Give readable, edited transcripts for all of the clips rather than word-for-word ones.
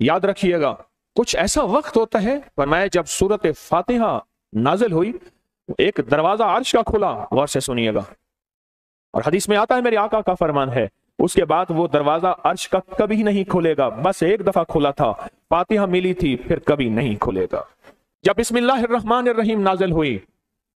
یاد رکھیے گا کچھ ایسا وقت ہوتا ہے، فرمایا جب سورت فاتحہ نازل ہوئی ایک دروازہ عرش کا کھلا، غور سے سنیے گا، اور حدیث میں آتا ہے میرے آقا کا فرمان ہے اس کے بعد وہ دروازہ عرش کا کبھی نہیں کھلے گا، بس ایک دفعہ کھلا تھا، فاتحہ ملی تھی، پھر کبھی نہیں کھلے گا۔ جب بسم اللہ الرحمن الرحیم نازل ہوئی،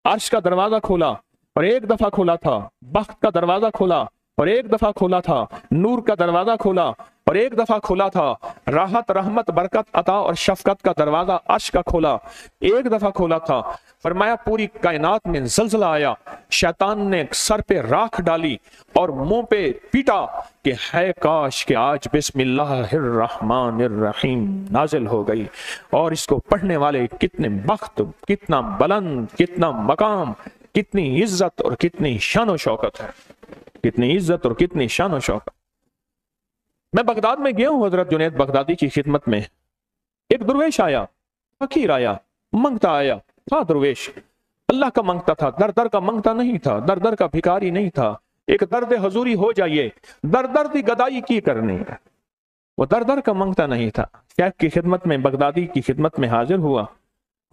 عرش کا دروازہ کھولا اور ایک دفعہ کھولا تھا، بخت کا دروازہ کھولا اور ایک دفعہ کھولا تھا، نور کا دروازہ کھولا اور ایک دفعہ کھولا تھا، راحت رحمت برکت عطا اور شفقت کا دروازہ عرش کا کھولا، ایک دفعہ کھولا تھا۔ فرمایا پوری کائنات میں زلزلہ آیا، شیطان نے سر پہ راکھ ڈالی اور منہ پہ پیٹا کہ ہے کاش کہ آج بسم اللہ الرحمن الرحیم نازل ہو گئی، اور اس کو پڑھنے والے کتنے بخت، کتنا بلند، کتنا مقام، کتنی عزت اور کتنی شان و شوکت ہے، کتنی عزت اور کتنی شان و شوکت۔ میں بغداد میں گیا ہوں حضرت جنید بغدادی کی خدمت میں، ایک درویش آیا، فقیر آیا، منگتا آیا تھا، درویش اللہ کا منگتا تھا، در در کا منگتا نہیں تھا، در در کا بھکاری نہیں تھا، ایک درد حضوری ہو جائیے، در در دی گدائی کی کرنی ہے، وہ در در کا منگتا نہیں تھا۔ شیخ کی خدمت میں، بغدادی کی خدمت میں حاضر ہوا،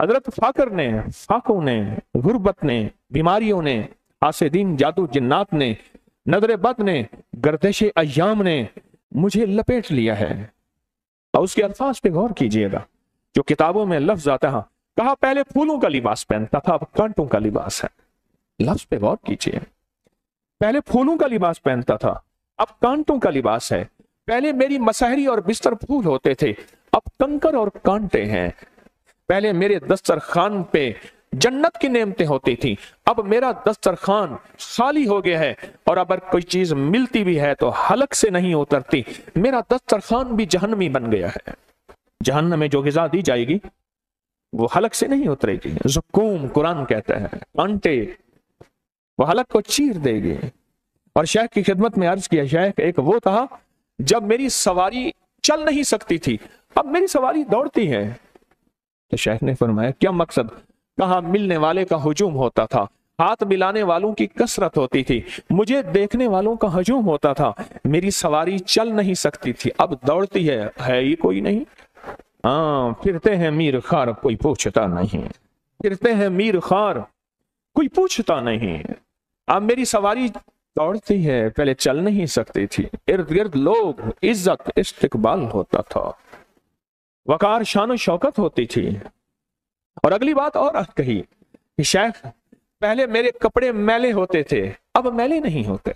حضرت فاقر نے، فاقوں نے، غربت نے، بیماریوں نے، حاسدین جادو جنات نے، نظر بد نے، گردش ایام نے مجھے لپیٹ لیا ہے۔ اور اس کے الفاظ پہ غور کیجئے گا، جو کتابوں میں لفظ آتا ہے، کہا پہلے پھولوں کا لباس پہنتا تھا، اب کانٹوں کا لباس ہے۔ لفظ پہ غور کیجئے، پہلے پھولوں کا لباس پہنتا تھا، اب کانٹوں کا لباس ہے۔ پہلے میری مسحری اور بستر پھول ہوتے تھے، اب کنکر اور کانٹے ہیں۔ پہلے میرے دسترخوان پہ جنت کی نعمتیں ہوتی تھی، اب میرا دسترخوان خالی ہو گیا ہے، اور اگر کوئی چیز ملتی بھی ہے تو حلق سے نہیں اترتی، میرا دسترخوان بھی جہنمی بن گیا ہے۔ جہنم میں جو غذا دی جائے گی وہ حلق سے نہیں اترے گی، زقوم قرآن کہتا ہے، کانٹے وہ حلق کو چیر دے گی۔ اور شیخ کی خدمت میں عرض کیا، شیخ ایک وہ تھا جب میری سواری چل نہیں سکتی تھی، اب میری سواری دوڑتی ہے۔ تو شیخ نے فرمایا کیا مقصد؟ کہا ملنے والے کا ہجوم ہوتا تھا، ہاتھ ملانے والوں کی کثرت ہوتی تھی، مجھے دیکھنے والوں کا ہجوم ہوتا تھا، میری سواری چل نہیں سکتی تھی، اب دوڑتی ہے ہی کوئی نہیں۔ ہاں پھرتے ہیں میر خار کوئی پوچھتا نہیں، پھرتے ہیں میر خار کوئی پوچھتا نہیں، اب میری سواری دوڑتی ہے، پہلے چل نہیں سکتی تھی، ارد گرد لوگ، عزت استقبال ہوتا تھا، وقار شان و شوکت ہوتی تھی۔ اور اگلی بات اور کہی کہ شیخ پہلے میرے کپڑے میلے ہوتے تھے، اب میلے نہیں ہوتے۔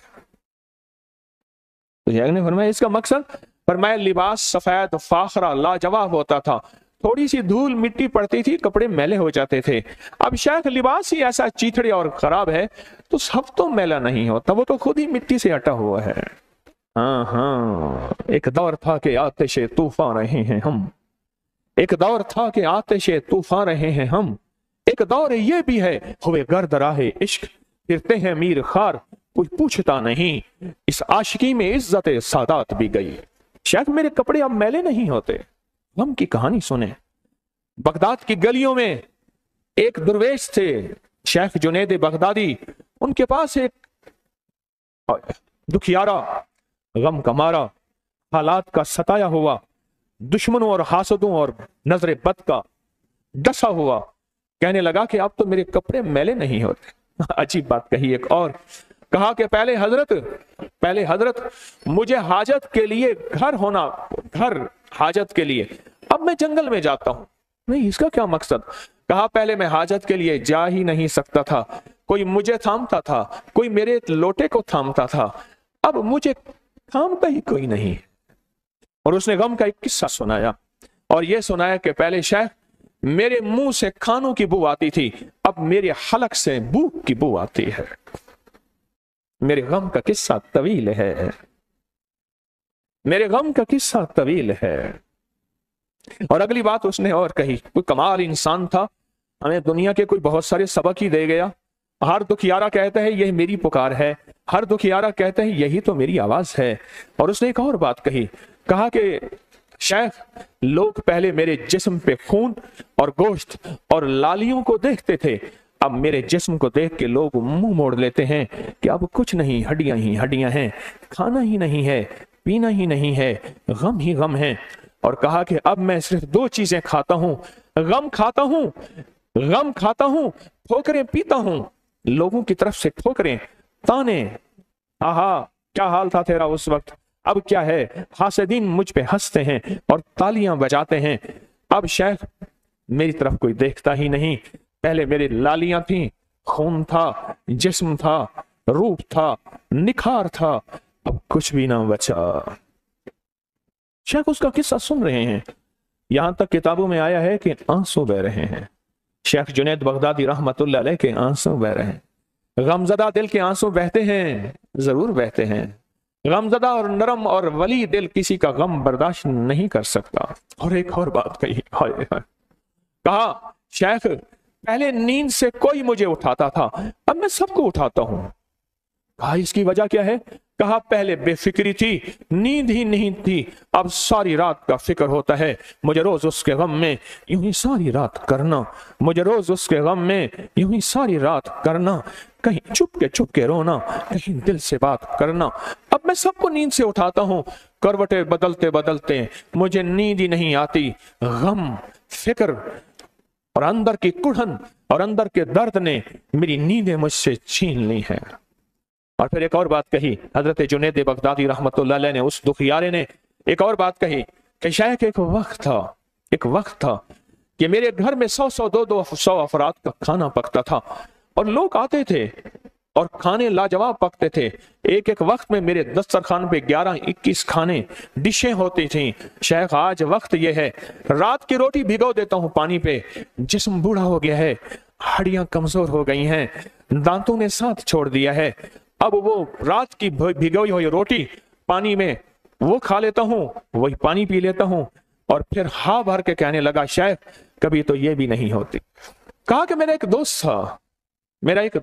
تو شیخ نے فرمایا اس کا مقصد؟ فرمایا لباس سفید فاخرہ لاجواب ہوتا تھا، تھوڑی سی دھول مٹی پڑتی تھی کپڑے میلے ہو جاتے تھے، اب شیخ لباس ہی ایسا چیتھڑے اور خراب ہے تو سب تو میلا نہیں ہوتا، وہ تو خود ہی مٹی سے ہٹا ہوا ہے۔ ہاں ہاں ایک دور تھا کہ آتش طوفان رہے ہیں ہم، ایک دور تھا کہ آتش طوفان رہے ہیں ہم، ایک دور یہ بھی ہے ہوئے گرد راہ عشق، پھرتے ہیں میر خار کوئی پوچھتا نہیں، اس عاشقی میں عزت سادات بھی گئی۔ شیخ میرے کپڑے اب میلے نہیں ہوتے۔ غم کی کہانی سنیں، بغداد کی گلیوں میں ایک درویش تھے شیخ جنید بغدادی، ان کے پاس ایک دکھیارا، غم کا مارا، حالات کا ستایا ہوا، دشمنوں اور حاسدوں اور نظر بد کا ڈسا ہوا، کہنے لگا کہ اب تو میرے کپڑے میلے نہیں ہوتے۔ عجیب بات کہی ایک اور، کہا کہ پہلے حضرت مجھے حاجت کے لیے گھر حاجت کے لیے، اب میں جنگل میں جاتا ہوں۔ نہیں، اس کا کیا مقصد؟ کہا پہلے میں حاجت کے لیے جا ہی نہیں سکتا تھا، کوئی مجھے تھامتا تھا، کوئی میرے لوٹے کو تھامتا تھا، اب مجھے تھامتا ہی کوئی نہیں۔ اور اس نے غم کا ایک قصہ سنایا، اور یہ سنایا کہ پہلے شیخ میرے منہ سے کھانوں کی بو آتی تھی، اب میرے حلق سے بھوک کی بو آتی ہے۔ میرے غم کا قصہ طویل ہے، میرے غم کا قصہ طویل ہے۔ اور اگلی بات اس نے اور کہی، کوئی کمال انسان تھا، ہمیں دنیا کے کوئی بہت سارے سبق ہی دے گیا۔ ہر دکھیارا کہتا ہے یہ میری پکار ہے، ہر دکھیارا کہتا ہے یہی تو میری آواز ہے۔ اور اس نے ایک اور بات کہی، کہا کہ شیخ لوگ پہلے میرے جسم پہ خون اور گوشت اور لالیوں کو دیکھتے تھے، اب میرے جسم کو دیکھ کے لوگ منہ موڑ لیتے ہیں کہ اب کچھ نہیں، ہڈیاں ہی ہڈیاں ہیں، کھانا ہی نہیں ہے، پینا ہی نہیں ہے، غم ہی غم ہے۔ और कहा कि अब मैं सिर्फ दो चीजें खाता हूं, गम खाता हूं, गम खाता हूं, ठोकरें पीता हूं, लोगों की तरफ से ठोकरें, ताने। आहा क्या हाल था तेरा उस वक्त, अब क्या है, हासिदीन मुझ पे हंसते हैं और तालियां बजाते हैं। अब शेख मेरी तरफ कोई देखता ही नहीं, पहले मेरी लालियां थी, खून था, जिस्म था, रूप था, निखार था, अब कुछ भी ना बचा। शेख उसका किस्सा सुन रहे हैं, यहां तक किताबों में आया है कि आंसू बह रहे हैं। शेख जुनैद बगदादी रहमतुल्लाह अलैह के आंसू बह रहे हैं, गमजदा दिल के आंसू बहते हैं, जरूर बहते हैं। गमजदा और नरम और वली दिल किसी का गम बर्दाश्त नहीं कर सकता। और एक और बात कही, कहा शेख पहले नींद से कोई मुझे उठाता था, अब मैं सबको उठाता हूं। कहा इसकी वजह क्या है? कहा पहले बेफिक्री थी, नींद ही नहीं थी, अब सारी रात का फिक्र होता है, मुझे रोज उसके गम में यूं ही सारी रात करना, मुझे रोज उसके गम में यूं ही सारी रात करना, कहीं चुप के रोना, कहीं दिल से बात करना। अब मैं सबको नींद से उठाता हूं, करवटें बदलते बदलते मुझे नींद ही नहीं आती। गम, फिक्र और अंदर की कुढ़न और अंदर के दर्द ने मेरी नींदें मुझसे छीन ली है। और फिर एक और बात कही हजरत जुनैद बगदादी रहमतुल्लाह अलैह ने, उस दुखियारे ने एक और बात कही कि शायद एक वक्त था कि मेरे घर में 100 200 अफराद का खाना पकता था और लोग आते थे और खाने लाजवाब पकते थे। एक एक वक्त में मेरे दस्तरखान पे 11-21 खाने डिशें होती थी। शेख आज वक्त यह है, रात की रोटी भिगो देता हूं पानी पे, जिस्म बूढ़ा हो गया है, हड्डियां कमजोर हो गई हैं, दांतों ने साथ छोड़ दिया है। अब वो रात की भिगोई हुई रोटी पानी में वो खा लेता हूं, वही पानी पी लेता हूं और फिर हा भर के कहने लगा शेख कभी तो ये भी नहीं होती। कहा कि मेरा एक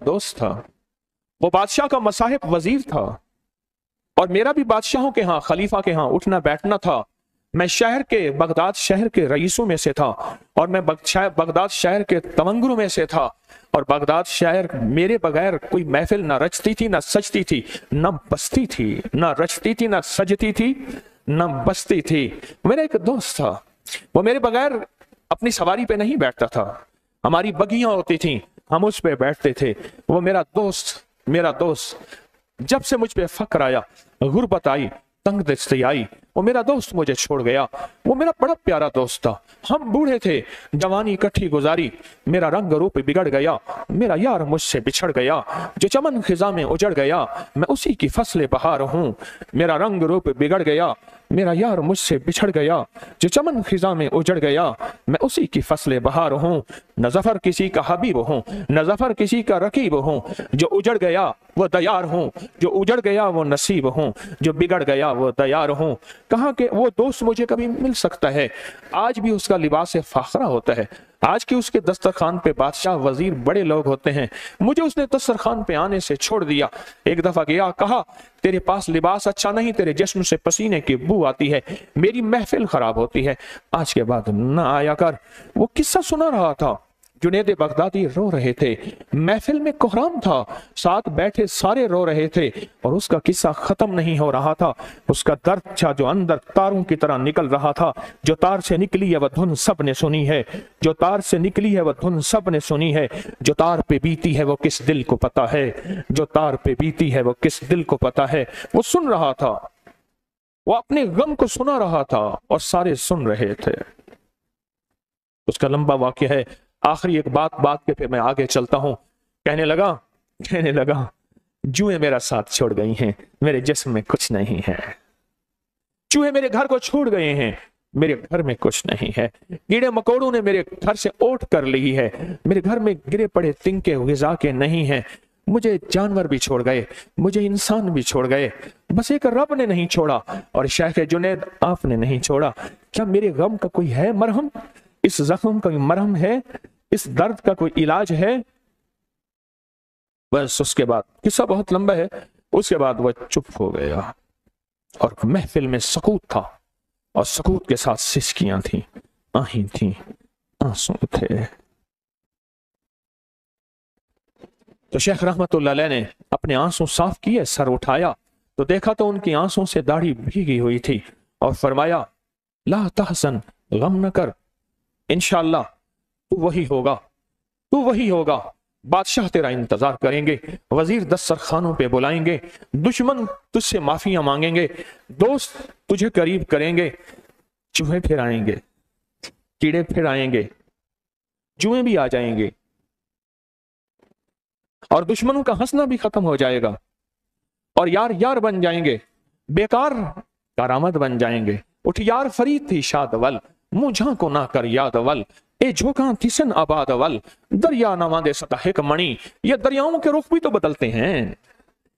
दोस्त था, वो बादशाह का मसाहिब वजीर था और मेरा भी बादशाहों के यहाँ, खलीफा के यहाँ उठना बैठना था। मैं बगदाद शहर के रईसों में से था और मैं बगदाद शहर के तमंगरों में से था और बगदाद शहर मेरे बगैर कोई महफिल ना रचती थी ना सजती थी, ना बसती थी, ना रचती थी ना सजती थी, ना बसती थी। मेरा एक दोस्त था, वो मेरे बगैर अपनी सवारी पे नहीं बैठता था, हमारी बगियां होती थी, हम उस पे बैठते थे। वो मेरा दोस्त जब से मुझ पे फक्र आया, गुर्बत आई, तंग दस्ती आई, वो मेरा दोस्त मुझे छोड़ गया। वो मेरा बड़ा प्यारा दोस्त था, हम बूढ़े थे, जवानी इकट्ठी गुजारी, मेरा रंग रूप बिगड़ गया, मेरा यार मुझसे बिछड़ गया, जो चमन खिजा में उजड़ गया, मैं उसी की फसले बहार हूँ। मेरा रंग रूप बिगड़ गया, मेरा यार मुझसे बिछड़ गया, जो चमन खिजा में उजड़ गया, मैं उसी की फसले बहार हूँ। न ज़फ़र किसी का हबीब हूँ, न ज़फ़र किसी का रकीब हूँ, जो उजड़ गया वो दयार हूँ, जो उजड़ गया वो नसीब हूँ, जो बिगड़ गया वो दयार हूँ। कहा कि वो दोस्त मुझे कभी मिल सकता है, आज भी उसका लिबास फाखरा होता है, आज की उसके दस्तरखान पे बादशाह वजीर बड़े लोग होते हैं, मुझे उसने दस्तरखान पे आने से छोड़ दिया। एक दफा गया, कहा तेरे पास लिबास अच्छा नहीं, तेरे जिस्म से पसीने की बू आती है, मेरी महफिल खराब होती है, आज के बाद न आया कर। वो किस्सा सुना रहा था, जुनैद बगदादी रो रहे थे, महफिल में कोहराम था, साथ बैठे सारे रो रहे थे और उसका किस्सा खत्म नहीं हो रहा था। उसका दर्द था जो अंदर तारों की तरह निकल रहा था। जो तार से निकली है वह धुन सब ने सुनी है, जो तार से निकली है वह धुन सब ने सुनी है, जो तार पे बीती है वो किस दिल को पता है, जो तार पे बीती है वो किस दिल को पता है। वो सुन रहा था, वो अपने गम को सुना रहा था और सारे सुन रहे थे। उसका लंबा वाक्य है, आखिरी एक बात के फिर मैं आगे चलता हूं। कहने लगा जुए मेरा साथ छोड़ गई हैं, मेरे जिस्म में कुछ नहीं है, चूहे मेरे घर को छोड़ गए हैं, मेरे घर में कुछ नहीं है, कीड़े मकोड़ों ने मेरे घर से ओट कर ली है, मेरे घर में गिरे पड़े तिनके ग़िज़ा के नहीं है, मुझे जानवर भी छोड़ गए, मुझे इंसान भी छोड़ गए, बस एक रब ने नहीं छोड़ा और शेख जुनैद आपने नहीं छोड़ा। क्या मेरे गम का कोई है मरहम, इस जख्म का कोई मरहम है, इस दर्द का कोई इलाज है? बस उसके बाद किस्सा बहुत लंबा है, उसके बाद वह चुप हो गया और महफिल में सकूत था और सकूत के साथ सिसकियां थी, आही थी, आंसू थे। तो शेख रहमतुल्लाह अलैह ने अपने आंसू साफ किए, सर उठाया तो देखा तो उनकी आंसू से दाढ़ी भीगी हुई थी और फरमाया ला तहसन, गम न कर, इंशाअल्लाह तू वही होगा, तू वही होगा। बादशाह तेरा इंतजार करेंगे, वजीर दस्तरखानों पे बुलाएंगे, दुश्मन तुझसे माफियां मांगेंगे, दोस्त तुझे करीब करेंगे, चूहे फिर आएंगे, कीड़े फिर आएंगे, जुएं भी आ जाएंगे, और दुश्मनों का हंसना भी खत्म हो जाएगा, और यार यार बन जाएंगे, बेकार कारामद बन जाएंगे। उठ यार फरीद थी शादवल, मुझा को ना कर यादवल, ए झोंका थिसन आबादवल, दरिया नवादे सतह एक मणि। ये दरियाओं के रुख भी तो बदलते हैं,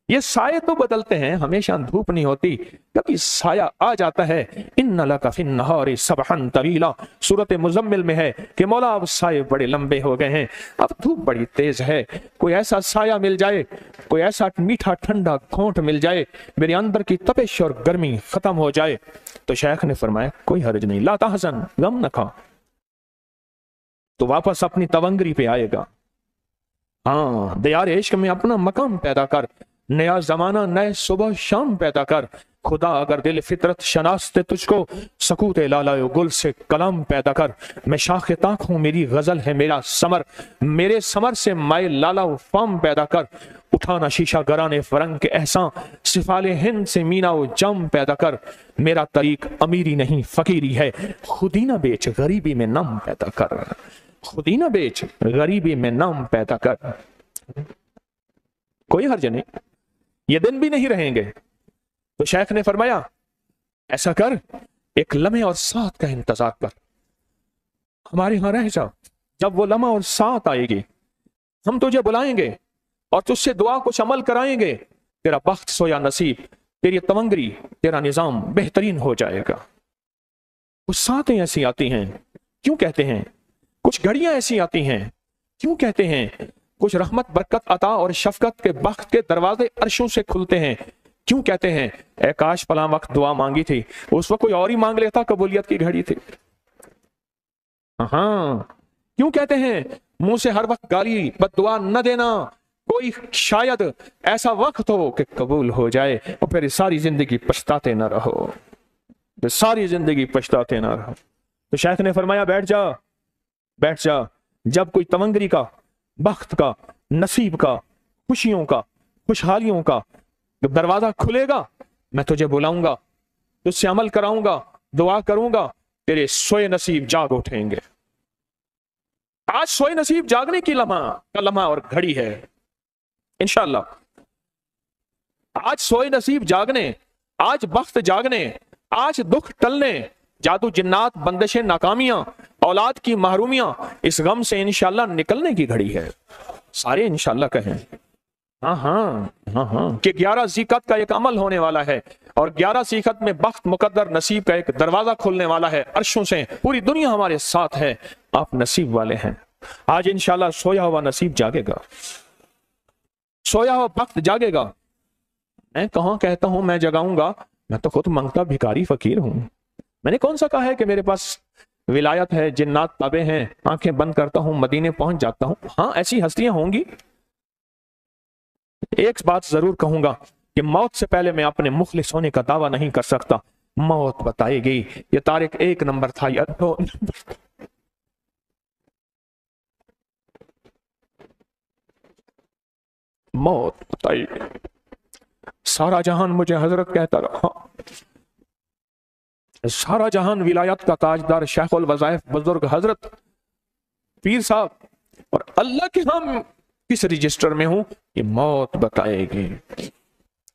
ये साये तो बदलते हैं, हमेशा धूप नहीं होती, कभी साया आ जाता है। इन्ना लका फिन नहारी सबहन तवीला, सूरत मुजम्मिल में है कि मौला अब साये बड़े लंबे हो गए हैं, अब धूप बड़ी तेज है, कोई ऐसा साया मिल जाए, कोई ऐसा मीठा ठंडा घोंट मिल जाए, मेरे अंदर की तपिश और गर्मी खत्म हो जाए। तो शेख ने फरमाया कोई हर्ज नहीं, ला तहज़न, गम न खा, तो वापस अपनी तवंगरी पे आएगा। हाँ, दियार इश्क में अपना मकाम पैदा कर, नया जमाना नए सुबह शाम पैदा कर। खुदा अगर दिल फितरत शनास्ते तुझको, सकूते लालायो गुल से कलाम पैदा कर। मैं शाख ताक हूँ, मेरी गजल है मेरा समर, मेरे समर से माए लाला फाम पैदा कर। उठाना शीशा गराने फरंग के एहसान, सिफाले हिंद से मीना वो जम पैदा कर। मेरा तरीक अमीरी नहीं फकीरी है, खुदी ना बेच गरीबी में नाम पैदा कर, खुदी ना बेच गरीबी में नाम पैदा कर। कोई हर्ज नहीं, ये दिन भी नहीं रहेंगे। तो शेख ने फरमाया ऐसा कर, एक लम्हे और साथ का इंतजार कर, हमारे यहां रह जा, जब वो लम्हा और साथ आएगी हम तुझे बुलाएंगे और तुझसे दुआ कुछ अमल कराएंगे, तेरा बख्त सोया नसीब, तेरी तवंगरी, तेरा निजाम बेहतरीन हो जाएगा। कुछ साथें ऐसी आती हैं, क्यों कहते हैं, कुछ घड़ियां ऐसी आती हैं, क्यों कहते हैं, कुछ रहमत बरकत अता और शफकत के बख्त के दरवाजे अर्शों से खुलते हैं, क्यों कहते हैं, ए काश फला वक्त दुआ मांगी थी, उस वक्त कोई और ही मांग लेता, कबूलियत की घड़ी थी। हाँ, क्यों कहते हैं, मुंह से हर वक्त गाली बद्दुआ न देना, कोई शायद ऐसा वक्त हो कि कबूल हो जाए और फिर सारी जिंदगी पछताते न रहो, सारी जिंदगी पछताते न रहो। तो शेख ने फरमाया बैठ जा, बैठ जा, जब कोई तवंगरी का, बख्त का, नसीब का, खुशियों का, खुशहालियों का दरवाजा खुलेगा, मैं तुझे बुलाऊंगा, तुझसे अमल कराऊंगा, दुआ करूंगा, तेरे सोए नसीब जाग उठेंगे। आज सोए नसीब जागने की लम्हा और घड़ी है इंशाअल्लाह। आज सोए नसीब जागने, आज बख्त जागने, आज दुख टलने, जादू जिन्नात बंदिशें नाकामियां, औलाद की महरूमियां, इस गम से इंशाअल्लाह निकलने की घड़ी है। सारे इंशाअल्लाह कहें हाँ हाँ हाँ हाँ कि 11 ज़ीक़त का एक अमल होने वाला है और 11 ज़ीक़त में बख्त मुकद्दर नसीब का एक दरवाजा खुलने वाला है अर्शों से। पूरी दुनिया हमारे साथ है, आप नसीब वाले हैं। आज इंशाअल्लाह सोया हुआ नसीब जागेगा, सोया हुआ वक्त जागेगा। मैं कहाँ कहता हूं मैं जगाऊंगा, मैं तो खुद मांगता भिखारी फकीर हूं। मैंने कौन सा कहा है कि मेरे पास विलायत है, जिन्नात ताबे हैं, आंखें बंद करता हूं मदीने पहुंच जाता हूं। हाँ, ऐसी हस्तियां होंगी। एक बात जरूर कहूंगा कि मौत से पहले मैं अपने मुखलिस होने का दावा नहीं कर सकता, मौत बताएगी ये तारिक 1 नंबर था या 2 नंबर। मौत बताएगी। सारा जहान मुझे हजरत कहता रहा, सारा जहान विलायत का ताजदार शेखुल वज़ाइफ बुजुर्ग हजरत पीर साहब, और अल्लाह के हम किस रजिस्टर में हूं ये मौत बताएगी।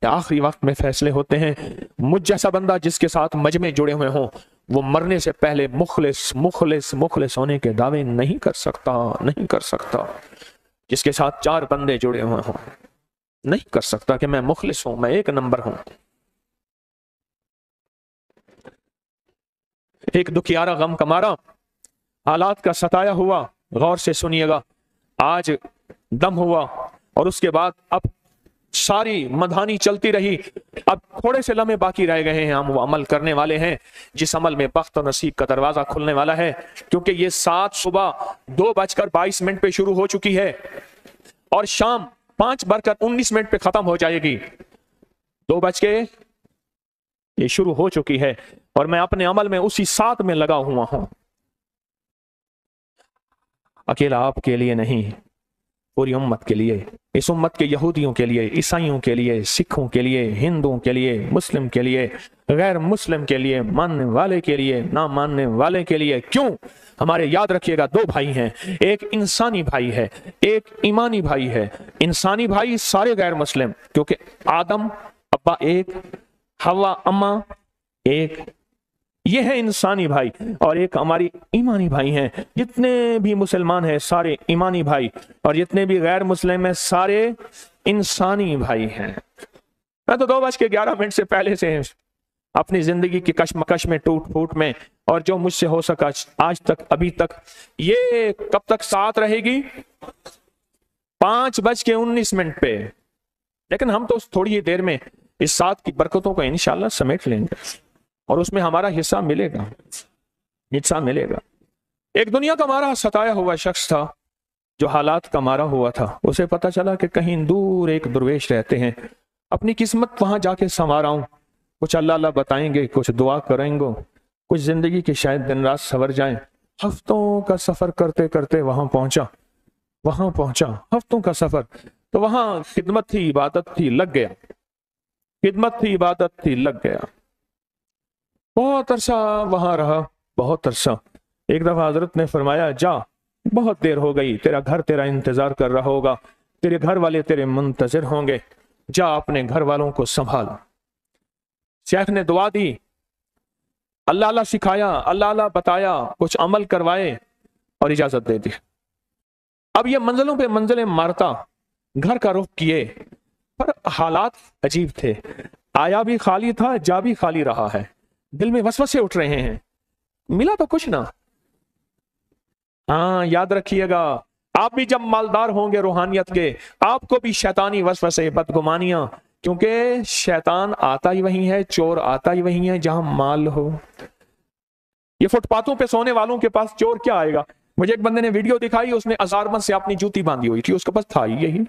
आखिरी वक्त में फैसले होते हैं। मुझ जैसा बंदा जिसके साथ मजमे जुड़े हुए हों, वो मरने से पहले मुखलिस मुखलिस मुखलिस होने के दावे नहीं कर सकता, नहीं कर सकता। जिसके साथ 4 बंदे जुड़े हुए हों, नहीं कर सकता कि मैं मुखलिस हूं, मैं 1 नंबर हूं। एक दुखियारा गम कमारा हालात का सताया हुआ, गौर से सुनिएगा, आज दम हुआ और उसके बाद अब सारी मधानी चलती रही, अब थोड़े से लम्हे बाकी रह गए हैं, हम वो अमल करने वाले हैं जिस अमल में बख्त और नसीब का दरवाजा खुलने वाला है। क्योंकि ये 7 सुबह 2:22 पे शुरू हो चुकी है और शाम 5:19 पे खत्म हो जाएगी। 2 बज के ये शुरू हो चुकी है और मैं अपने अमल में उसी साथ में लगा हुआ हूं। अकेला आपके लिए नहीं, पूरी उम्मत के लिए, इस उम्मत के यहूदियों के लिए, ईसाइयों के लिए, सिखों के लिए, हिंदुओं के लिए, मुस्लिम के लिए, गैर मुस्लिम के लिए, मानने वाले के लिए, ना मानने वाले के लिए। क्यों? हमारे याद रखिएगा, दो भाई हैं, एक इंसानी भाई है, एक ईमानी भाई है। इंसानी भाई सारे गैर मुस्लिम, क्योंकि आदम अब्बा एक, हवा अम्मा एक, ये है इंसानी भाई। और एक हमारी ईमानी भाई हैं। जितने भी मुसलमान हैं सारे ईमानी भाई, और जितने भी गैर मुस्लिम हैं सारे इंसानी भाई हैं। मैं तो 2:11 से पहले से अपनी जिंदगी की कशमकश में, टूट फूट में, और जो मुझसे हो सका आज तक, अभी तक, ये कब तक साथ रहेगी? 5:19 पे। लेकिन हम तो थोड़ी ही देर में इस साथ की बरकतों को इंशाल्लाह समेट लेंगे और उसमें हमारा हिस्सा मिलेगा, हिस्सा मिलेगा। एक दुनिया का मारा सताया हुआ शख्स था, जो हालात का मारा हुआ था। उसे पता चला कि कहीं दूर एक दुर्वेश रहते हैं, अपनी किस्मत वहां जाके संवाराऊं। कुछ अल्लाह अल्लाह बताएंगे, कुछ दुआ करेंगे, कुछ जिंदगी के शायद दिन रात सवर जाएं। हफ्तों का सफर करते करते वहां पहुंचा, हफ्तों का सफर। तो वहां खिदमत थी, इबादत थी, लग गया। खिदमत थी, इबादत थी, लग गया। बहुत अरसा वहां रहा, बहुत अरसा। एक दफा हजरत ने फरमाया, जा, बहुत देर हो गई, तेरा घर तेरा इंतजार कर रहा होगा, तेरे घर वाले तेरे मुंतजिर होंगे, जा अपने घर वालों को संभाल। शेख ने दुआ दी, अल्लाह अल्लाह सिखाया, अल्लाह अल्लाह बताया, कुछ अमल करवाए और इजाजत दे दी। अब ये मंजिलों पे मंजिलें मारता, घर का रुख किए, पर हालात अजीब थे। आया भी खाली था, जा भी खाली रहा है। दिल में वसवसे उठ रहे हैं, मिला तो कुछ ना। हाँ, याद रखिएगा, आप भी जब मालदार होंगे रूहानियत के, आपको भी शैतानी वसवसे, बदगुमानियां, क्योंकि शैतान आता ही वही है, चोर आता ही वही है जहां माल हो। ये फुटपाथों पे सोने वालों के पास चोर क्या आएगा? मुझे एक बंदे ने वीडियो दिखाई, उसने अजारमन से अपनी जूती बांधी हुई थी, उसके पास था ही यही।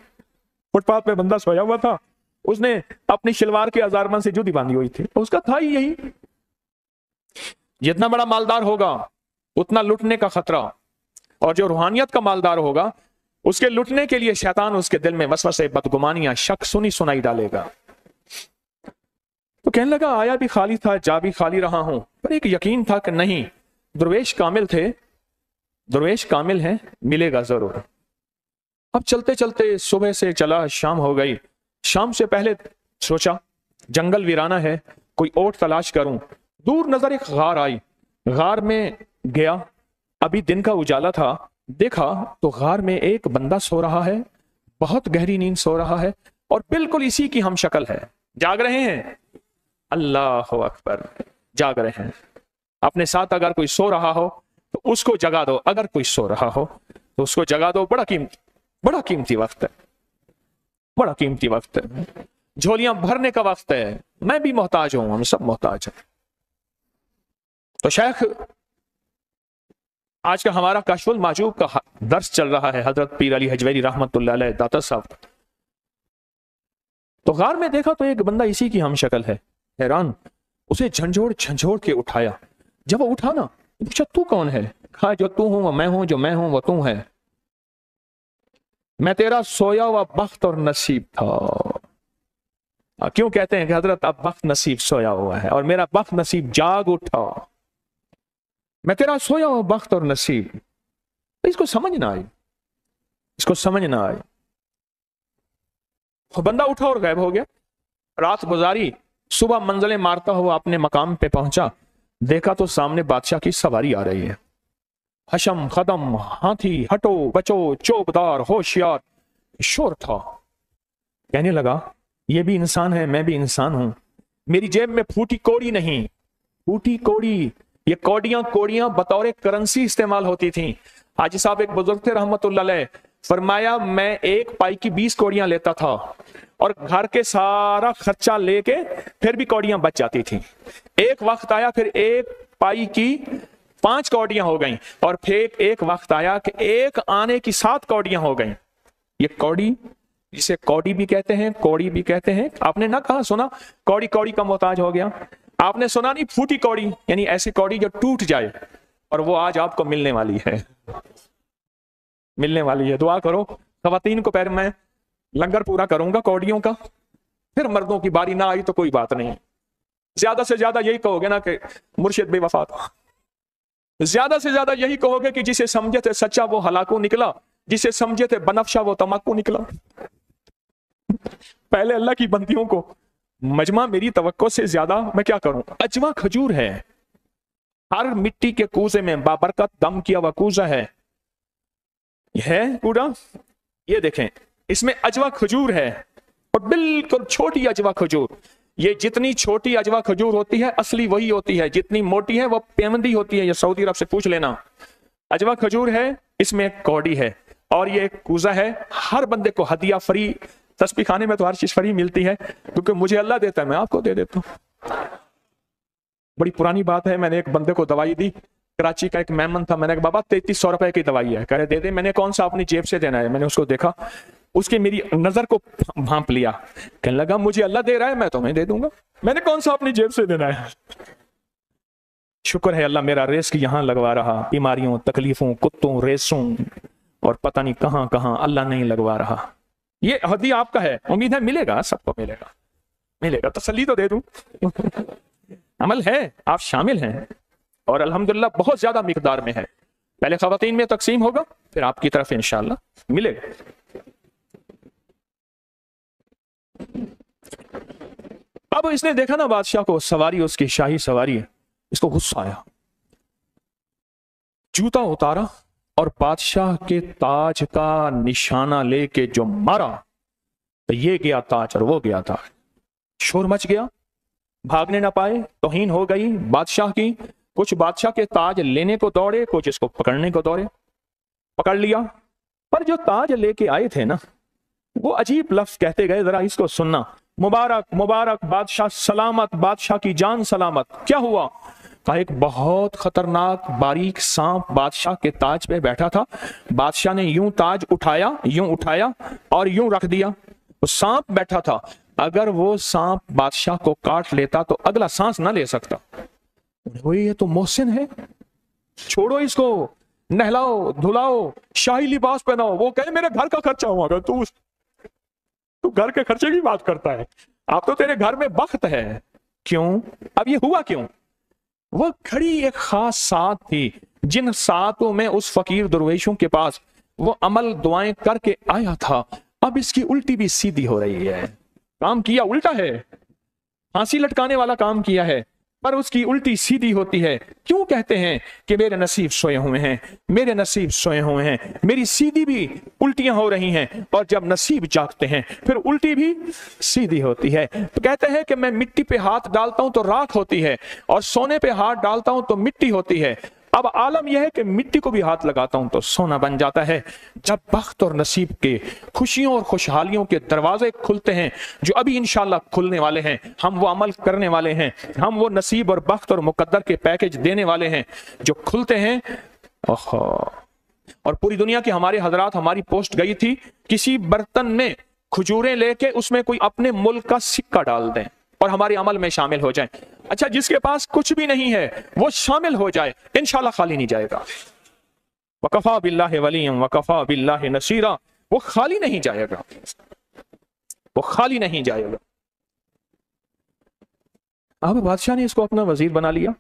फुटपाथ पे बंदा सोया हुआ था, उसने अपनी शलवार के अजारमन से जूती बांधी हुई थी, उसका था ही यही। जितना बड़ा मालदार होगा उतना लुटने का खतरा, और जो रूहानियत का मालदार होगा उसके लुटने के लिए शैतान उसके दिल में वसवसे, बदगुमानियां, शक सुनाई डालेगा। तो कहने लगा, आया भी खाली था, जा भी खाली रहा हूं। पर एक यकीन था कि नहीं, दुर्वेश कामिल थे, दुर्वेश कामिल हैं, मिलेगा जरूर। अब चलते चलते सुबह से चला, शाम हो गई। शाम से पहले सोचा जंगल वीराना है, कोई ओट तलाश करूं। दूर नजर एक गार आई, गार में गया। अभी दिन का उजाला था, देखा तो गार में एक बंदा सो रहा है, बहुत गहरी नींद सो रहा है, और बिल्कुल इसी की हम शक्ल है। जाग रहे हैं, अल्लाह अकबर, जाग रहे हैं। अपने साथ अगर कोई सो रहा हो तो उसको जगा दो, अगर कोई सो रहा हो तो उसको जगा दो। बड़ा कीमती वक्त है, बड़ा कीमती वक्त है। झोलियां भरने का वक्त है। मैं भी मोहताज हूं, हम सब मोहताज हैं। तो शेख, आज का हमारा कशफुल माजूब का दर्स चल रहा है, हजरत पीर अली हजवेरी रहमतुल्लाह अलैह दाता साहब। तो गार में देखा तो एक बंदा इसी की हम शक्ल है। हैरान, उसे झंझोड़ के उठाया। जब वो उठा ना, पूछा, तू कौन है? कहा, जो तू हूं वो मैं हूं, जो मैं हूं वो तू है। मैं तेरा सोया हुआ बख्त और नसीब था। क्यों कहते हैं कि हजरत अब बख्त नसीब सोया हुआ है और मेरा बख्त नसीब जाग उठा। मैं तेरा सोया हुआ बख्त और नसीब। इसको समझ ना आई, इसको समझ ना आई। तो बंदा उठा और गायब हो गया। रात गुजारी, सुबह मंजिलें मारता हुआ अपने मकाम पे पहुंचा। देखा तो सामने बादशाह की सवारी आ रही है। हशम खदम, हाथी, हटो बचो, चौबदार, होशियार, शोर था। कहने लगा, ये भी इंसान है, मैं भी इंसान हूं। मेरी जेब में फूटी कौड़ी नहीं, फूटी कौड़ी, ये कौड़ियां बतौर करेंसी इस्तेमाल होती थी। हाजी साहब एक बुजुर्ग थे रहमतुल्लाह अलैह, फरमाया, मैं 1 पाई की 20 कौड़ियां लेता था और घर के सारा खर्चा लेके फिर भी कौड़ियां बच जाती थी। एक वक्त आया फिर 1 पाई की 5 कौड़ियां हो गई, और फिर एक वक्त आया कि 1 आने की 7 कौड़ियां हो गई। ये कौड़ी, जिसे कौड़ी भी कहते हैं, कौड़ी भी कहते हैं। आपने ना कहा सुना, कौड़ी कौड़ी का मोहताज हो गया। आपने सुना नहीं फूटी कौड़ी, यानी ऐसी कौड़ी जो टूट जाए, और वो आज आपको मिलने वाली है, मिलने वाली है। दुआ करो खवातीन को, पैर मैं लंगर पूरा करूंगा कौड़ियों का, फिर मर्दों की बारी ना आई तो कोई बात नहीं। ज्यादा से ज्यादा यही कहोगे ना कि मुर्शिद बेवफा था, ज्यादा से ज्यादा यही कहोगे कि जिसे समझे थे सच्चा वो हलाकू निकला, जिसे समझे थे बनफशा वो तमाकू निकला। पहले अल्लाह की बंदियों को मजमा मेरी तवक्को से ज्यादा मैं क्या करूं। अजवा खजूर है, हर मिट्टी के कूजे में बाबरकत दम किया हुआ कूजा है, कूड़ा, ये देखें इसमें अजवा खजूर है, और बिल्कुल छोटी अजवा खजूर। ये जितनी छोटी अजवा खजूर होती है असली वही होती है, जितनी मोटी है वो पेमंदी होती है। ये सऊदी अरब से पूछ लेना। अजवा खजूर है, इसमें कौड़ी है, और ये कूजा है। हर बंदे को हदिया फ्री, तस्बीह खाने में तो हर चीज फ्री मिलती है, क्योंकि मुझे अल्लाह देता है, मैं आपको दे देता हूँ। बड़ी पुरानी बात है, मैंने एक बंदे को दवाई दी, कराची का एक मेहमान था, मैंने कहा बाबा 3300 रुपए की दवाई है, कह रहे दे दे। मैंने कौन सा अपनी जेब से देना है, मैंने उसको देखा, उसकी मेरी नजर को भांप लिया, कहने लगा मुझे अल्लाह दे रहा है मैं तुम्हें दे दूंगा, मैंने कौन सा अपनी जेब से देना है। शुक्र है अल्लाह मेरा रिस्क यहाँ लगवा रहा, बीमारियों तकलीफों कुत्तों रेसों और पता नहीं कहां कहां अल्लाह नहीं लगवा रहा। ये हदिया आपका है, उम्मीद है मिलेगा, सबको मिलेगा, मिलेगा, तसल्ली तो दे दूं। अमल है, आप शामिल हैं, और अल्हम्दुलिल्लाह बहुत ज्यादा मिकदार में है। पहले खवातीन में तकसीम होगा, फिर आपकी तरफ इंशाअल्लाह मिलेगा। अब इसने देखा ना बादशाह को, सवारी उसकी शाही सवारी है, इसको गुस्सा आया, जूता उतारा और बादशाह के ताज का निशाना लेके जो मारा, तो ये गया ताज और वो गया ताज। शोर मच गया, भागने ना पाए, तौहीन हो गई बादशाह की। कुछ बादशाह के ताज लेने को दौड़े, कुछ इसको पकड़ने को दौड़े, पकड़ लिया। पर जो ताज लेके आए थे ना, वो अजीब लफ्ज कहते गए, जरा इसको सुनना। मुबारक मुबारक बादशाह सलामत, बादशाह की जान सलामत। क्या हुआ? कहा एक बहुत खतरनाक बारीक सांप बादशाह के ताज पे बैठा था। बादशाह ने यूं ताज उठाया और यूं रख दिया। वो सांप बैठा था, अगर वो सांप बादशाह को काट लेता तो अगला सांस ना ले सकता। ये तो मोहसिन है, छोड़ो इसको, नहलाओ धुलाओ, शाही लिबास पहनाओ। वो कहे मेरे घर का खर्चा हुआ, तू घर के खर्चे की बात करता है, आप तो तेरे घर में बख्त है। क्यों? अब ये हुआ क्यों? वह घड़ी एक खास साथ थी, जिन सातों में उस फकीर दरवेशों के पास वो अमल दुआएं करके आया था। अब इसकी उल्टी भी सीधी हो रही है। काम किया उल्टा है, फांसी लटकाने वाला काम किया है, पर उसकी उल्टी सीधी होती है। क्यों कहते हैं कि मेरे नसीब सोए हुए हैं, मेरे नसीब सोए हुए हैं, मेरी सीधी भी उल्टियां हो रही हैं, और जब नसीब जागते हैं फिर उल्टी भी सीधी होती है। तो कहते हैं कि मैं मिट्टी पे हाथ डालता हूं तो राख होती है, और सोने पे हाथ डालता हूं तो मिट्टी होती है। अब आलम यह है कि मिट्टी को भी हाथ लगाता हूं तो सोना बन जाता है। जब बख्त और नसीब के खुशियों और खुशहालियों के दरवाजे खुलते हैं, जो अभी इंशाल्लाह खुलने वाले हैं, हम वो अमल करने वाले हैं, हम वो नसीब और बख्त और मुकद्दर के पैकेज देने वाले हैं जो खुलते हैं। और पूरी दुनिया की हमारे हजरात, हमारी पोस्ट गई थी, किसी बर्तन में खजूरें लेके उसमें कोई अपने मुल्क का सिक्का डाल दें और हमारे अमल में शामिल हो जाए। अच्छा, जिसके पास कुछ भी नहीं है वो शामिल हो जाए, इंशाल्लाह खाली नहीं जाएगा। वकफा बिल्लाहि वलिय्यन वकफा बिल्लाहि नसीरा, वो खाली नहीं जाएगा, वो खाली नहीं जाएगा। अब बादशाह ने इसको अपना वजीर बना लिया।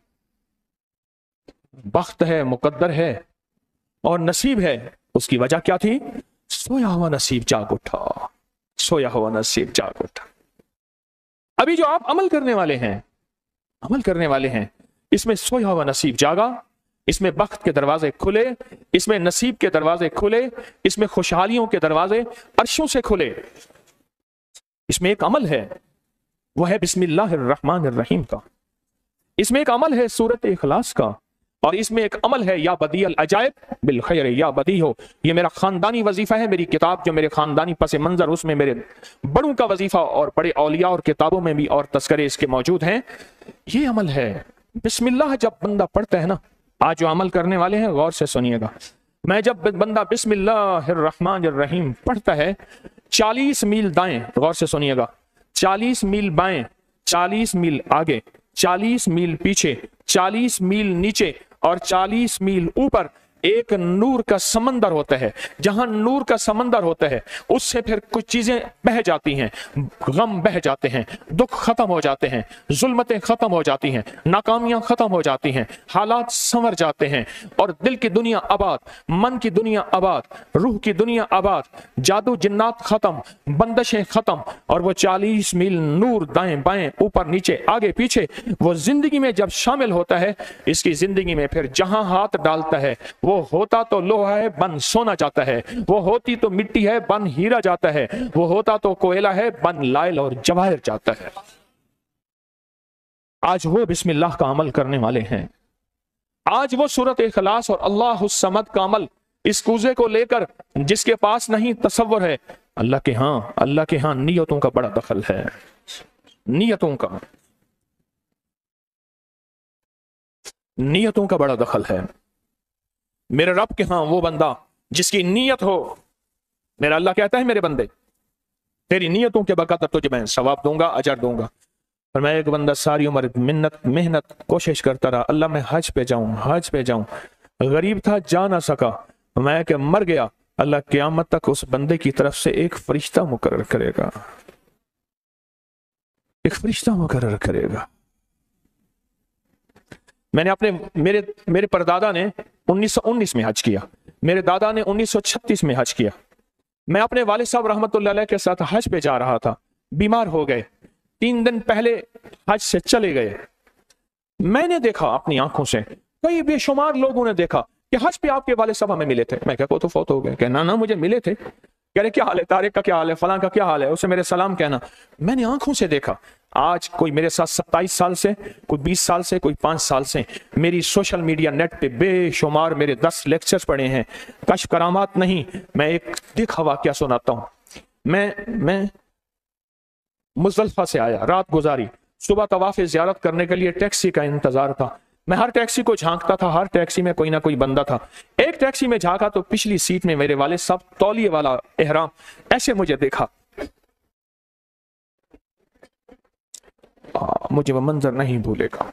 बख्त है, मुकद्दर है और नसीब है। उसकी वजह क्या थी? सोया हुआ नसीब जाग उठा, सोया हुआ नसीब जाग उठा। अभी जो आप अमल करने वाले हैं, इसमें सोया हुआ नसीब जागा, इसमें बख्त के दरवाजे खुले, इसमें नसीब के दरवाजे खुले, इसमें खुशहालियों के दरवाजे अर्शों से खुले। इसमें एक अमल है, वह है बिस्मिल्लाहिर्रहमानिर्रहीम का। इसमें एक अमल है सूरत इखलास का, और इसमें एक अमल है या बदी अल अजायब बिल खैर या बदी हो। ये मेरा खानदानी वजीफा है, मेरी किताब जो मेरे खानदानी पस मंजर, उसमें मेरे बड़ों का वजीफा और बड़े औलिया और किताबों में भी और तस्करे इसके मौजूद हैं। ये अमल है बिस्मिल्लाह। जब बंदा पढ़ता है ना, आज जो अमल करने वाले हैं गौर से सुनिएगा, मैं जब बंदा बिस्मिल्लाहिर्रहमानिर्रहीम पढ़ता है, 40 मील दाएं, गौर से सुनिएगा, 40 मील बाएं, 40 मील आगे, 40 मील पीछे, 40 मील नीचे और 40 मील ऊपर एक नूर का समंदर होता है। जहां नूर का समंदर होता है उससे फिर कुछ चीजें बह जाती हैं, गम बह जाते हैं, दुख खत्म हो जाते हैं, जुल्मतें खत्म हो जाती हैं, नाकामियां खत्म हो जाती हैं, हालात संवर जाते हैं और दिल की दुनिया आबाद, मन की दुनिया आबाद, रूह की दुनिया आबाद, जादू जिन्नात खत्म, बंदशें खत्म और वो 40 मील नूर दाएं बाएं ऊपर नीचे आगे पीछे वो जिंदगी में जब शामिल होता है, इसकी जिंदगी में फिर जहां हाथ डालता है वो होता तो लोहा है बन सोना जाता है, वो होती तो मिट्टी है बन हीरा जाता है, वो होता तो कोयला है बन लाइल और जवाहिर जाता है। आज वो बिस्मिल्लाह का अमल करने वाले हैं, आज वो सूरत इखलास और अल्लाह समद का अमल इस कूजे को लेकर जिसके पास नहीं तसव्वुर है, अल्लाह के हां नियतों का बड़ा दखल है, नियतों का बड़ा दखल है। मेरे रब के हां वो बंदा जिसकी नीयत हो, मेरा अल्लाह कहता है मेरे बंदे तेरी नीयतों के बकदर तुझे मैं सवाब दूंगा, अजर दूंगा। और मैं एक बंदा सारी उम्र मेहनत कोशिश करता रहा, अल्लाह मैं हज पे जाऊं, गरीब था जा ना सका, मैं कि मर गया, अल्लाह क़यामत तक उस बंदे की तरफ से एक फरिश्ता मुकर्रर करेगा, एक फरिश्ता मुकर्रर करेगा। मैंने मेरे परदादा ने 1919 में हज किया, मेरे दादा ने 1936 में हज किया। मैं अपने वालिद साहब रहमतुल्लाह अलैह के साथ हज पे जा रहा था, बीमार हो गए, 3 दिन पहले हज से चले गए। मैंने देखा अपनी आंखों से, कई बेशुमार लोगों ने देखा कि हज पे आपके वालिद साहब हमें मिले थे। मैं क्या, को तो फौत हो गए? क्या ना मुझे मिले थे। कह रहे क्या हाल है, तारिक का क्या हाल है, फलां का क्या हाल है, उसे मेरे सलाम कहना। मैंने आंखों से देखा। आज कोई मेरे साथ 27 साल से, कोई 20 साल से, कोई 5 साल से मेरी सोशल मीडिया नेट पे बेशुमार मेरे 10 लेक्चर्स पढ़े हैं। कश्फ करामात नहीं, मैं एक देखा वाकया सुनाता हूं। मैं मुज़दलिफा से आया, रात गुजारी, सुबह तवाफ़ ज़ियारत करने के लिए टैक्सी का इंतजार था। मैं हर टैक्सी को झांकता था, हर टैक्सी में कोई ना कोई बंदा था। एक टैक्सी में झांका तो पिछली सीट में मेरे वाले साहब, तौलिए वाला एहराम, ऐसे मुझे देखा। मुझे वो मंजर नहीं भूलेगा।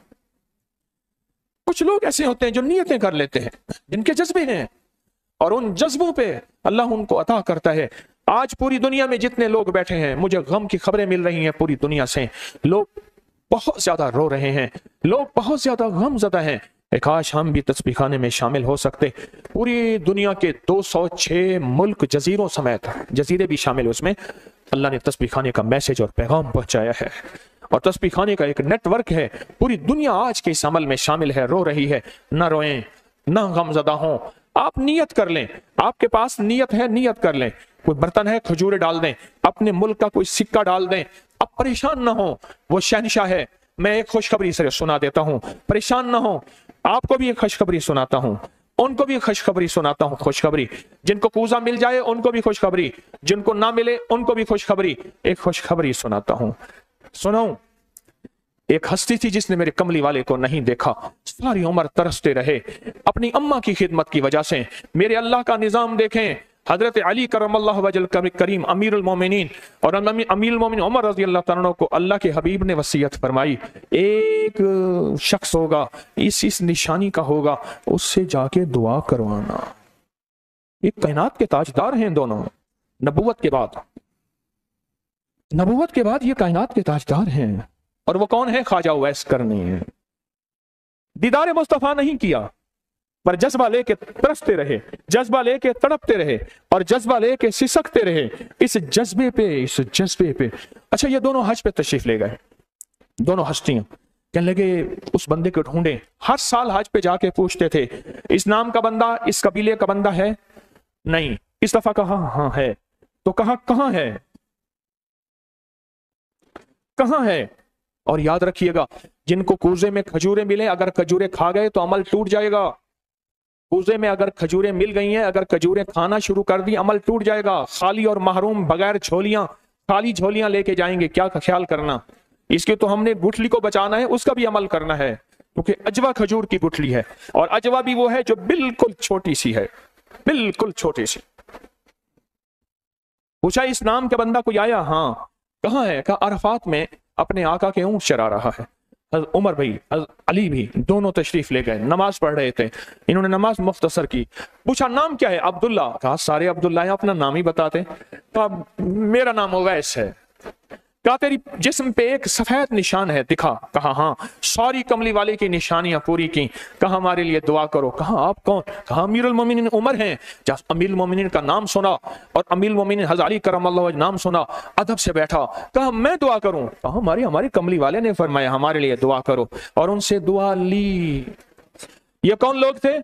कुछ लोग ऐसे होते हैं जो नियतें कर लेते हैं, जिनके जज्बे हैं, और उन जज्बों पे अल्लाह उनको अता करता है। आज पूरी दुनिया में जितने लोग बैठे हैं, मुझे गम की खबरें मिल रही हैं पूरी दुनिया से, लोग बहुत ज्यादा रो रहे हैं, लोग बहुत ज्यादा गमज़दा हैं। काश हम भी तस्बीह खाने में शामिल हो सकते। पूरी दुनिया के 206 मुल्क, जजीरों समेत, जजीरे भी शामिल, उसमें अल्लाह ने तस्बीह खाने का मैसेज और पैगाम पहुंचाया है, और तस्बीह खाने का एक नेटवर्क है। पूरी दुनिया आज के इस अमल में शामिल है, रो रही है। ना रोएं, ना गमज़दा हों, आप नियत कर लें। आपके पास नियत है, नियत कर लें। कोई बर्तन है, खजूरें डाल दें, अपने मुल्क का कोई सिक्का डाल दें। अब परेशान ना हो, वो शहनशाह है। मैं एक खुशखबरी से सुना देता हूं, परेशान ना हो। आपको भी एक खुशखबरी सुनाता हूं, उनको भी खुशखबरी सुनाता हूं। खुशखबरी, जिनको कूजा मिल जाए उनको भी खुशखबरी, जिनको ना मिले उनको भी खुशखबरी। एक खुशखबरी सुनाता हूं, सुनो। एक हस्ती थी जिसने मेरे कमली वाले को नहीं देखा, सारी उम्र तरसते रहे अपनी अम्मा की खिदमत की वजह से। मेरे अल्लाह का निजाम देखें, हजरत अली करमल्लाहु वजल करीम अमीरुल मोमिनीन और अमीरुल मोमिनीन उमर रज़ी अल्लाह तआला को अल्लाह के हबीब ने वसीयत फरमाई, एक शख्स होगा, इस निशानी का होगा, उससे जाके दुआ करवाना। ये कायनात के ताजदार हैं दोनों, नबूवत के बाद ये कायनात के ताजदार हैं। और वो कौन है? ख्वाजा उवैस करनी है। दीदार मुस्तफा नहीं किया, पर जज्बा लेके तरसते रहे, जज्बा लेके तड़पते रहे, और जज्बा लेके सिसकते रहे। इस जज्बे पे अच्छा, ये दोनों हज पे तशरीफ ले गए, दोनों हस्तियां। कहने लगे उस बंदे को ढूंढे। हर साल हज पे जाके पूछते थे, इस नाम का बंदा, इस कबीले का बंदा है? नहीं। इस दफा कहा हाँ है। तो कहा कहां है, कहां है? और याद रखिएगा, जिनको कूजे में खजूरें मिले, अगर खजूरें खा गए तो अमल टूट जाएगा। कूजे में अगर खजूरें मिल गई हैं, अगर खजूरें खाना शुरू कर दी, अमल टूट जाएगा। खाली और महरूम, बगैर झोलियां, खाली झोलियां लेके जाएंगे, क्या ख्याल करना। इसके तो हमने गुठली को बचाना है, उसका भी अमल करना है, क्योंकि अजवा खजूर की गुठली है, और अजवा भी वो है जो बिल्कुल छोटी सी है, बिल्कुल छोटी सी। पूछा इस नाम के बंदा कोई आया? हाँ। कहाँ है? कहा अरफात में अपने आका के ऊंट चरा रहा है। हज़रत उमर भी, हज़रत अली भी, दोनों तशरीफ ले गए, नमाज पढ़ रहे थे। इन्होंने नमाज मुख्तसर की, पूछा नाम क्या है? अब्दुल्ला। कहा सारे अब्दुल्ला हैं, अपना नाम ही बताते। कहा मेरा नाम उवैस है। कहा तेरी जिस्म पे एक सफेद निशान है, दिखा। कहा हाँ। सारी कमली वाले की निशानियां पूरी की। कहा हमारे लिए दुआ करो। कहा आप कौन? कहा अमीरुल मोमिनीन उमर हैं। जब अमीरुल मोमिनीन का नाम सुना और अमीरुल मोमिनीन हज़रत अली करमल्लाहु वजह नाम सुना, अदब से बैठा। कहा मैं दुआ करूं? कहा हमारी कमली वाले ने फरमाया हमारे लिए दुआ करो, और उनसे दुआ ली। ये कौन लोग थे?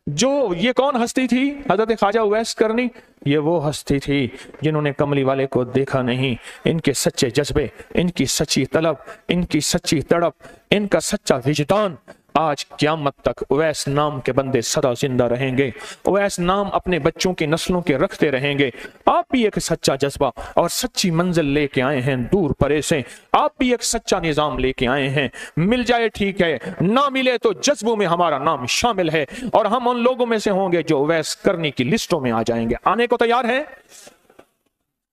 ये कौन हस्ती थी? हजरत ख्वाजा उवैस करनी। ये वो हस्ती थी जिन्होंने कमली वाले को देखा नहीं। इनके सच्चे जज्बे, इनकी सच्ची तलब, इनकी सच्ची तड़प, इनका सच्चा विजदान, आज क़यामत तक उवैस नाम के बंदे सदा जिंदा रहेंगे। उवैस नाम अपने बच्चों की नस्लों के रखते रहेंगे। आप भी एक सच्चा जज्बा और सच्ची मंजिल लेके आए हैं दूर परे से। आप भी एक सच्चा निजाम लेके आए हैं। मिल जाए ठीक है, ना मिले तो जज्बों में हमारा नाम शामिल है, और हम उन लोगों में से होंगे जो उवैस करने की लिस्टों में आ जाएंगे। आने को तैयार है?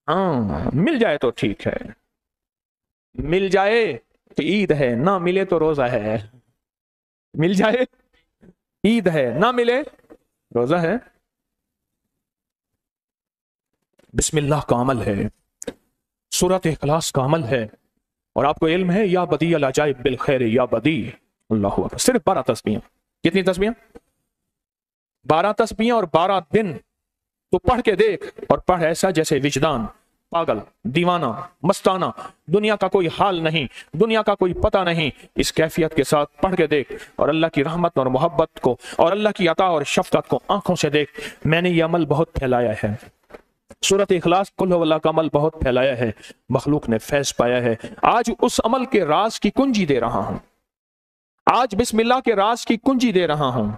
हाँ, मिल जाए तो ठीक है, मिल जाए तो ईद है, ना मिले तो रोजा है। मिल जाए ईद है, ना मिले रोजा है। बिस्मिल्लाह का अमल है, सूरत इखलास का अमल है, और आपको इल्म है या बदी अल अजाइब बिल खैर या बदी। अल्लाह अकबर। सिर्फ 12 तस्बीहां। कितनी तस्बीहां? 12 तस्बीहां और 12 दिन। तो पढ़ के देख, और पढ़ ऐसा जैसे विजदान पागल, दीवाना, मस्ताना, दुनिया का कोई हाल नहीं, दुनिया का कोई पता नहीं, इस कैफियत के साथ पढ़ के देख, और अल्लाह की रहमत और मोहब्बत को और अल्लाह की अता और शफकत को आंखों से देख। मैंने ये अमल बहुत फैलाया है, सूरत इखलास कुल हुवल्लाह का अमल बहुत फैलाया है, मखलूक ने फैज पाया है। आज उस अमल के राज की कुंजी दे रहा हूं, आज बिस्मिल्लाह के राज की कुंजी दे रहा हूं,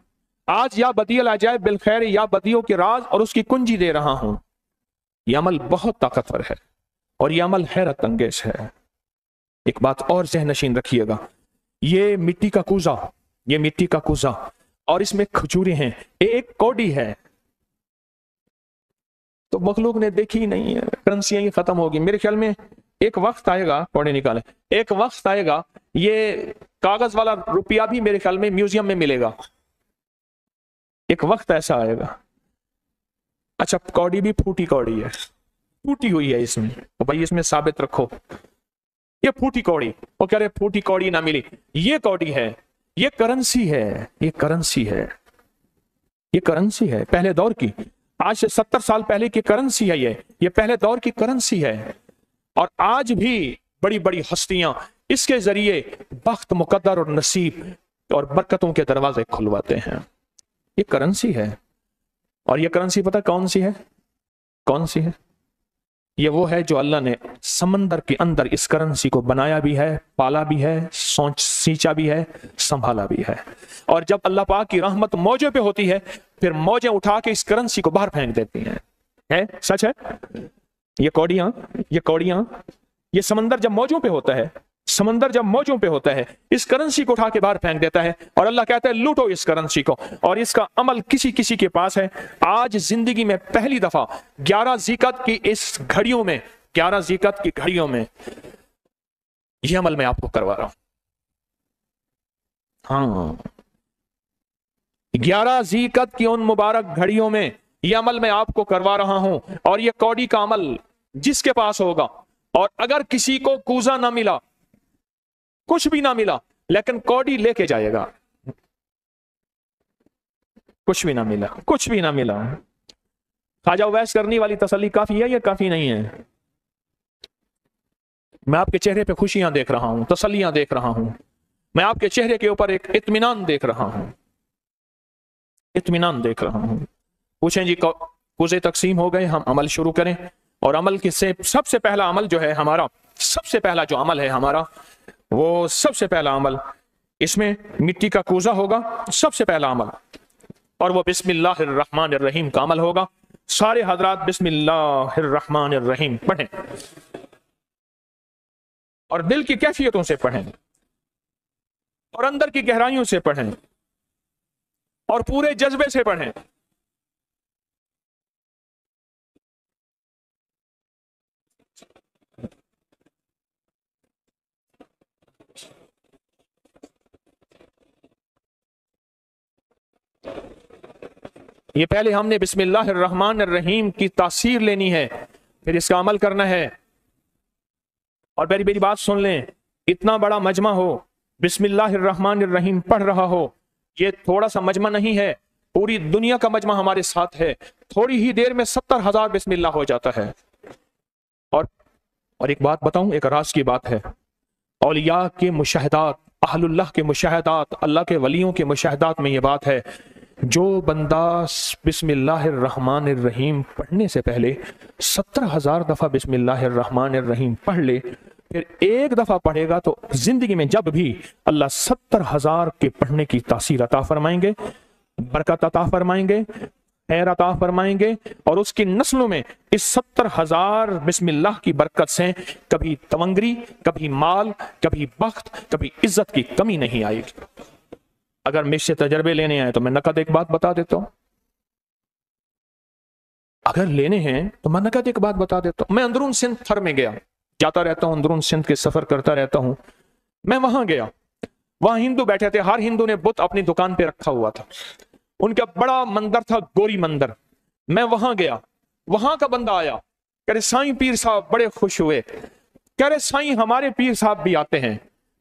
आज या बदियल अजाइब बिल खैर या बदियों के राज और उसकी कुंजी दे रहा हूं। यह अमल बहुत ताकतवर है, और यह अमल हैरत अंगेज है। एक बात और ज़हन नशीन रखिएगा, ये मिट्टी का कूजा, ये मिट्टी का कूजा, और इसमें खजूरें हैं, एक कौड़ी है। तो मखलूक ने देखी ही नहीं है, करेंसियां खत्म होगी। मेरे ख्याल में एक वक्त आएगा, कौड़े निकाले, एक वक्त आएगा ये कागज वाला रुपया भी मेरे ख्याल में म्यूजियम में मिलेगा। एक वक्त ऐसा आएगा। अच्छा, कौड़ी भी फूटी कौड़ी है, फूटी हुई है इसमें, तो भाई इसमें साबित रखो ये फूटी कौड़ी। वो कह रहे फूटी कौड़ी ना मिली, ये कौड़ी है, ये करेंसी है, ये करेंसी है, ये करेंसी है पहले दौर की। आज से 70 साल पहले की करेंसी है ये पहले दौर की करेंसी है। और आज भी बड़ी बड़ी हस्तियां इसके जरिए बख्त, मुकद्दर और नसीब और बरकतों के दरवाजे खुलवाते हैं। ये करेंसी है, और ये करेंसी पता कौन सी है? कौन सी है? ये वो है जो अल्लाह ने समंदर के अंदर इस करेंसी को बनाया भी है, पाला भी है, सींचा भी है, संभाला भी है। और जब अल्लाह पाक की रहमत मौजे पे होती है, फिर मौजें उठा के इस करेंसी को बाहर फेंक देती हैं। है? सच है? ये कौड़ियां, ये समंदर जब मौजों पे होता है, समंदर जब मौजों पे होता है, इस करेंसी को उठा के बाहर फेंक देता है, और अल्लाह कहता है लूटो इस करेंसी को। और इसका अमल किसी किसी के पास है। आज जिंदगी में पहली दफा 11 ज़िकत की इस घड़ियों में, 11 ज़िकत की घड़ियों में यह अमल मैं आपको करवा रहा हूं। हाँ, 11 ज़िकत की उन मुबारक घड़ियों में यह अमल मैं आपको करवा रहा हूं। और यह कौड़ी का अमल जिसके पास होगा, और अगर किसी को कूजा ना मिला, कुछ भी ना मिला, लेकिन कौड़ी लेके जाएगा, कुछ भी ना मिला, कुछ भी ना मिला, ख्वाजा उवैस करनी वाली तसल्ली काफी है या काफी नहीं है? मैं आपके चेहरे पे खुशियां देख रहा हूं, तसल्लियां देख रहा हूं, मैं आपके चेहरे के ऊपर एक इत्मीनान देख रहा हूं, इत्मीनान देख रहा हूं। पूछें जी कूजे तकसीम हो गए, हम अमल शुरू करें। और अमल किससे? सबसे पहला अमल जो है हमारा, सबसे पहला जो अमल है हमारा, वो सबसे पहला अमल, इसमें मिट्टी का कूजा होगा, सबसे पहला अमल, और वो बिस्मिल्लाहिर्रहमानिर्रहीम का अमल होगा। सारे हजरात बिस्मिल्लाहिर्रहमानिर्रहीम पढ़ें, और दिल की कैफियतों से पढ़ें, और अंदर की गहराइयों से पढ़ें, और पूरे जज्बे से पढ़ें। یہ پہلے ہم نے بسم اللہ الرحمن الرحیم کی تاثیر لینی ہے، پھر اس کا عمل کرنا ہے۔ اور میری بات سن لیں، اتنا بڑا مجمع ہو، بسم اللہ الرحمن الرحیم پڑھ رہا ہو، یہ تھوڑا سا مجمع نہیں ہے، پوری دنیا کا مجمع ہمارے ساتھ ہے، تھوڑی ہی دیر میں 70,000 بسم اللہ ہو جاتا ہے۔ اور ایک بات بتاؤں، ایک راز کی بات ہے، اولیاء کے مشاہدات، اہل اللہ کے مشاہدات، اللہ کے ولیوں کے مشاہدات میں یہ بات ہے، جو بندہ بسم اللہ الرحمن الرحیم پڑھنے سے پہلے 70,000 دفعہ بسم اللہ الرحمن الرحیم پڑھ لے، پھر ایک دفعہ پڑھے گا تو زندگی میں جب بھی اللہ 70,000 کے پڑھنے کی تاثیر عطا فرمائیں گے، برکت عطا فرمائیں گے، خیر عطا فرمائیں گے، اور اس کی نسلوں میں اس 70,000 بسم اللہ کی برکت سے کبھی تونگری، کبھی مال، کبھی بخت، کبھی عزت کی کمی نہیں آئے گی۔ اگر مجھ سے تجربے لینے آئے تو میں نقد ایک بات بتا دیتا ہوں، اگر لینے ہیں تو میں نقد ایک بات بتا دیتا ہوں۔ میں اندرون سندھ تھر میں گیا، جاتا رہتا ہوں، اندرون سندھ کے سفر کرتا رہتا ہوں، میں وہاں گیا، وہاں ہندو بیٹھے تھے، ہر ہندو نے بت اپنی دکان پہ رکھا ہوا تھا، ان کا بڑا مندر تھا، گوری مندر۔ میں وہاں گیا، وہاں کا بندہ آیا، کہہ رہے سائیں پیر صاحب، بڑے خوش ہوئے، کہہ رہے سائیں ہمارے پیر صاحب بھی آتے ہیں۔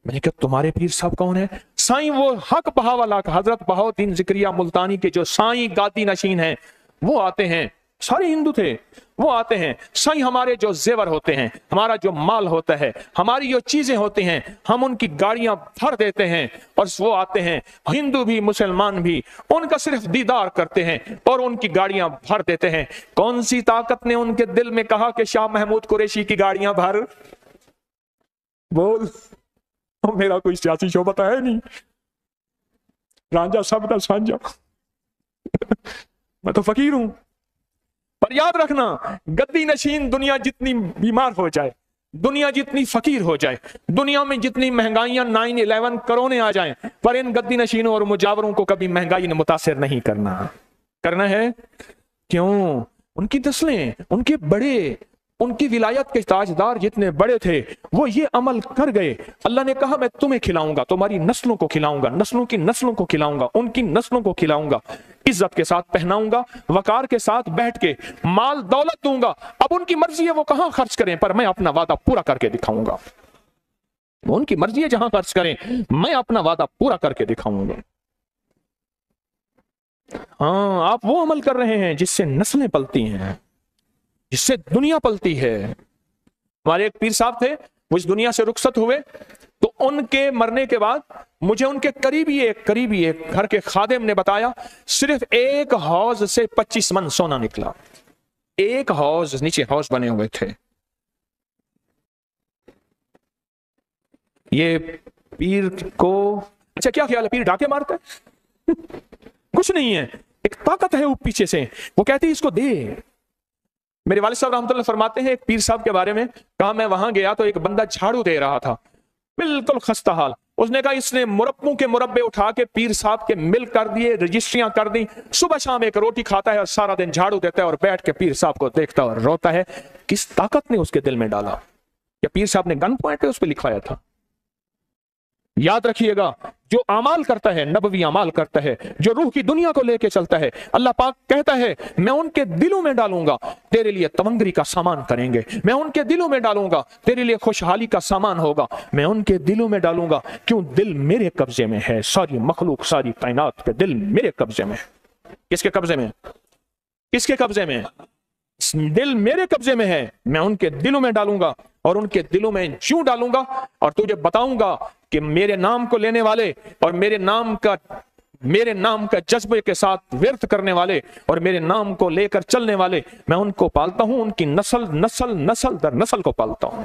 میں نے کہا تمہارے پیر صاحب کون ہے؟ سائیں وہ حق بہاولا حضرت بہاؤالدین ذکریہ ملتانی کے جو سائیں گادی نشین ہیں وہ آتے ہیں، سارے ہندو تھے، وہ آتے ہیں۔ سائیں ہمارے جو زیور ہوتے ہیں، ہمارا جو مال ہوتا ہے، ہماری جو چیزیں ہوتی ہیں، ہم ان کی گاڑیاں بھر دیتے ہیں، اور وہ آتے ہیں، ہندو بھی مسلمان بھی، ان کا صرف دیدار کرتے ہیں اور ان کی گاڑیاں بھر دیتے ہیں۔ کون سی طاقت نے ان کے دل میں کہا کہ شاہ محمود قریشی کی گاڑیاں بھر؟ بول، میرا کوئی سیاسی شعبہ ہے نہیں، رانجا سب کا سانجا، میں تو فقیر ہوں۔ پر یاد رکھنا، گدی نشین دنیا جتنی بیمار ہو جائے، دنیا جتنی فقیر ہو جائے، دنیا میں جتنی مہنگائیاں 9/11 کرونے آ جائیں، پر ان گدی نشینوں اور مجاوروں کو کبھی مہنگائی نے متاثر نہیں کرنا ہے۔ کیوں؟ ان کی نسلیں، ان کے بڑے، ان کی ولایت کے تاجدار جتنے بڑے تھے وہ یہ عمل کر گئے۔ اللہ نے کہا میں تمہیں کھلاؤں گا، تمہاری نسلوں کو کھلاؤں گا، نسلوں کی نسلوں کو کھلاؤں گا، ان کی نسلوں کو کھلاؤں گا، عزت کے ساتھ پہناؤں گا، وقار کے ساتھ بیٹھ کے مال دولت دوں گا۔ اب ان کی مرضی ہے وہ کہاں خرچ کریں، پر میں اپنا وعدہ پورا کر کے دکھاؤں گا۔ ان کی مرضی ہے جہاں خرچ کریں، میں اپنا وعدہ پورا کر کے دکھاؤں گا۔ ہاں، آپ وہ عمل کر رہے ہیں جس سے نسلیں پلتی ہیں، جس سے دنیا پلتی ہے۔ ہمارے ایک پیر صاحب تھے، وہ اس دنیا سے رخصت ہوئے تو ان کے مرنے کے بعد مجھے ان کے قریبی ایک گھر کے خادم نے بتایا صرف ایک حوض سے 25 من سونا نکلا۔ ایک حوض، نیچے حوض بنے ہوئے تھے۔ یہ پیر کو اچھا کیا خیال ہے، پیر ڈاکے مارتا ہے؟ کچھ نہیں ہے، ایک طاقت ہے وہ پیچھے سے، وہ کہتی ہے اس کو دے۔ میرے والد صاحب رحمۃ اللہ فرماتے ہیں، ایک پیر صاحب کے بارے میں کہا میں وہاں گیا تو ایک بندہ جھاڑو دے رہا تھا، بالکل خستہ حال۔ اس نے کہا اس نے مربوں کے مربے اٹھا کے پیر صاحب کے مل کر دیے، رجسٹریاں کر دی، صبح شام ایک روٹی کھاتا ہے اور سارا دن جھاڑو دیتا ہے اور بیٹھ کے پیر صاحب کو دیکھتا اور روتا ہے۔ کس طاقت نے اس کے دل میں ڈالا؟ یا پیر صاحب نے گن پوائنٹ پہ اس پہ لکھوایا تھا؟ یاد رکھیے گا، جو اعمال کرتا ہے، نبوی اعمال کرتا ہے، جو روح کی دنیا کو لے کے چلتا ہے، اللہ پاک کہتا ہے میں ان کے دلوں میں ڈالوں گا تیرے لیے تونگری کا سامان کریں گے، میں ان کے دلوں میں ڈالوں گا تیرے لیے خوشحالی کا سامان ہوگا، میں ان کے دلوں میں ڈالوں گا، کیوں دل میرے قبضے میں ہے، ساری مخلوق، ساری کائنات کے دل میرے قبضے میں ہے۔ کس کے قبضے میں؟ کس کے قبضے میں؟ دل میرے قبضے میں ہے، میں ان کے دلوں میں ڈالوں گا، اور ان کے دلوں میں جوں ڈالوں گا اور تجھے بتاؤں گا کہ میرے نام کو لینے والے اور میرے نام کا جذبے کے ساتھ ورد کرنے والے اور میرے نام کو لے کر چلنے والے، میں ان کو پالتا ہوں، ان کی نسل در نسل کو پالتا ہوں۔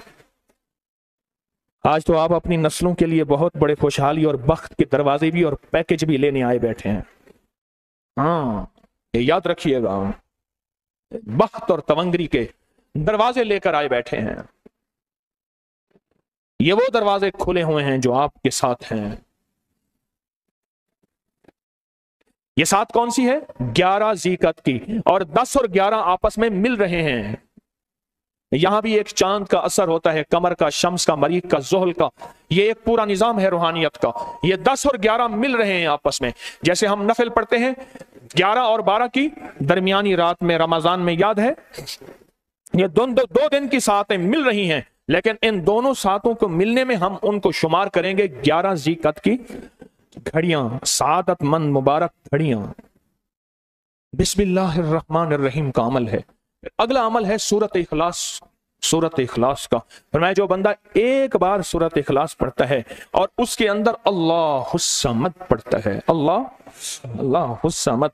آج تو آپ اپنی نسلوں کے لیے بہت بڑے خوشحالی اور بخت کے دروازے بھی اور پیکج بھی لینے آئے بیٹھے ہیں۔ ہاں، یہ یاد رکھیے گا، بخت اور تونگری کے دروازے لے کر آئے بیٹھے ہیں۔ یہ وہ دروازے کھلے ہوئے ہیں جو آپ کے ساتھ ہیں۔ یہ سات کون سی ہے؟ 11 ذی قعدہ کی، اور 10 اور 11 آپس میں مل رہے ہیں۔ यहां भी एक चांद का असर होता है, कमर का, शम्स का, मरीख का, ज़ुहल का। ये एक पूरा निजाम है रूहानियत का। ये 10 और 11 मिल रहे हैं आपस में। जैसे हम नफिल पढ़ते हैं 11 और 12 की दरमियानी रात में रमजान में, याद है, ये दो दिन की सातें मिल रही हैं, लेकिन इन दोनों सातों को मिलने में हम उनको शुमार करेंगे 11 ज़ीक़त की घड़ियां, सादतमंद मुबारक घड़ियां। बिस्मिल्लाहिर्रहमानिर्रहीम का अमल है। अगला अमल है सूरत इखलास। सूरत इखलास का फरमाया, जो बंदा एक बार सूरत इखलास पढ़ता है और उसके अंदर अल्लाहुस्समद पढ़ता है, अल्लाहुस्समद,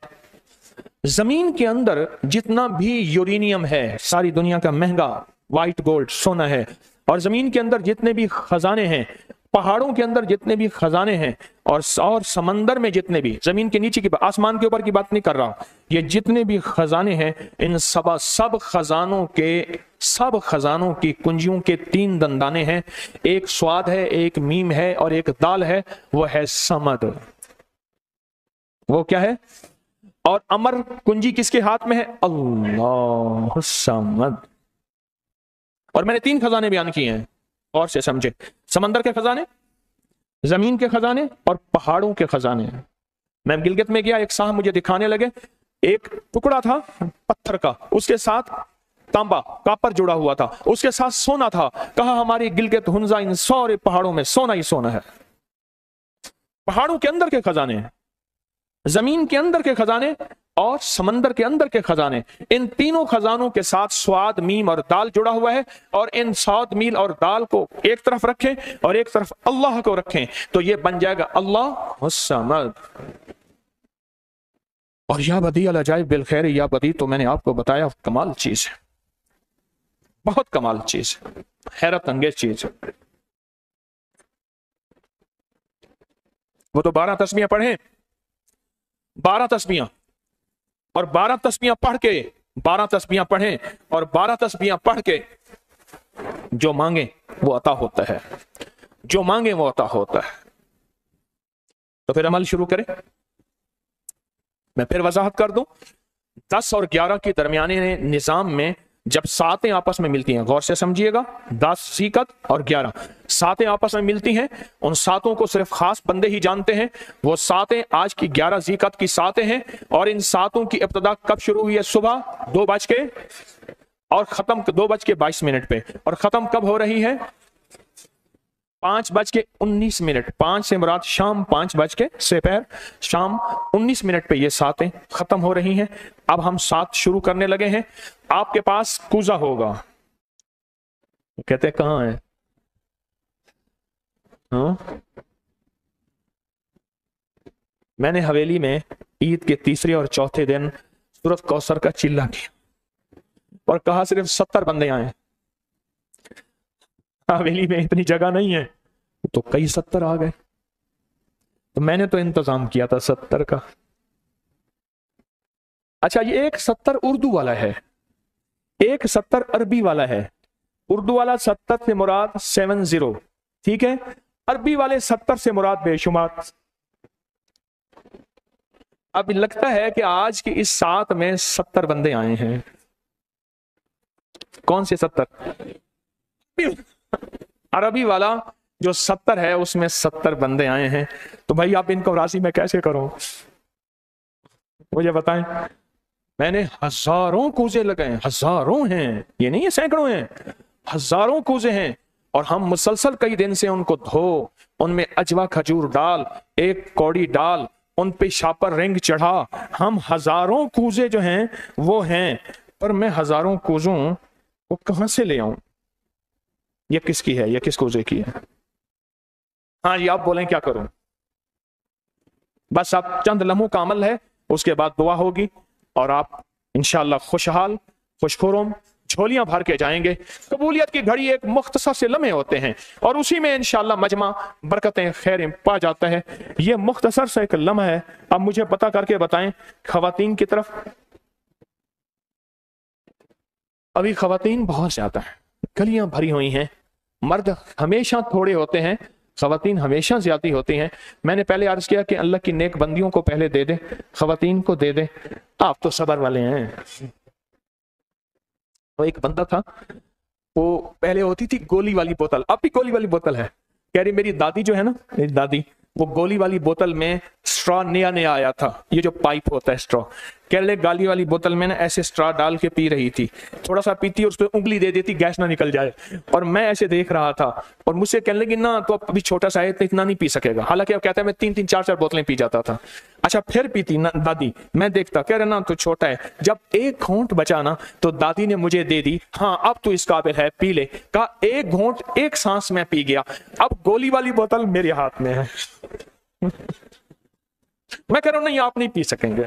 जमीन के अंदर जितना भी यूरेनियम है, सारी दुनिया का महंगा व्हाइट गोल्ड सोना है, और जमीन के अंदर जितने भी खजाने हैं, पहाड़ों के अंदर जितने भी खजाने हैं, और समंदर में जितने भी, जमीन के नीचे की, आसमान के ऊपर की बात नहीं कर रहा, ये जितने भी खजाने हैं, इन सब खजानों की कुंजियों के 3 दंदाने हैं। एक स्वाद है, एक मीम है और एक दाल है, वो है समद। वो क्या है? और अमर कुंजी किसके हाथ में है? अल्लाह समद। और मैंने 3 खजाने बयान किए हैं, और से समझे, समंदर के खजाने, जमीन के खजाने और पहाड़ों के खजाने। मैं गिलगित में गया, एक साहब मुझे दिखाने लगे, एक टुकड़ा था पत्थर का, उसके साथ तांबा कापर जुड़ा हुआ था, उसके साथ सोना था। कहा हमारी गिलगित हुंजा इन सारे पहाड़ों में सोना ही सोना है। पहाड़ों के अंदर के खजाने, जमीन के अंदर के खजाने और समंदर के अंदर के खजाने, इन तीनों खजानों के साथ स्वाद, मीम और दाल जुड़ा हुआ है। और इन स्वाद, मील और दाल को एक तरफ रखें और एक तरफ अल्लाह को रखें, तो ये बन जाएगा अल्लाह समद। और या बदी अल अजाइब बिल खैर, या बदी तो मैंने आपको बताया कमाल चीज है, बहुत कमाल चीज है, हैरत अंगेज चीज है। वो तो 12 तस्बीहां पढ़े, 12 तस्बीहां, और 12 तस्बीहां पढ़ के, 12 तस्बीहां पढ़ें और 12 तस्बीहां पढ़ के जो मांगे वो अता होता है, जो मांगे वो अता होता है। तो फिर अमल शुरू करें। मैं फिर वजाहत कर दूं, 10 और 11 के दरमियाने निजाम में जब सातें आपस में मिलती हैं, गौर से समझिएगा, 10 ज़ीक़त और 11 सातें आपस में मिलती हैं। उन सातों को सिर्फ खास बंदे ही जानते हैं। वो सातें आज की 11 ज़ीक़त की सातें हैं, और इन सातों की इब्तिदा कब शुरू हुई है? सुबह 2 बज के, और खत्म 2 बज के 22 मिनट पे, और खत्म कब हो रही है? 5 बज के 19 मिनट। 5 से मुराद शाम 5 बज के सेपहर शाम 19 मिनट पे ये सातें खत्म हो रही हैं। अब हम 7 शुरू करने लगे हैं। आपके पास कूजा होगा, कहते हैं कहां है? हाँ, मैंने हवेली में ईद के तीसरे और चौथे दिन सूरत कौसर का चिल्ला किया और कहा सिर्फ 70 बंदे आए। हवेली में इतनी जगह नहीं है, तो कई 70 आ गए। तो मैंने तो इंतजाम किया था 70 का। अच्छा, ये एक 70 उर्दू वाला है, एक 70 अरबी वाला है। उर्दू वाला 70 से मुराद 70, ठीक है। अरबी वाले 70 से मुराद बेशुमार। अब लगता है कि आज की इस साथ में 70 बंदे आए हैं। कौन से 70? अरबी वाला जो 70 है उसमें 70 बंदे आए हैं। तो भाई आप इनको राशि में कैसे करो, मुझे बताएं। मैंने हजारों कूजे लगाए, हजारों हैं, ये नहीं है सैकड़ों हैं, हजारों कूजे हैं। और हम मुसलसल कई दिन से उनको धो, उनमें अजवा खजूर डाल, एक कौड़ी डाल, उन पे शापर रिंग चढ़ा। हम हजारों कूजे जो हैं वो हैं, पर मैं हजारों कूजों को कहां से ले आऊं? ये किसकी है? ये किस कूजे की है? हाँ जी, आप बोलें क्या करूं? बस आप चंद लम्हों का अमल है, उसके बाद दुआ होगी और आप इंशाअल्लाह खुशहाल खुशखुरम झोलियां भर के जाएंगे। कबूलियत की घड़ी एक मुख्तसर से लम्हे होते हैं और उसी में इंशाअल्लाह मजमा बरकतें खैर पा जाता है। ये मुख्तसर से एक लम्हा है। अब मुझे पता करके बताएं, खवातीन की तरफ अभी खवातीन बहुत ज्यादा है, गलियां भरी हुई हैं। मर्द हमेशा थोड़े होते हैं, खवातीन हमेशा ज्यादा होती हैं। मैंने पहले अर्ज किया कि अल्लाह की नेक बंदियों को पहले दे दे, खवातीन को दे दे। आप तो सबर वाले हैं। तो एक बंदा था, وہ پہلے ہوتی تھی گولی والی بوتل، اب بھی گولی والی بوتل ہے. کہہ رہی میری دادی جو ہے نا، میری دادی، وہ گولی والی بوتل میں اسٹرا نیا نیا آیا تھا، یہ جو پائپ ہوتا ہے اسٹرا، کہہ لے گالی والی بوتل میں نا ایسے اسٹرا ڈال کے پی رہی تھی، تھوڑا سا پیتی اور اس پہ انگلی دے دیتی گیس نہ نکل جائے، اور میں ایسے دیکھ رہا تھا اور مجھ سے کہنے لگی نا تو ابھی چھوٹا سا ہے اتنا نہیں پی سکے گا، حالانکہ اب کہتا ہے میں 3 4 بوتلیں پی جاتا تھا. اچھا پھر پیتی نا دادی، میں دیکھتا، کہہ رہا نا تو چھوٹا ہے. جب ایک گھونٹ بچا نا تو دادی نے مجھے دے دی، ہاں اب تو اس قابل ہے پی لے. کہا ایک گھونٹ ایک سانس میں پی گیا، اب گولی والی بوتل میرے ہاتھ میں ہے. میں کہہ رہا ہوں نہیں آپ نہیں پی سکیں گے.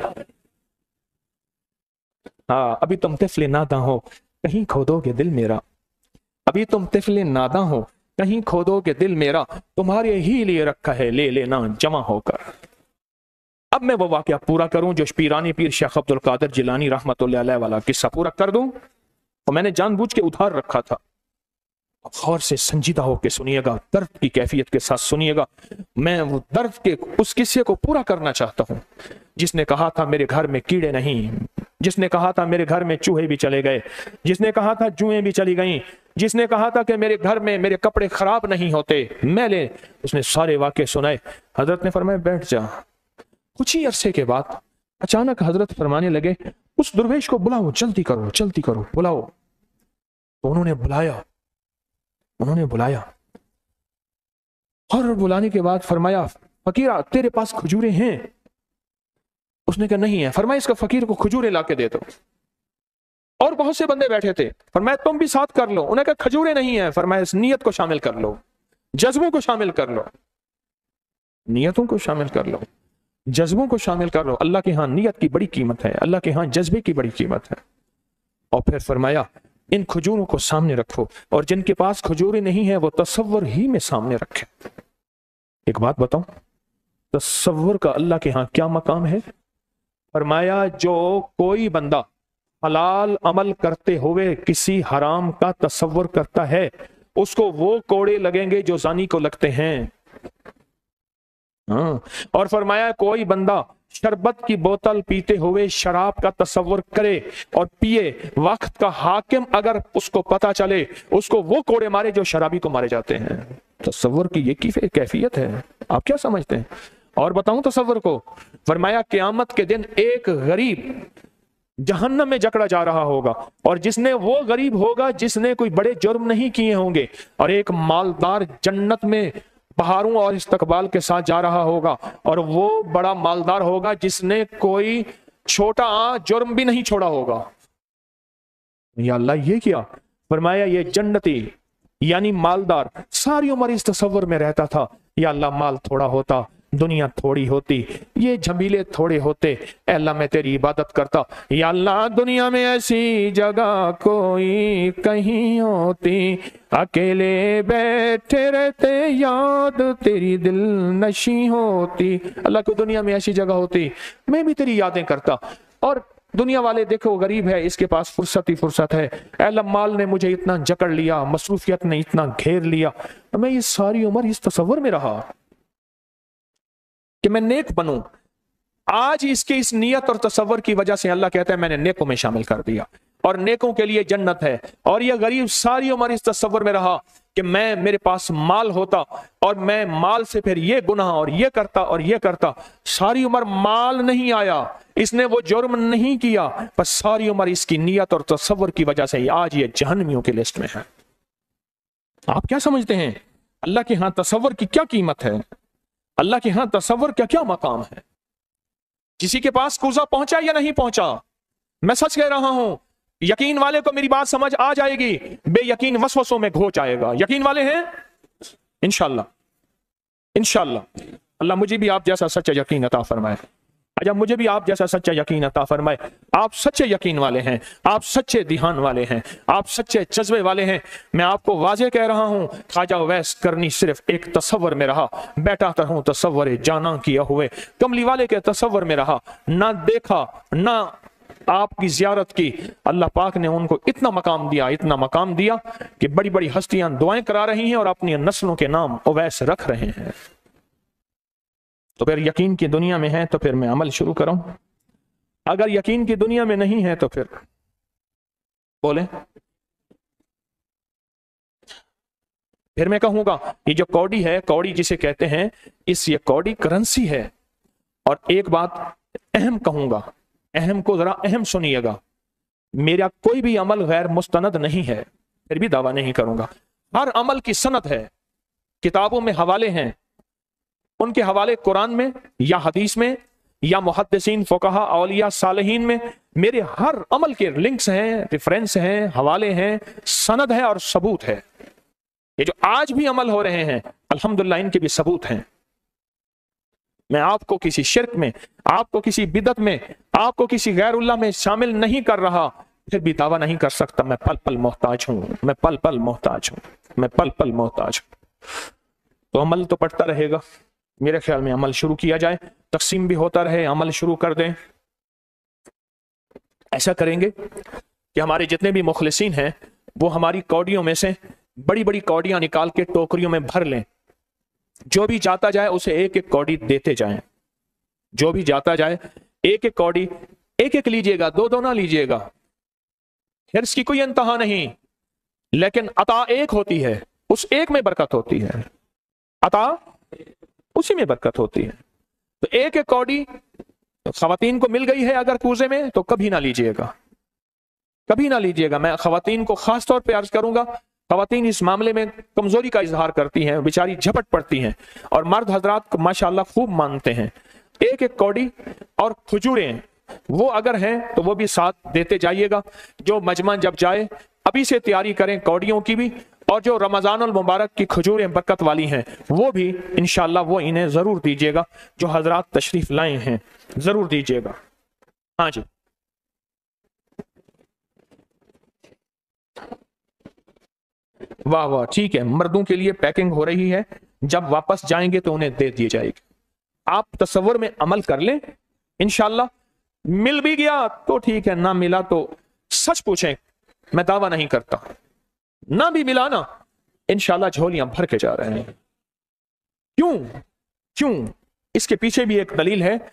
ہاں ابھی تم طفل ناداں ہو کہیں کھودو گے دل میرا، ابھی تم طفل ناداں ہو کہیں کھودو گے دل میرا، تمہارے ہی لیے رکھا ہے لے لینا جمع ہو کر. اب میں وہ واقعہ پورا کروں جو پیرانی پیر شیخ عبد القادر جیلانی رحمت اللہ علیہ والا قصہ پورا کر دوں، اور میں نے جان بوجھ کے ادھار رکھا تھا. غور سے سنجیدہ ہو کے سنیے گا، درد کی کیفیت کے ساتھ سنیے گا. میں وہ درد کے اس قصے کو پورا کرنا چاہتا ہوں. جس نے کہا تھا میرے گھر میں کیڑے نہیں، جس نے کہا تھا میرے گھر میں چوہے بھی چلے گئے، جس نے کہا تھا جوئیں بھی چلی گئیں، جس نے کہا تھا کہ میرے گھر میں میرے کپڑے خراب نہیں ہوتے میلے، اس نے سارے واقعے سنائے. حضرت نے فرمایا بیٹھ جا. کچھ ہی عرصے کے بعد اچانک حضرت فرمانے لگے اس درویش کو بلاؤ، جلدی کرو جلدی کرو بلاؤ. تو انہوں نے بلایا اور بلانے کے بعد فرمایا فقیرہ تیرے پاس کھجورے ہیں؟ اس نے کہا نہیں ہے. فرمایا اس کا فقیر کو کھجورے لا کے دے دو. اور بہت سے بندے بیٹھے تھے، فرمایا تم بھی ساتھ کر لو. انہوں نے کہا کھجورے نہیں ہیں. فرمایا اس نیت کو شامل کر لو، جذبوں کو شامل کر لو، نیتوں کو شامل کر لو، جذبوں کو شامل کر لو. اللہ کے ہاں نیت کی بڑی قیمت ہے، اللہ کے ہاں جذبے کی بڑی قیمت ہے. اور پھر فرمایا ان کھجوروں کو سامنے رکھو، اور جن کے پاس کھجورے نہیں ہیں وہ تصور ہی میں سامنے رکھے. ایک بات بتاؤں، تصور کا اللہ کے ہاں کیا مقام ہے؟ فرمایا جو کوئی بندہ حلال عمل کرتے ہوئے کسی حرام کا تصور کرتا ہے اس کو وہ کوڑے لگیں گے جو زانی کو لگتے ہیں. اور فرمایا کوئی بندہ شربت کی بوتل پیتے ہوئے شراب کا تصور کرے اور پیے، وقت کا حاکم اگر اس کو پتا چلے اس کو وہ کوڑے مارے جو شرابی کو مارے جاتے ہیں. تصور کی یہ کیفیت ہے. آپ کیا سمجھتے ہیں؟ اور بتاؤں تصور کو. فرمایا قیامت کے دن ایک غریب جہنم میں جکڑا جا رہا ہوگا، اور جس نے وہ غریب ہوگا جس نے کوئی بڑے جرم نہیں کیے ہوں گے، اور ایک مالدار جنت میں بہاروں اور استقبال کے ساتھ جا رہا ہوگا، اور وہ بڑا مالدار ہوگا جس نے کوئی چھوٹا جرم بھی نہیں چھوڑا ہوگا. یا اللہ یہ کیا؟ فرمایا یہ جنتی یعنی مالدار ساری عمر اس تصور میں رہتا تھا یا اللہ مال تھوڑا ہوتا، دنیا تھوڑی ہوتی، یہ جھمیلے تھوڑے ہوتے، اے اللہ میں تیری عبادت کرتا. یا اللہ دنیا میں ایسی جگہ کوئی کہیں ہوتی، اکیلے بیٹھے رہتے یاد تیری دل نشیں ہوتی. اللہ کو دنیا میں ایسی جگہ ہوتی میں بھی تیری یادیں کرتا. اور دنیا والے دیکھو غریب ہے، اس کے پاس فرصت ہی فرصت ہے، اے اللہ مال نے مجھے اتنا جکڑ لیا، مصروفیت نے اتنا گھیر لیا، میں یہ ساری عمر اس تصور میں رہا کہ میں نیک بنوں. آج اس کے اس نیت اور تصور کی وجہ سے اللہ کہتا ہے میں نے نیکوں میں شامل کر دیا، اور نیکوں کے لیے جنت ہے. اور یہ غریب ساری عمر اس تصور میں رہا کہ میرے پاس مال ہوتا اور میں مال سے پھر یہ گناہ اور یہ کرتا اور یہ کرتا. ساری عمر مال نہیں آیا، اس نے وہ جرم نہیں کیا، بس ساری عمر اس کی نیت اور تصور کی وجہ سے آج یہ جہنمیوں کی لسٹ میں ہے. آپ کیا سمجھتے ہیں اللہ کے ہاں تصور کی کیا قیمت ہے؟ اللہ کے ہاں تصور کا کیا مقام ہے؟ کسی کے پاس کوزہ پہنچا یا نہیں پہنچا، میں سچ کہہ رہا ہوں یقین والے کو میری بات سمجھ آ جائے گی، بے یقین وسوسوں میں کھو جائے گا. یقین والے ہیں انشاءاللہ انشاءاللہ. اللہ مجھے بھی آپ جیسا سچا یقین عطا فرمائے. اجا مجھے بھی آپ جیسا سچا یقین عطا فرمائے. آپ سچے یقین والے ہیں، آپ سچے دھیان والے ہیں، آپ سچے جذبے والے ہیں. میں آپ کو واضح کہہ رہا ہوں خواجہ اویس کرنی صرف ایک تصور میں رہا، بیٹھا تھا ہوں تصور جانا کیا ہوئے. کملی والے کے تصور میں رہا، نہ دیکھا نہ آپ کی زیارت کی. اللہ پاک نے ان کو اتنا مقام دیا کہ بڑی بڑی ہستیاں دعائیں کرا رہی ہیں اور اپنی نسلوں کے نام اویس رکھ رہے ہیں. تو پھر یقین کی دنیا میں ہے تو پھر میں عمل شروع کروں، اگر یقین کی دنیا میں نہیں ہے تو پھر بولیں फिर मैं कहूंगा ये जो कौड़ी है, कौड़ी जिसे कहते हैं, ये कौड़ी करेंसी है। और एक बात अहम कहूंगा, अहम को जरा अहम सुनिएगा, मेरा कोई भी अमल गैर मुस्तनद नहीं है, फिर भी दावा नहीं करूंगा। हर अमल की सनद है, किताबों में हवाले हैं, उनके हवाले कुरान में या हदीस में या मुहद्दिसीन, फुकहा, औलिया, सालिहीन में मेरे हर अमल के लिंक्स हैं, रेफरेंस हैं, हवाले हैं, सनद है और सबूत है। ये जो आज भी अमल हो रहे हैं अल्हम्दुलिल्लाह इनके भी सबूत हैं। मैं आपको किसी शिर्क में, आपको किसी बिदत में, आपको किसी गैरुल्लाह में शामिल नहीं कर रहा, फिर भी दावा नहीं कर सकता मैं पल पल मोहताज हूं, मैं पल पल मोहताज हूं, मैं पल पल मोहताज हूं। तो अमल तो बढ़ता रहेगा। मेरे ख्याल में अमल शुरू किया जाए, तकसीम भी होता रहे, अमल शुरू कर दें। ऐसा करेंगे कि हमारे जितने भी मुखलिसीन हैं वो हमारी कौड़ियों में से बड़ी बड़ी कौड़ियां निकाल के टोकरियों में भर लें। जो भी जाता जाए उसे एक एक कौड़ी देते जाएं। जो भी जाता जाए एक एक कौड़ी, एक एक लीजिएगा, दो दो ना लीजिएगा। हिर्स की कोई इंतहा नहीं, लेकिन अता एक होती है, उस एक में बरकत होती है, अता उसी में बरकत होती है। तो एक एक कौड़ी खवातीन को मिल गई है अगर कूजे में, तो कभी ना लीजिएगा, कभी ना लीजिएगा। मैं खवातीन को खास तौर पे अर्ज करूंगा, खवातीन इस मामले में कमजोरी का इजहार करती हैं, बेचारी झपट पड़ती हैं, और मर्द हजरात को माशाल्लाह खूब मानते हैं। एक एक कौड़ी और खजूरें वो अगर हैं तो वो भी साथ देते जाइएगा। जो मजमा जब जाए अभी से तैयारी करें कौड़ियों की भी, और जो रमजानुल मुबारक की खजूरें बरकत वाली हैं वो भी इंशाल्लाह वो इन्हें जरूर दीजिएगा। जो हजरात तशरीफ लाए हैं जरूर दीजिएगा। हाँ जी, वाह वाह, ठीक है। मर्दों के लिए पैकिंग हो रही है, जब वापस जाएंगे तो उन्हें दे दिए जाएगी। आप तसव्वुर में अमल कर लें, इंशाल्लाह मिल भी गया तो ठीक है, ना मिला तो सच पूछें, मैं दावा नहीं करता, ना भी मिला ना इंशाल्लाह झोलियां भर के जा रहे हैं। क्यों क्यों? इसके पीछे भी एक दलील है।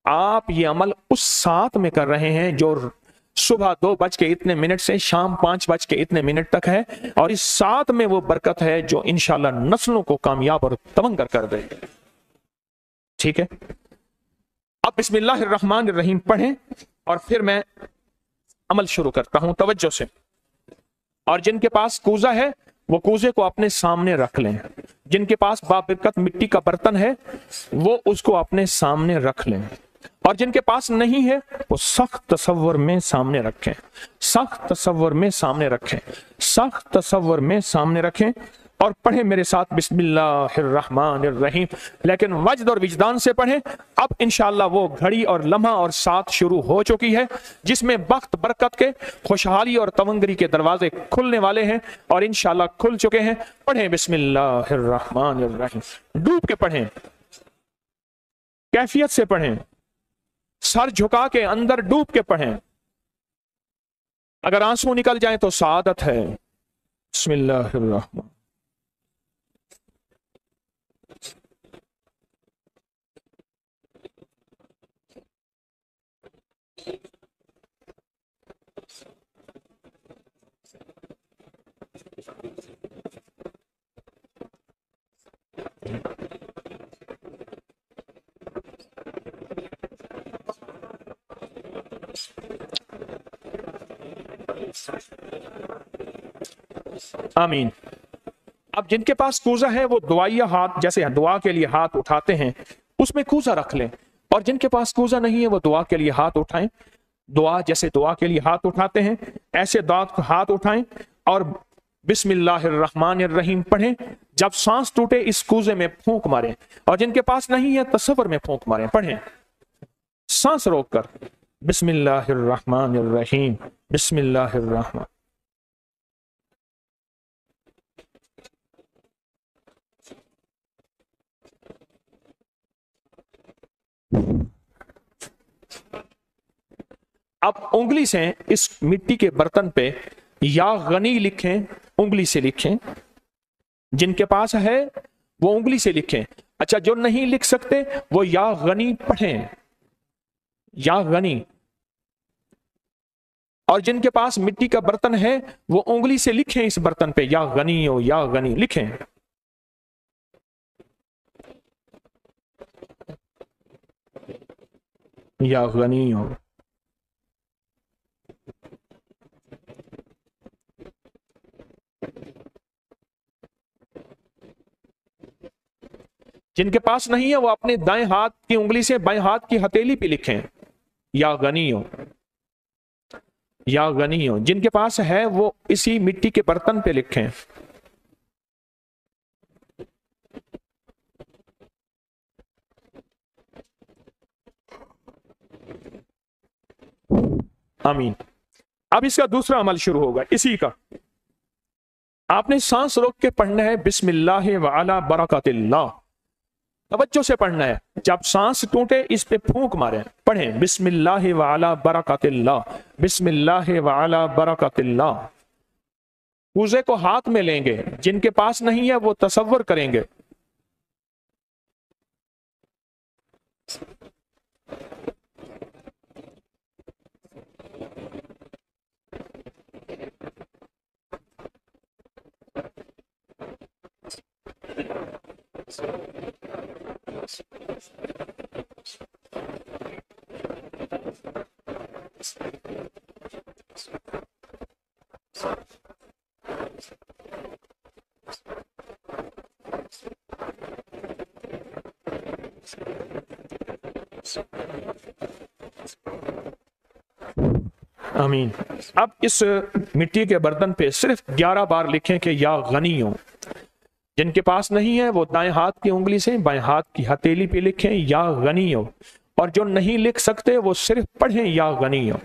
आप ये अमल उस साथ में कर रहे हैं जो सुबह 2:00 से शाम 5:00 तक है, और इस साथ में वो बरकत है जो इंशाल्लाह नस्लों को कामयाब और तवंगर कर दे। ठीक है, अब बिस्मिल्लाहिर्रहमानिर्रहीम पढ़ें और फिर मैं अमल शुरू करता हूं तवज्जो से। और जिनके पास कूजा है वो कूजे को अपने सामने रख लें। जिनके पास बाबरकत मिट्टी का बर्तन है वो उसको अपने सामने रख लें। और जिनके पास नहीं है वो सख्त तसव्वुर में सामने रखें, सख्त तसव्वुर में सामने रखें, सख्त तसव्वुर में सामने रखें। और पढ़ें मेरे साथ बिस्मिल्लाहिर्रहमानिर्रहीम, लेकिन वजद और विजदान से पढ़ें। अब इंशाअल्लाह वो घड़ी और लम्हा और साथ शुरू हो चुकी है जिसमें बख्त, बरकत के, खुशहाली और तवंगरी के दरवाजे खुलने वाले हैं, और इंशाअल्लाह खुल चुके हैं। पढ़ें बिस्मिल्लाहिर्रहमानिर्रहीम, डूब के पढ़ें, कैफियत से पढ़ें, सर झुका के अंदर डूब के पढ़ें। अगर आंसू निकल जाए तो सादत है। बिस्मिल्लाहिर्रहमान, आमीन। अब जिनके पास कूजा है वो दुआया हाथ, जैसे दुआ के लिए हाथ उठाते हैं उसमें कूजा रख लें, और जिनके पास कूजा नहीं है वो दुआ के लिए हाथ उठाएं। दुआ जैसे दुआ के लिए हाथ उठाते हैं ऐसे हाथ उठाएं और बिस्मिल्लाहिर्रहमानिर्रहीम पढ़ें। जब सांस टूटे इस कूजे में फूंक मारें, और जिनके पास नहीं है तसव्वुर में फूंक मारें। पढ़ें सांस रोककर, बिस्मिल्लाहिर्रहमानिर्रहीम, बिस्मिल्लाहिर्रहमान। अब उंगली से इस मिट्टी के बर्तन पे या गनी लिखें, उंगली से लिखें। जिनके पास है वो उंगली से लिखें। अच्छा, जो नहीं लिख सकते वो या गनी पढ़ें, या गनी। और जिनके पास मिट्टी का बर्तन है वो उंगली से लिखें इस बर्तन पे, या गनी हो या गनी लिखें। या गनी हो। जिनके पास नहीं है वो अपने दाएं हाथ की उंगली से बाएं हाथ की हथेली पे लिखें, या गनी हो या गनी हो। जिनके पास है वो इसी मिट्टी के बर्तन पे लिखें। आमीन। अब इसका दूसरा अमल शुरू होगा इसी का। आपने सांस रोक के पढ़ना है बिस्मिल्लाह व अला बरकतिल्लाह। तवज्जो से पढ़ना है। जब सांस टूटे इस पे फूंक मारे, पढ़ें बिस्मिल्लाह व अला बरकतिल्लाह, बिस्मिल्लाह व अला बरकतिल्लाह। पूजे को हाथ में लेंगे, जिनके पास नहीं है वो तसव्वुर करेंगे आमीन। अब इस मिट्टी के बर्तन पे सिर्फ 11 बार लिखें कि या गनी हो। जिनके पास नहीं है वो दाएं हाथ की उंगली से बाएं हाथ की हथेली पे लिखें या गनी हो, और जो नहीं लिख सकते वो सिर्फ पढ़ें या गनी हो।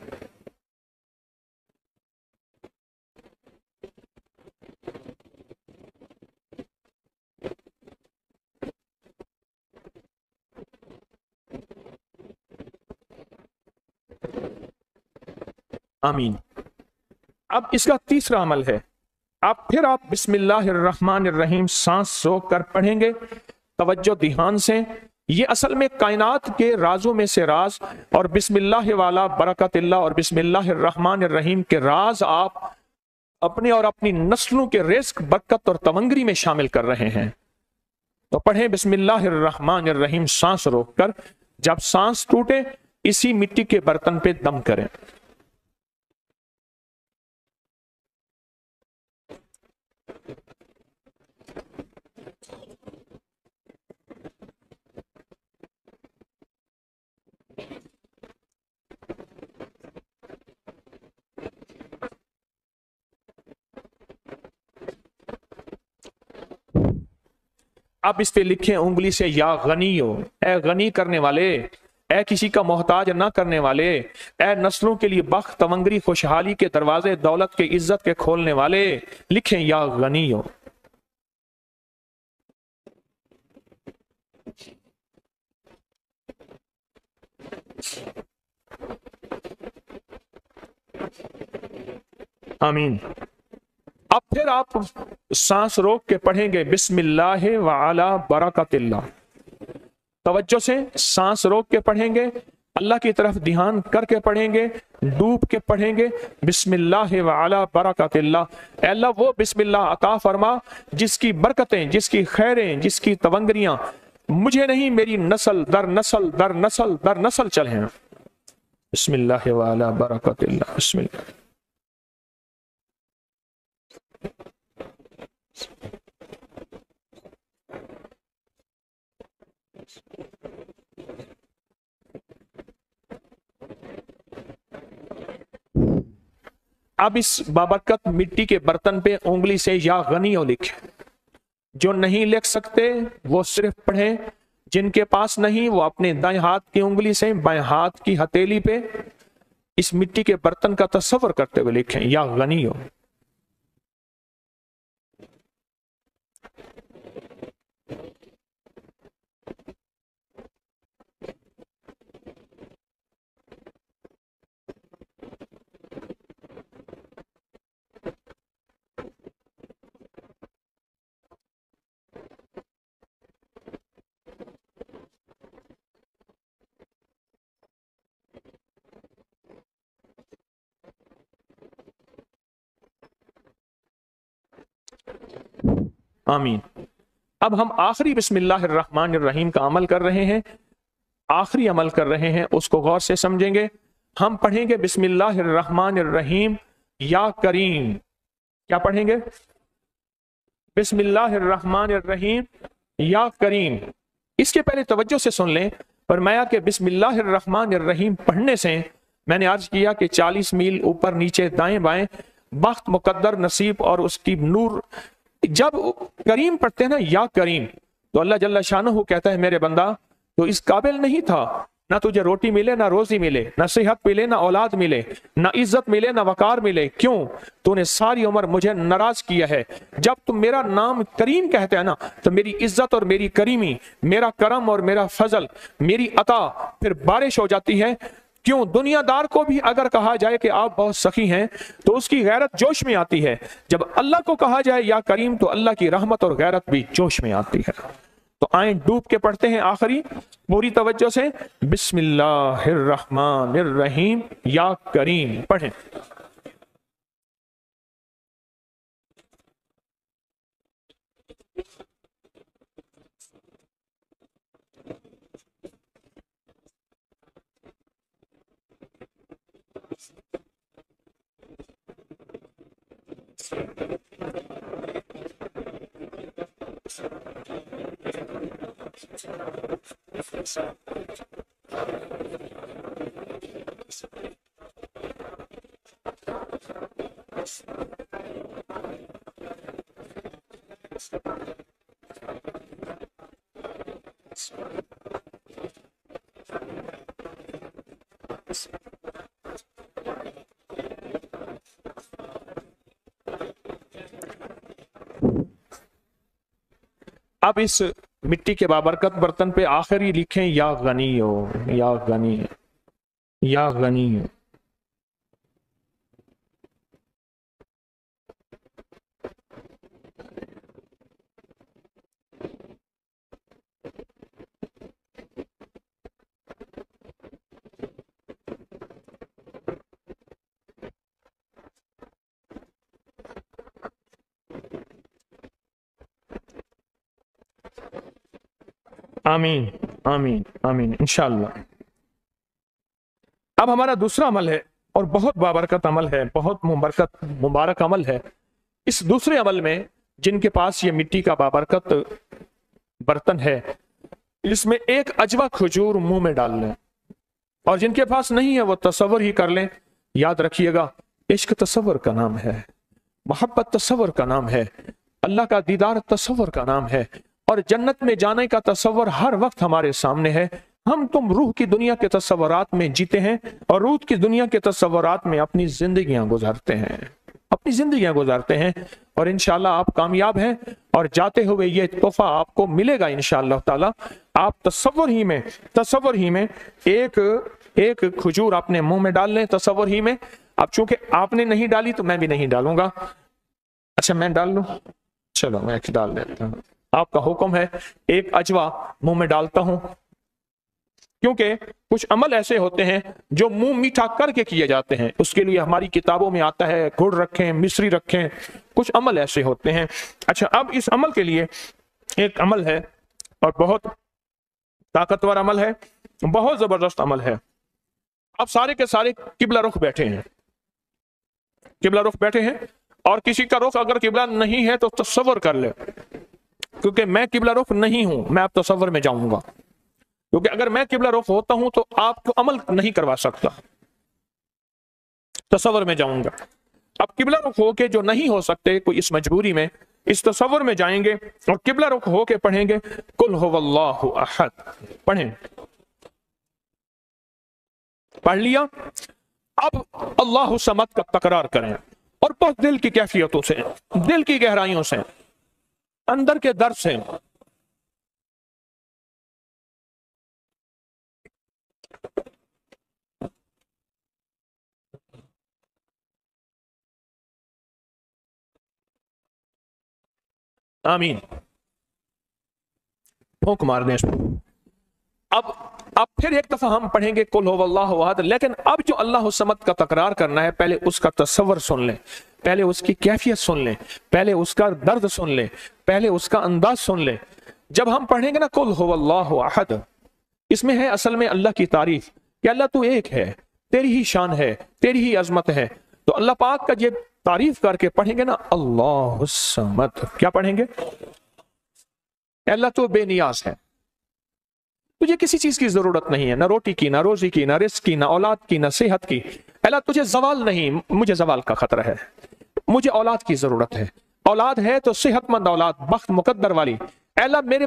आमीन। अब इसका तीसरा अमल है, आप बिस्मिल्लाहिर्रहमानिर्रहीम सांस रोक कर पढ़ेंगे। तवज्जो ध्यान से, ये असल में कायनात के राजों में से राज, और बिस्मिल्लाह वाला बरकतिल्लाह और बिस्मिल्लाहिर्रहमानिर्रहीम के राज आप अपने और अपनी नस्लों के रिस्क, बरकत और तवंगरी में शामिल कर रहे हैं। तो पढ़ें बिस्मिल्लाहिर्रहमानिर्रहीम सांस रोक कर। जब सांस टूटे इसी मिट्टी के बर्तन पे दम करें। अब इस पे लिखें उंगली से या गनी हो, ए गनी करने वाले, ए किसी का मोहताज ना करने वाले, ए नस्लों के लिए बख्त, तवंगरी, खुशहाली के दरवाजे, दौलत के, इज्जत के खोलने वाले, लिखें या गनी हो। आमीन। अब फिर आप सांस रोक के पढ़ेंगे बिस्मिल्लाह व अला बरकतिल्लाह। तवज्जो से सांस रोक के पढ़ेंगे, अल्लाह की तरफ ध्यान करके पढ़ेंगे, डूब के पढ़ेंगे बिस्मिल्लाह व अला बरकतिल्लाह। अल्लाह वो बिस्मिल्लाह अता फरमा जिसकी बरकतें, जिसकी खैरें, जिसकी तवंगरियां मुझे नहीं मेरी नस्ल दर नस्ल दर नस्ल दर नस्ल चले। बिस्मिल्लाह व अला बरकतिल्लाह। बिस्मिल्लाह। अब इस बाबरकत मिट्टी के बर्तन पे उंगली से या गनी हो लिखे। जो नहीं लिख सकते वो सिर्फ पढ़ें, जिनके पास नहीं वो अपने दाएं हाथ की उंगली से बाएं हाथ की हथेली पे इस मिट्टी के बर्तन का तस्वर करते हुए लिखें या गनी हो। आमीन। अब हम आखिरी बिस्मिल्लाह अर्रहमान अर्रहीम का अमल कर रहे हैं, आखिरी अमल कर रहे हैं, उसको गौर से समझेंगे। हम पढ़ेंगे बिस्मिल्लाह अर्रहमान अर्रहीम या करीम। क्या पढ़ेंगे? बिस्मिल्लाह अर्रहमान अर्रहीम या करीम। इसके पहले तवज्जो से सुन लें, फरमाया कि बिस्मिल्लाह अर्रहमान अर्रहीम पढ़ने से, मैंने अर्ज किया कि 40 मील ऊपर नीचे दाएं बाएं बख्त मुकद्दर नसीब और उसकी नूर। जब करीम पढ़ते हैं ना, या करीम, तो अल्लाह जल्ला शानहू कहता है मेरे बंदा तो इस काबिल नहीं था, ना तुझे रोटी मिले, ना रोजी मिले, ना सेहत मिले, ना औलाद मिले, ना इज्जत मिले, ना वकार मिले। क्यों? तूने सारी उम्र मुझे नाराज किया है। जब तुम मेरा नाम करीम कहते हैं ना, तो मेरी इज्जत और मेरी करीमी, मेरा करम और मेरा फजल, मेरी अता फिर बारिश हो जाती है। क्यों? दुनियादार को भी अगर कहा जाए कि आप बहुत सखी हैं तो उसकी गैरत जोश में आती है। जब अल्लाह को कहा जाए या करीम, तो अल्लाह की रहमत और गैरत भी जोश में आती है। तो आए डूब के पढ़ते हैं आखिरी पूरी तवज्जो से, बिस्मिल्लाहिर्रहमानिर्रहीम या करीम पढ़ें। अब इस मिट्टी के बाबरकत बर्तन पे आखिरी लिखें या गनी हो, या गनी, या गनी। आमीन आमीन आमीन इंशाअल्लाह। अब हमारा दूसरा अमल है और बहुत बाबरकत अमल है, बहुत मुबारक अमल है। इस दूसरे अमल में जिनके पास ये मिट्टी का बाबरकत बर्तन है, इसमें एक अजवा खजूर मुंह में डाल लें, और जिनके पास नहीं है वो तसव्वुर ही कर लें। याद रखिएगा, इश्क तसव्वुर का नाम है, मोहब्बत तसव्वुर का नाम है, अल्लाह का दीदार तसव्वुर का नाम है, और जन्नत में जाने का तसव्वुर हर वक्त हमारे सामने है। हम तुम रूह की दुनिया के तसव्वुरात में जीते हैं और रूह की दुनिया के तसव्वुरात में अपनी जिंदगियां गुजारते हैं, अपनी जिंदगियां गुजारते हैं, और इंशाल्लाह आप कामयाब हैं और जाते हुए ये तोहफा आपको मिलेगा इंशाल्लाह ताला। आप तसव्वुर ही में एक खजूर अपने मुंह में डाल लें, तसव्वुर ही में। अब चूंकि आपने नहीं डाली तो मैं भी नहीं डालूंगा। अच्छा, मैं डाल लूं? चलो मैं डाल देता हूं, आपका हुक्म है। एक अजवा मुंह में डालता हूं, क्योंकि कुछ अमल ऐसे होते हैं जो मुंह मीठा करके किए जाते हैं। उसके लिए हमारी किताबों में आता है गुड़ रखें, मिश्री रखें, कुछ अमल ऐसे होते हैं। अच्छा, अब इस अमल के लिए एक अमल है और बहुत ताकतवर अमल है, बहुत जबरदस्त अमल है। अब सारे के सारे किबला रुख बैठे हैं, किबला रुख बैठे हैं, और किसी का रुख अगर किबला नहीं है तो तसव्वुर कर ले, क्योंकि मैं किबला रुख नहीं हूं, मैं अब तसव्वुर में जाऊंगा, क्योंकि अगर मैं किबला रुख होता हूं तो आपको अमल नहीं करवा सकता, तसव्वुर में जाऊंगा। अब किबला रुख होके जो नहीं हो सकते, कोई इस मजबूरी में इस तसव्वुर में जाएंगे और किबला रुख होके पढ़ेंगे कुल हुवल्लाहु अहद। पढ़ें, पढ़ लिया। अब अल्लाहु समद का तकरार करें, और बहुत दिल की कैफियतों से, दिल की गहराइयों से, अंदर के दर्द से। आमीन, फूंक मार दें। अब फिर एक दफा हम पढ़ेंगे कुल हुवल्लाहु अहद, लेकिन अब जो अल्लाह समद का तकरार करना है, पहले उसका तसव्वुर सुन लें, पहले उसकी कैफियत सुन लें, पहले उसका दर्द सुन लें, पहले उसका अंदाज सुन ले। जब हम पढ़ेंगे ना कुल हुवल्लाहु अहद, इसमें है असल में अल्लाह की तारीफ कि अल्लाह तू एक है, तेरी ही शान है, तेरी ही अजमत है। तो अल्लाह पाक का ये तारीफ करके पढ़ेंगे ना अल्लाहुस समद, क्या पढ़ेंगे? अल्लाह तो बेनियाज है, तुझे किसी चीज की जरूरत नहीं है, ना रोटी की, ना रोजी की, ना रिस्क की, ना औलाद की, ना सेहत की। अल्लाह तुझे जवाल नहीं, मुझे जवाल का खतरा है, मुझे औलाद की जरूरत है। औलाद है तो सेहतमंद औलाद, बख्त मुकद्दर वाली। अल्लाह मेरे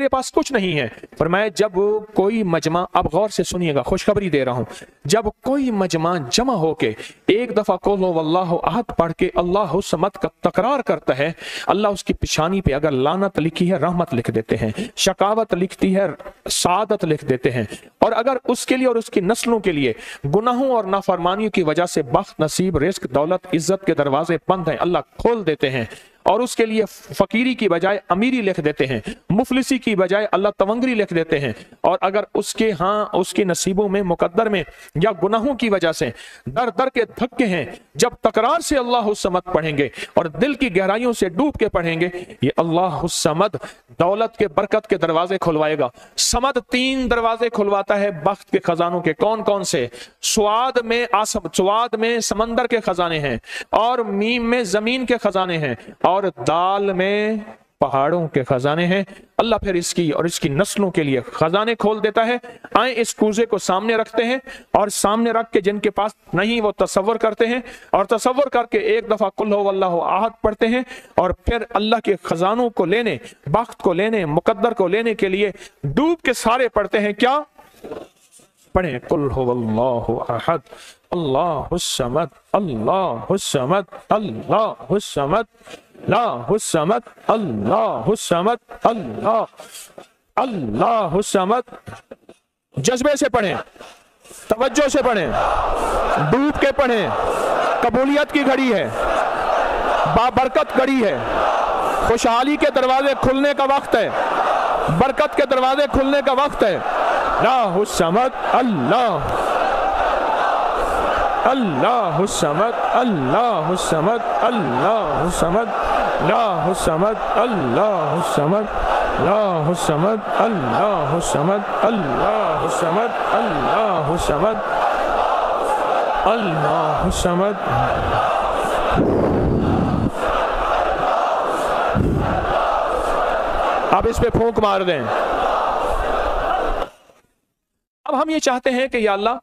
पास कुछ नहीं है। फरमाया जब कोई मजमा, अब गौर से सुनिएगा, खुशखबरी दे रहा हूं, जब कोई मजमा जमा होके एक दफा कुल हुवल्लाहु अहद पढ़ के अल्लाहु समद का तकरार करता है, अल्लाह उसकी पेशानी पे अगर लानत लिखी है रहमत लिख देते हैं, शकावत लिखती है सादत लिख देते हैं, और अगर उसके लिए और उसकी नस्लों के लिए गुनाहों और नाफरमानियों की वजह से बख्त, नसीब, रिस्क, दौलत, इज्जत के दरवाजे बंद हैं, अल्लाह खोल देते हैं, और उसके लिए फकीरी की बजाय अमीरी लिख देते हैं, मुफलिसी की बजाय अल्लाह तवंगरी लिख देते हैं। और अगर उसके नसीबों में, मुकद्दर में या गुनाहों की वजह से दर दर के धक्के हैं, जब तकरार से अल्लाह समद पढ़ेंगे और दिल की गहराइयों से डूब के पढ़ेंगे, ये अल्लाह समद दौलत के, बरकत के दरवाजे खुलवाएगा। समद 3 दरवाजे खुलवाता है बख्त के खजानों के। कौन कौन से? स्वाद में समंदर के खजाने हैं, और मीम में जमीन के खजाने हैं, और दाल में पहाड़ों के खजाने हैं। अल्लाह फिर इसकी और इसकी नस्लों के लिए खजाने खोल देता है। आए इस कूजे को सामने रखते हैं, और सामने रख के जिनके पास नहीं वो तसव्वुर करते हैं, और तसव्वुर करके एक दफा कुल हुवल्लाहु अहद पढ़ते हैं, और फिर अल्लाह के खजानों को लेने, बख्त को लेने, मुकद्दर को लेने के लिए डूब के सारे पढ़ते हैं। क्या पढ़े? कुल हुवल्लाहु अहद, अल्लाहुस समद, अल्लाहुस समद, अल्लाहुस समद, अल्लाहुस समद, अल्लाहुस समद, अल्लाहुस समद। जज्बे से पढ़ें, तवज्जो से पढ़ें, डूब के पढ़ें। कबूलियत की घड़ी है, बाबरकत घड़ी है, खुशहाली के दरवाजे खुलने का वक्त है, बरकत के दरवाजे खुलने का वक्त है। अल्लाहुस समद, अल्लाहुस समद, अल्लाहुस समद, अल्लाहुस समद, अल्लाहुस समद, अल्लाहुस समद, अल्लाहुस समद, अल्लाहुस समद, अल्लाहुस समद, अल्लाहुस समद, अल्लाहुस समद। अब इस पे फूंक मार दें। अब हम ये चाहते हैं कि या अल्लाह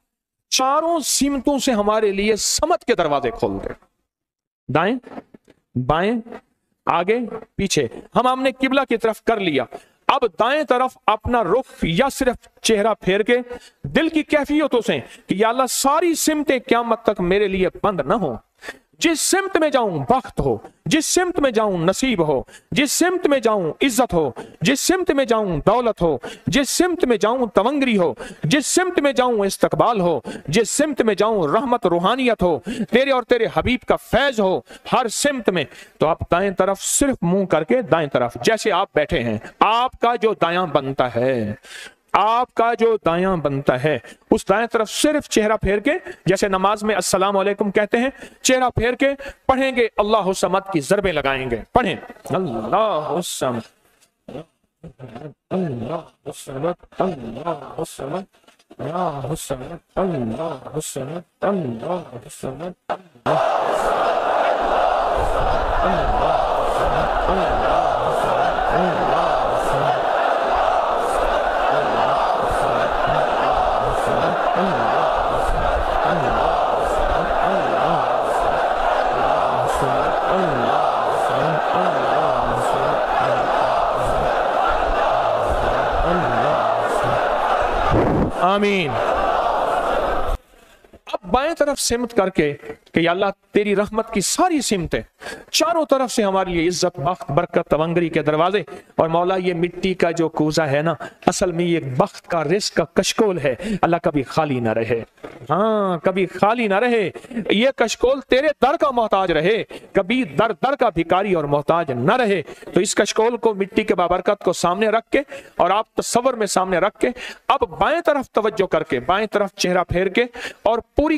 चारों सीमतों से हमारे लिए समद के दरवाजे खोल दे। दाएं, बाएं, आगे, पीछे। हमने किबला की तरफ कर लिया। अब दाएं तरफ अपना रुख या सिर्फ चेहरा फेर के दिल की कैफियतों से कि या अल्लाह सारी सिमतें क़यामत तक मेरे लिए बंद ना हो। जिस सिमत में जाऊं बख्त हो, जिस सिमत में जाऊं नसीब हो, जिस सिमत में जाऊं इज्जत हो, जिस सिमत में जाऊं दौलत हो, जिस सिमत में जाऊं तवंगरी हो, जिस सिमत में जाऊं इस्तकबाल हो, जिस सिमत में जाऊं रहमत रूहानियत हो, तेरे और तेरे हबीब का फैज हो, हर सिमत में। तो आप दाएं तरफ सिर्फ मुंह करके दाएं तरफ, जैसे आप बैठे हैं, आपका जो दायां बनता है, आपका जो दायां बनता है, उस दाएं तरफ सिर्फ चेहरा फेर के, जैसे नमाज में अस्सलाम वालेकुम कहते हैं, चेहरा फेर के पढ़ेंगे, अल्लाहु समद की ज़रबे लगाएंगे। पढ़ें अल्लाहु समद, अल्लाहु समद, अल्लाहु समद, अल्लाहु समद, अल्लाहु समद, अल्लाहु समद, आमीन। अब बाएं तरफ सिमत करके कि या अल्लाह तेरी रहमत की सारी सिमतें चारों तरफ से हमारे लिए इज्जत, बख्त, बरकत, तवंगरी के दरवाजे। और मौला ये मिट्टी का जो कूजा है ना, असल में ये बख्त का, रिस्क का कशकोल है। अल्लाह कभी खाली ना रहे, हाँ कभी खाली ना रहे। ये कशकोल तेरे दर का मोहताज रहे, कभी दर दर का भिकारी और मोहताज ना रहे। तो इस कशकोल को, मिट्टी के बाबरकत को सामने रख के, और आप तसव्वुर में सामने रख के, अब बाएं तरफ तवज्जो करके, बाएं तरफ चेहरा फेर के, और पूरी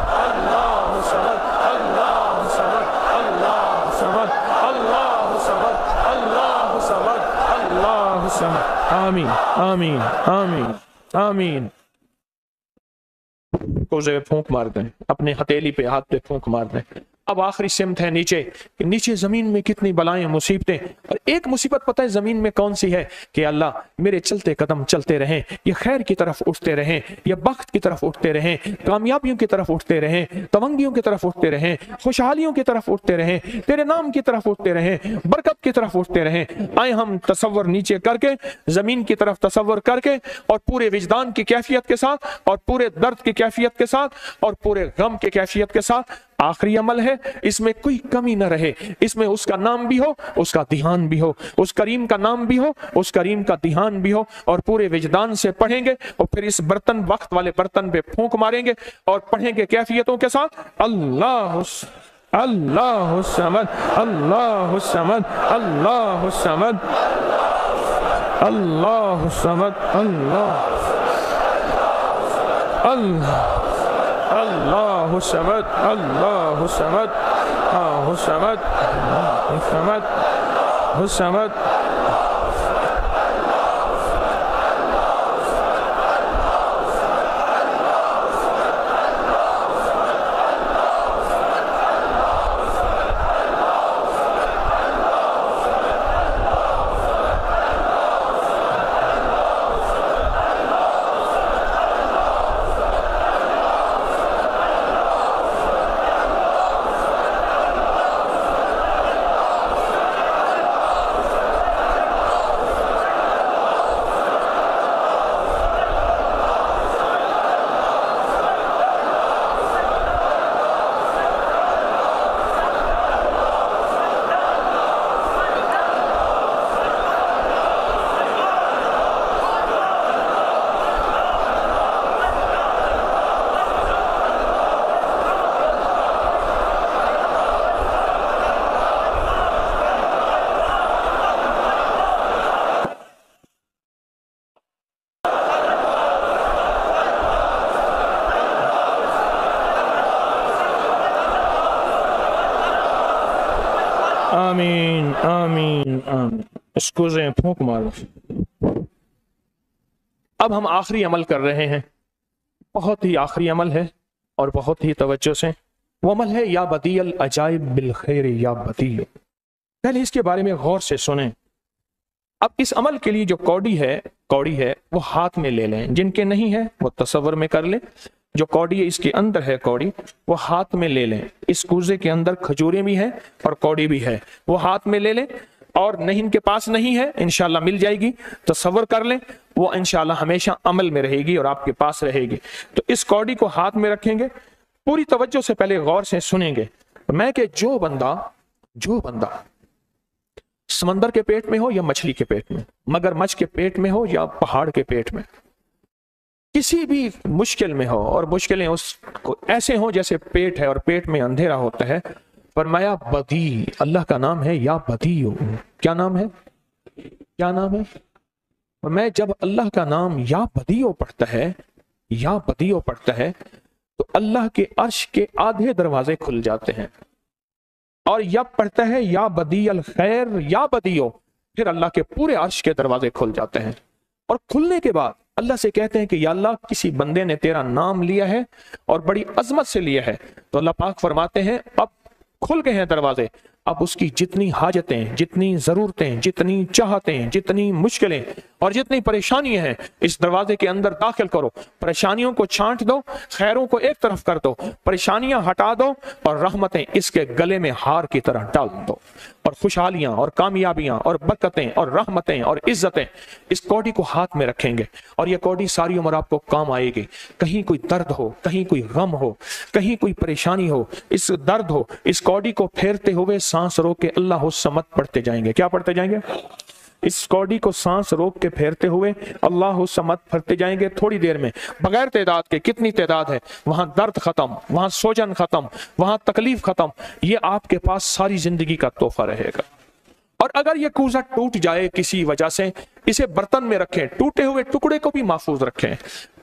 आमीन आमीन आमीन। कोज़े पे फूंक मार दें, अपने हथेली पे हाथ पे फूंक मार दें। अब आखिरी सिमत है नीचे, कि नीचे जमीन में कितनी बलाएं मुसीबतें, और एक मुसीबत पता है जमीन में कौन सी है, कि अल्लाह मेरे चलते कदम चलते रहें, ये खैर की तरफ उठते रहें, ये बख्त की तरफ उठते रहें, कामयाबियों की तरफ उठते रहें, तवंगियों की तरफ उठते रहें, खुशहालियों की तरफ उठते रहें, तेरे नाम की तरफ उठते रहें, बरकत की तरफ उठते रहें। आए हम तसव्वुर नीचे करके, जमीन की तरफ तसव्वुर करके, और पूरे विजदान की कैफियत के साथ, और पूरे दर्द की कैफियत के साथ, और पूरे गम की कैफियत के साथ, आखिरी अमल है, इसमें कोई कमी न रहे, इसमें उसका नाम भी हो, उसका ध्यान भी हो, उस करीम का नाम भी हो, उस करीम का ध्यान भी हो, और पूरे विजदान से पढ़ेंगे, और फिर इस बर्तन, वक्त वाले बर्तन पे फूंक मारेंगे, और पढ़ेंगे कैफियतों के साथ, अल्लाह अल्लाह समद अल्लाह समद अल्लाह समद अल्लाह समद अल्लाह अल्लाह समद अल्लाह समद अल्लाह समद समद समद। आमीन आमीन आमीन। इसको फूंक मारो। अब हम आखिरी अमल कर रहे हैं, बहुत ही आखिरी अमल है और बहुत ही तवज्जो से। वो अमल है या बदीअल अजाइब बिल खैर या बदी। पहले इसके बारे में गौर से सुने। अब इस अमल के लिए जो कौड़ी है वो हाथ में ले लें, जिनके नहीं है वो तसव्वुर में कर लें। जो कौड़ी है इसके अंदर है कौड़ी, वो हाथ में ले लें। इस कूजे के अंदर खजूरें भी हैं और कौड़ी भी है, वो हाथ में ले लें। और नहीं इनके पास नहीं है, इंशाल्लाह मिल जाएगी, तसव्वुर कर लें, वो इंशाल्लाह हमेशा अमल में रहेगी और आपके पास रहेगी। तो इस कौड़ी को हाथ में रखेंगे, पूरी तवज्जो से पहले गौर से सुनेंगे। मैं कि जो बंदा समंदर के पेट में हो या मछली के पेट में, मगरमच्छ के पेट में हो या पहाड़ के पेट में, किसी भी मुश्किल में हो, और मुश्किलें उसको ऐसे हो जैसे पेट है और पेट में अंधेरा होता है, फरमाया बदी, अल्लाह का नाम है या बदी। क्या नाम है? मैं जब अल्लाह का नाम या बदियो पढ़ता है तो अल्लाह के अर्श के आधे दरवाजे खुल जाते हैं। और जब पढ़ता है या बदी अल खैर या बदियो, फिर अल्लाह के पूरे अर्श के दरवाजे खुल जाते हैं। और खुलने के बाद अल्लाह से कहते हैं कि या अल्लाह, किसी बंदे ने तेरा नाम लिया है और बड़ी अजमत से लिया है, तो अल्लाह पाक फरमाते हैं अब खुल गए हैं दरवाजे, अब उसकी जितनी हाजतें, जितनी जरूरतें, जितनी चाहतें, जितनी मुश्किलें और जितनी परेशानियां हैं, इस दरवाजे के अंदर दाखिल करो। परेशानियों को छांट दो, खैरों को एक तरफ कर दो, परेशानियां हटा दो और रहमतें इसके गले में हार की तरह डाल दो। और खुशहालियां और कामयाबियां और बरकतें और रहमतें और इज्जतें इस कौड़ी को हाथ में रखेंगे, और ये कौड़ी सारी उम्र आपको काम आएगी। कहीं कोई दर्द हो, कहीं कोई गम हो, कहीं कोई परेशानी हो, इस दर्द हो, इस कौड़ी को फेरते हुए सांस रोक के अल्लाह समद पढ़ते जाएंगे। क्या पढ़ते जाएंगे? इस कौड़ी को सांस रोक के फेरते हुए अल्लाह समद पढ़ते जाएंगे। थोड़ी देर में बगैर तादाद के, कितनी तादाद है, वहां दर्द खत्म, वहां सोजन खत्म, वहां तकलीफ खत्म। ये आपके पास सारी जिंदगी का तोहफा रहेगा। और अगर ये कूजा टूट जाए किसी वजह से, इसे बर्तन में रखें, टूटे हुए टुकड़े को भी महफूज रखें,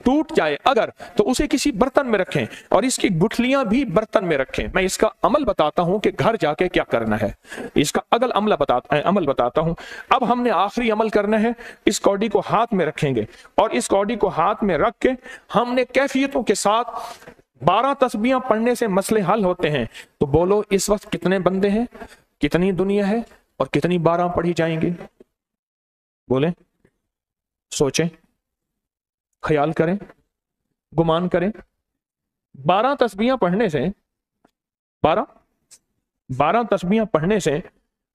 टूट जाए अगर तो उसे किसी बर्तन में रखें और इसकी गुठलियां भी बर्तन में रखें। मैं इसका अमल बताता हूं कि घर जाके क्या करना है, इसका अमल बताता हूं। अब हमने आखिरी अमल करना है, इस कौड़ी को हाथ में रखेंगे और इस कौड़ी को हाथ में रख के हमने कैफियतों के साथ 12 तस्बीहां पढ़ने से मसले हल होते हैं। तो बोलो इस वक्त कितने बंदे हैं, कितनी दुनिया है और कितनी 12 पढ़ी जाएंगी? बोले, सोचें, ख्याल करें, गुमान करें। 12 तस्बीहां पढ़ने से 12 तस्बीहां पढ़ने से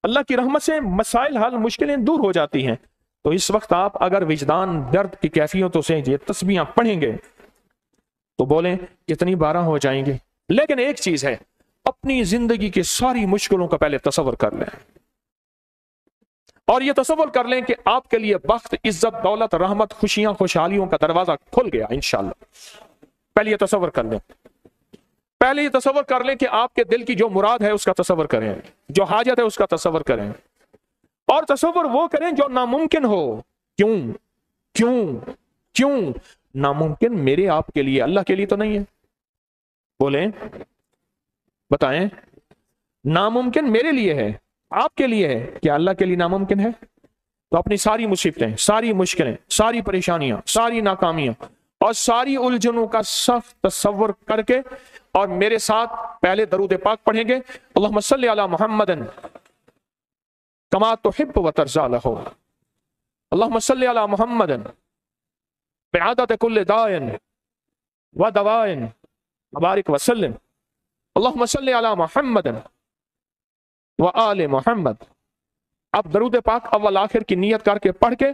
अल्लाह की रहमत से मसाइल हल, मुश्किलें दूर हो जाती हैं। तो इस वक्त आप अगर विजदान दर्द की कैफियतों से ये तस्बीहां पढ़ेंगे तो बोलें कितनी 12 हो जाएंगी। लेकिन एक चीज है, अपनी जिंदगी की सारी मुश्किलों का पहले तसव्वुर कर लें और ये तसव्वुर कर लें कि आपके लिए बख्त, इज्जत, दौलत, रहमत, खुशियां, खुशहालियों का दरवाजा खुल गया इंशाअल्लाह। पहले ये तसव्वुर कर लें, पहले ये तसव्वुर कर लें कि आपके दिल की जो मुराद है उसका तसव्वुर करें, जो हाजत है उसका तसव्वुर करें और तसव्वुर वो करें जो नामुमकिन हो। क्यों क्यों क्यों? नामुमकिन मेरे आपके लिए, अल्लाह के लिए तो नहीं है। बोलें, बताएं, नामुमकिन मेरे लिए है, आपके लिए है, क्या अल्लाह के लिए नामुमकिन है? तो अपनी सारी मुसीबतें, सारी मुश्किलें, सारी परेशानियां, सारी नाकामियां और सारी उलझनों का सख्त तसव्वुर करके और मेरे साथ पहले दरूद पाक पढ़ेंगे, अल्लाहुम्मा सल्ली अला मुहम्मदन कमा तुहिब्बु व तर्ज़ा लहू, अल्लाहुम्मा सल्ली अला मुहम्मदन बिअदद कुल्लि दाइन व दवाइन मुबारक व सल्लिम, अल्लाहुम्मा सल्ली अला मुहम्मदन व आले मोहम्मद। अब दरूद पाक अव्वल आखिर की नियत करके पढ़ के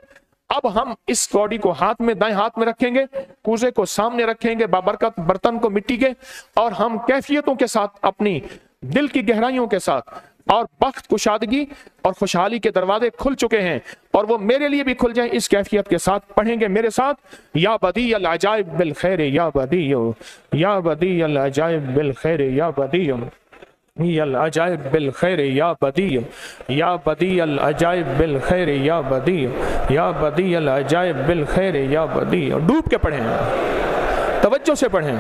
अब हम इस कौड़ी को हाथ में, दाएं हाथ में रखेंगे, कूजे को सामने रखेंगे, बाबरकत बर्तन को मिट्टी के, और हम कैफियतों के साथ, अपनी दिल की गहराइयों के साथ और बख्त, कुशादगी और खुशहाली के दरवाजे खुल चुके हैं और वो मेरे लिए भी खुल जाएं, इस कैफियत के साथ पढ़ेंगे मेरे साथ। या बदी अल अजाइब बिल खैर या बदीयो, या बदी अल अजाइब बिल खैर या बदीयो, अल अजाइब बिल खैर या बदीयो, या बदी अल अजाइब बिल खैर या बदीयो, या बदी अल अजाइब बिल खैर या बदीयो। डूब के पढ़ें, तवज्जो से पढ़ें,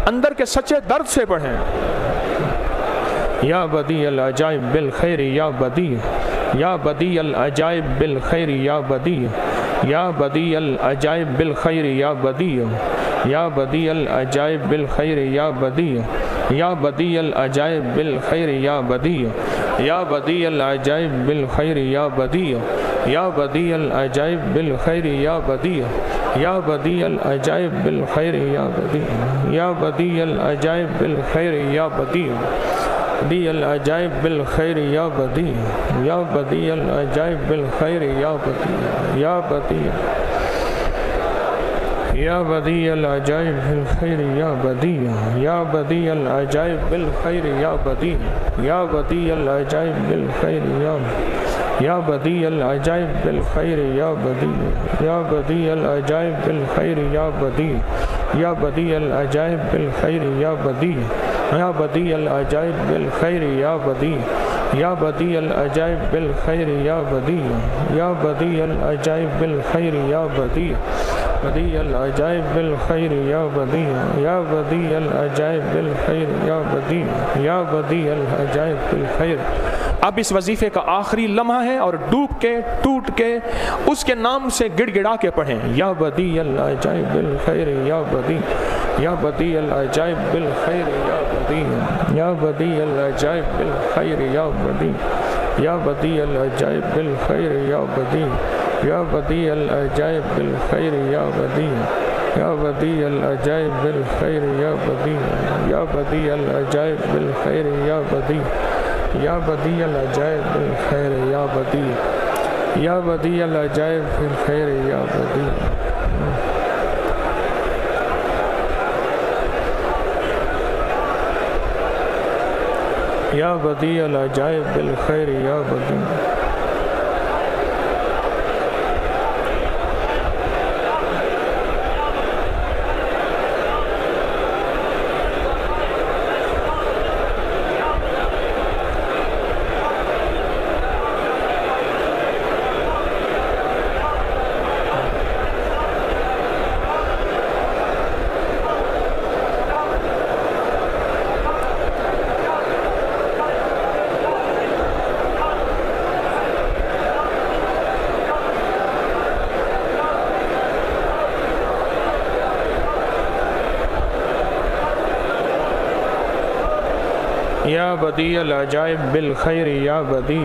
अंदर के सच्चे दर्द से पढ़ें। या बदी अल अजाइब बिल खैर या बदीयो, या बदी अल अजाइब बिल खैर या बदीयो, या बदी अल अजाइब बिल खैर या बदीयो, या बदी अल अजाइब बिल खैर या बदीयो, या बदी अल अजाइब बिल खैर या बदीयो, या बदी अल अजाइब बिल खैर या बदीयो, या बदी अल अजाइब बिल खैर या बदीयो, या बदी अल अजाइब बिल खैर या बदीयो, या बदी अल अजाइब बिल खैर या बदीयो, बदी अल अजाइब बिल खैर या बदीयो, या बदी अल अजाइब बिल खैर या बदीयो, या बदी या बदी अल अजाइब बिल खैर या बदीयो, या बदी अल अजाइब बिल खैर या बदीयो, या बदी अल अजाइब बिल खैर या बदी अल अजाइब बिल खैर या बदीयो, या बदी अल अजाइब बिल खैर या बदीयो, या बदी अल अजाइब बिल खैर या बदीयो, या बदी अल अजाइब बिल खैर या बदीयो, या बदी अल अजाइब बिल खैर या बदीयो, या बदी अल अजाइब बिल खैर या बदीयो, बदी अल अजाइब बिल खैर या बदीयो, या बदी अल अजाइब बिल खैर या बदीयो, या बदी अल अजाइब बिल खैर। अब इस वजीफे का आखिरी लम्हा है और डूब के, टूट के उसके नाम से गिड़गिड़ा के पढ़ें। या बदी अल अजाइब बिल खैर या बदी, या बदी अल अजाइब बिल खैर या बदी, या बदी अल अजाइब बिल खैर या बदी, या बदी अल अजाइब बिल खैर या बदी, या बदी अल अजाइब बिल खैर या बदी, या बदी अल अजाइब बिल खैर या बदी, या बदी अल अजाइब बिल खैर या बदी, या बदी अल अजाइब बिल खैर या बदी, या बदी अल अजाइब बिल खैर या बदी। या बदी अल अजाइब बिल खैर या बदी। या बदी अल अजाइब बिल खैर या बदी।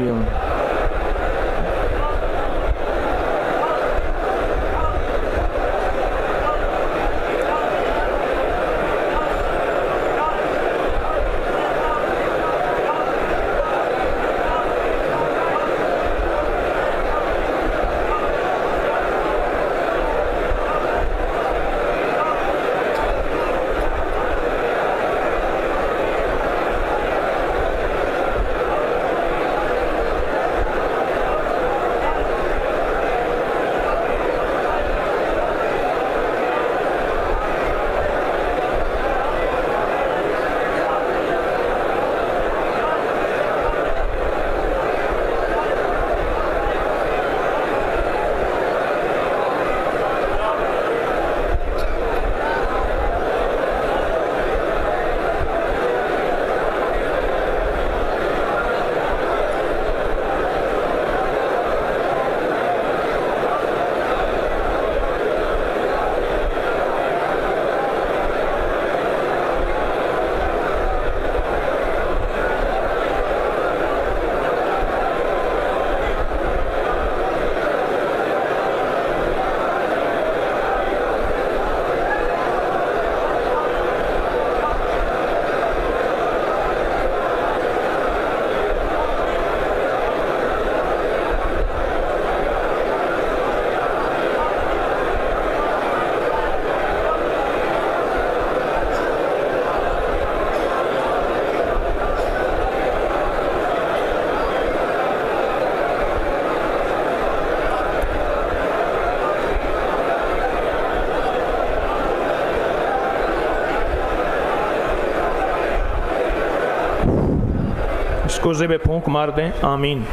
कोज़े पे फूंक मार दें, आमीन।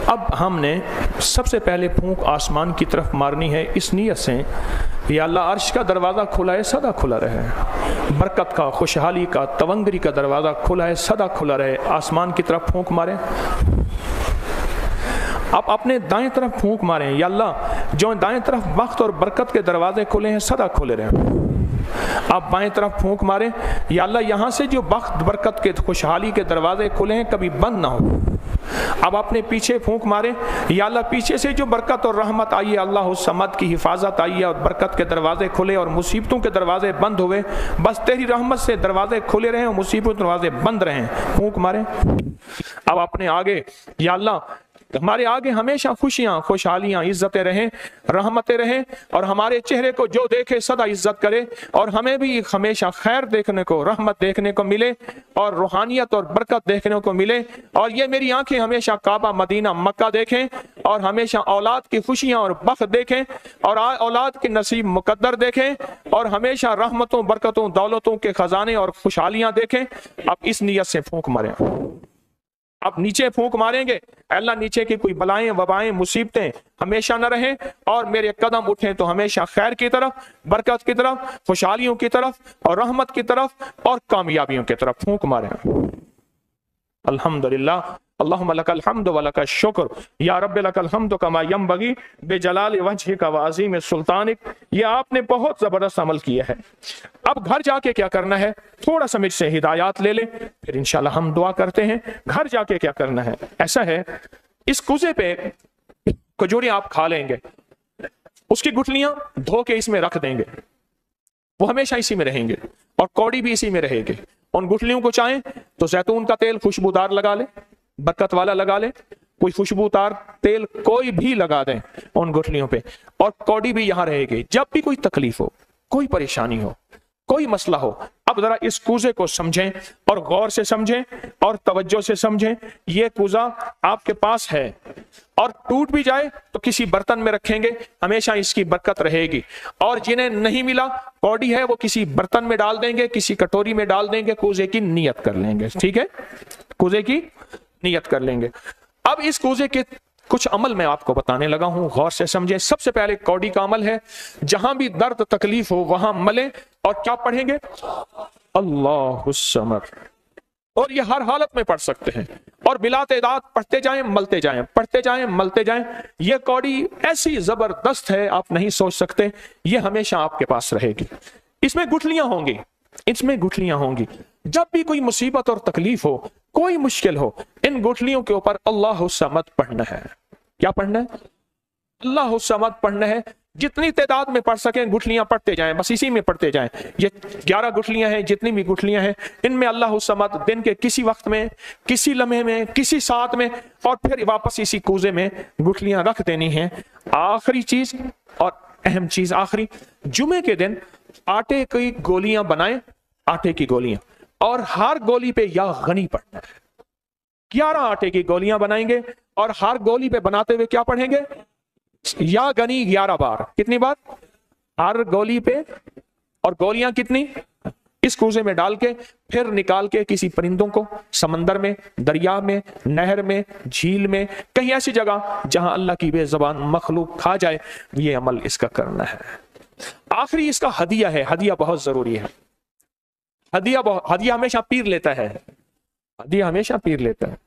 अब हमने सबसे पहले फूंक आसमान की तरफ मारनी है इस नीयत से, या अल्लाह अर्श का दरवाज़ा खुला है, सदा खुला रहे, बरकत का, खुशहाली का, तवंगरी का दरवाज़ा खुला है, सदा खुला रहे। आसमान की तरफ फूंक मारें। आप अपने दाएं तरफ फूंक मारें, या अल्लाह जो दाएं तरफ वक्त और बरकत के दरवाजे खुले हैं सदा खुले रहें। आप बाएं तरफ फूंक मारें, या अल्लाह यहाँ से जो वक्त बरकत के, खुशहाली के दरवाजे खुले हैं कभी बंद ना हो। अब अपने पीछे फूंक मारें, या अल्लाह पीछे से जो बरकत और रहमत आई है, अल्लाह उस समद की हिफाजत आई है और बरकत के दरवाजे खुले और मुसीबतों के दरवाजे बंद हुए, बस तेरी रहमत से दरवाजे खुले रहें और मुसीबतों के दरवाजे बंद रहें। फूंक मारें। अब अपने आगे, या अल्लाह हमारे आगे हमेशा खुशियां, खुशहालियां, इज्जतें रहें, रहमतें रहें, और हमारे चेहरे को जो देखे सदा इज्जत करे, और हमें भी हमेशा खैर देखने को, रहमत देखने को मिले, और रूहानियत और बरकत देखने को मिले। और ये मेरी आंखें हमेशा काबा, मदीना, मक्का देखें, और हमेशा औलाद की खुशियां और बख्त देखें, और औलाद के नसीब मुकद्दर देखें, और हमेशा रहमतों, बरकतों, दौलतों के खजाने और खुशहालियां देखें। अब इस नियत से फूंक मारें। अब नीचे फूंक मारेंगे, अल्लाह नीचे की कोई बलाएं, वबाएं, मुसीबतें हमेशा न रहें, और मेरे कदम उठें तो हमेशा खैर की तरफ, बरकत की तरफ, खुशहालियों की तरफ, और रहमत की तरफ, और कामयाबियों की तरफ फूंक मारें। अल्हम्दुलिल्लाह, अल्लाहुम्मा लकल हम्द व लकश शुक्र, या रब्बि लकल हम्द कमा यंबगी बिजलाल वजहिका व अज़ीम सुल्तानिक। ये आपने बहुत जबरदस्त अमल किया है। अब घर जाके क्या करना है, थोड़ा सा मुझसे हिदायत ले लें, फिर इंशाल्लाह हम दुआ करते हैं। घर जाके क्या करना है, ऐसा है, इस कुजे पे खजूरें आप खा लेंगे, उसकी गुठलियां धो के इसमें रख देंगे, वो हमेशा इसी में रहेंगे, और कौड़ी भी इसी में रहेगी। उन गुठलियों को चाहें तो जैतून का तेल खुशबूदार लगा ले, बरकत वाला लगा ले, कोई खुशबूदार तेल कोई भी लगा दें उन गुठलियों पे, और कौड़ी भी यहां रहेगी। जब भी कोई तकलीफ हो, कोई परेशानी हो, कोई मसला हो, अब जरा इस कूजे को समझें, और गौर से समझें, और तवज्जो से समझें। ये कूजा आपके पास है, और टूट भी जाए तो किसी बर्तन में रखेंगे, हमेशा इसकी बरकत रहेगी। और जिन्हें नहीं मिला, कौड़ी है, वो किसी बर्तन में डाल देंगे, किसी कटोरी में डाल देंगे, कूजे की नियत कर लेंगे। ठीक है, कूजे की नियत कर लेंगे। अब इस कूजे के कुछ अमल मैं आपको बताने लगा हूं, गौर से समझे। सबसे पहले कौड़ी का अमल है, जहां भी दर्द तकलीफ हो वहां मलें, और क्या पढ़ेंगे, अल्लाहु समद। और ये हर हालत में पढ़ सकते हैं, और बिला तादाद पढ़ते जाएं, मलते जाएं, पढ़ते जाएं, मलते जाएं। ये कौड़ी ऐसी जबरदस्त है, आप नहीं सोच सकते। ये हमेशा आपके पास रहेगी। इसमें गुठलियां होंगी, इसमें गुठलियां होंगी। जब भी कोई मुसीबत और तकलीफ हो, कोई मुश्किल हो, इन गुठलियों के ऊपर अल्लाह समद पढ़ना है। क्या पढ़ना है? अल्लाह समद पढ़ना है। जितनी तादाद में पढ़ सकें गुठलियां पढ़ते जाएं, बस इसी में पढ़ते जाएं। ये 11 गुठलियां हैं, जितनी भी गुठलियां हैं, इनमें अल्लाह समद दिन के किसी वक्त में, किसी लम्हे में, किसी साथ में, और फिर वापस इसी कूजे में गुठलियां रख देनी हैं। आखिरी चीज और अहम चीज आखिरी, जुमे के दिन आटे की गोलियां बनाएं, आटे की गोलियां, और हर गोली पे या गनी पढ़ना है। 11 आटे की गोलियां बनाएंगे और हर गोली पे बनाते हुए क्या पढ़ेंगे? या गनी 11 बार। कितनी बार? हर गोली पे। और गोलियां कितनी? इस कूजे में डाल के फिर निकाल के किसी परिंदों को समंदर में, दरिया में, नहर में, झील में, कहीं ऐसी जगह जहां अल्लाह की बेज़बान मखलूक खा जाए, ये अमल इसका करना है। आखिरी इसका हदिया है। हदिया बहुत जरूरी है। हदिया हमेशा पीर लेता है। हदिया हमेशा पीर लेता है,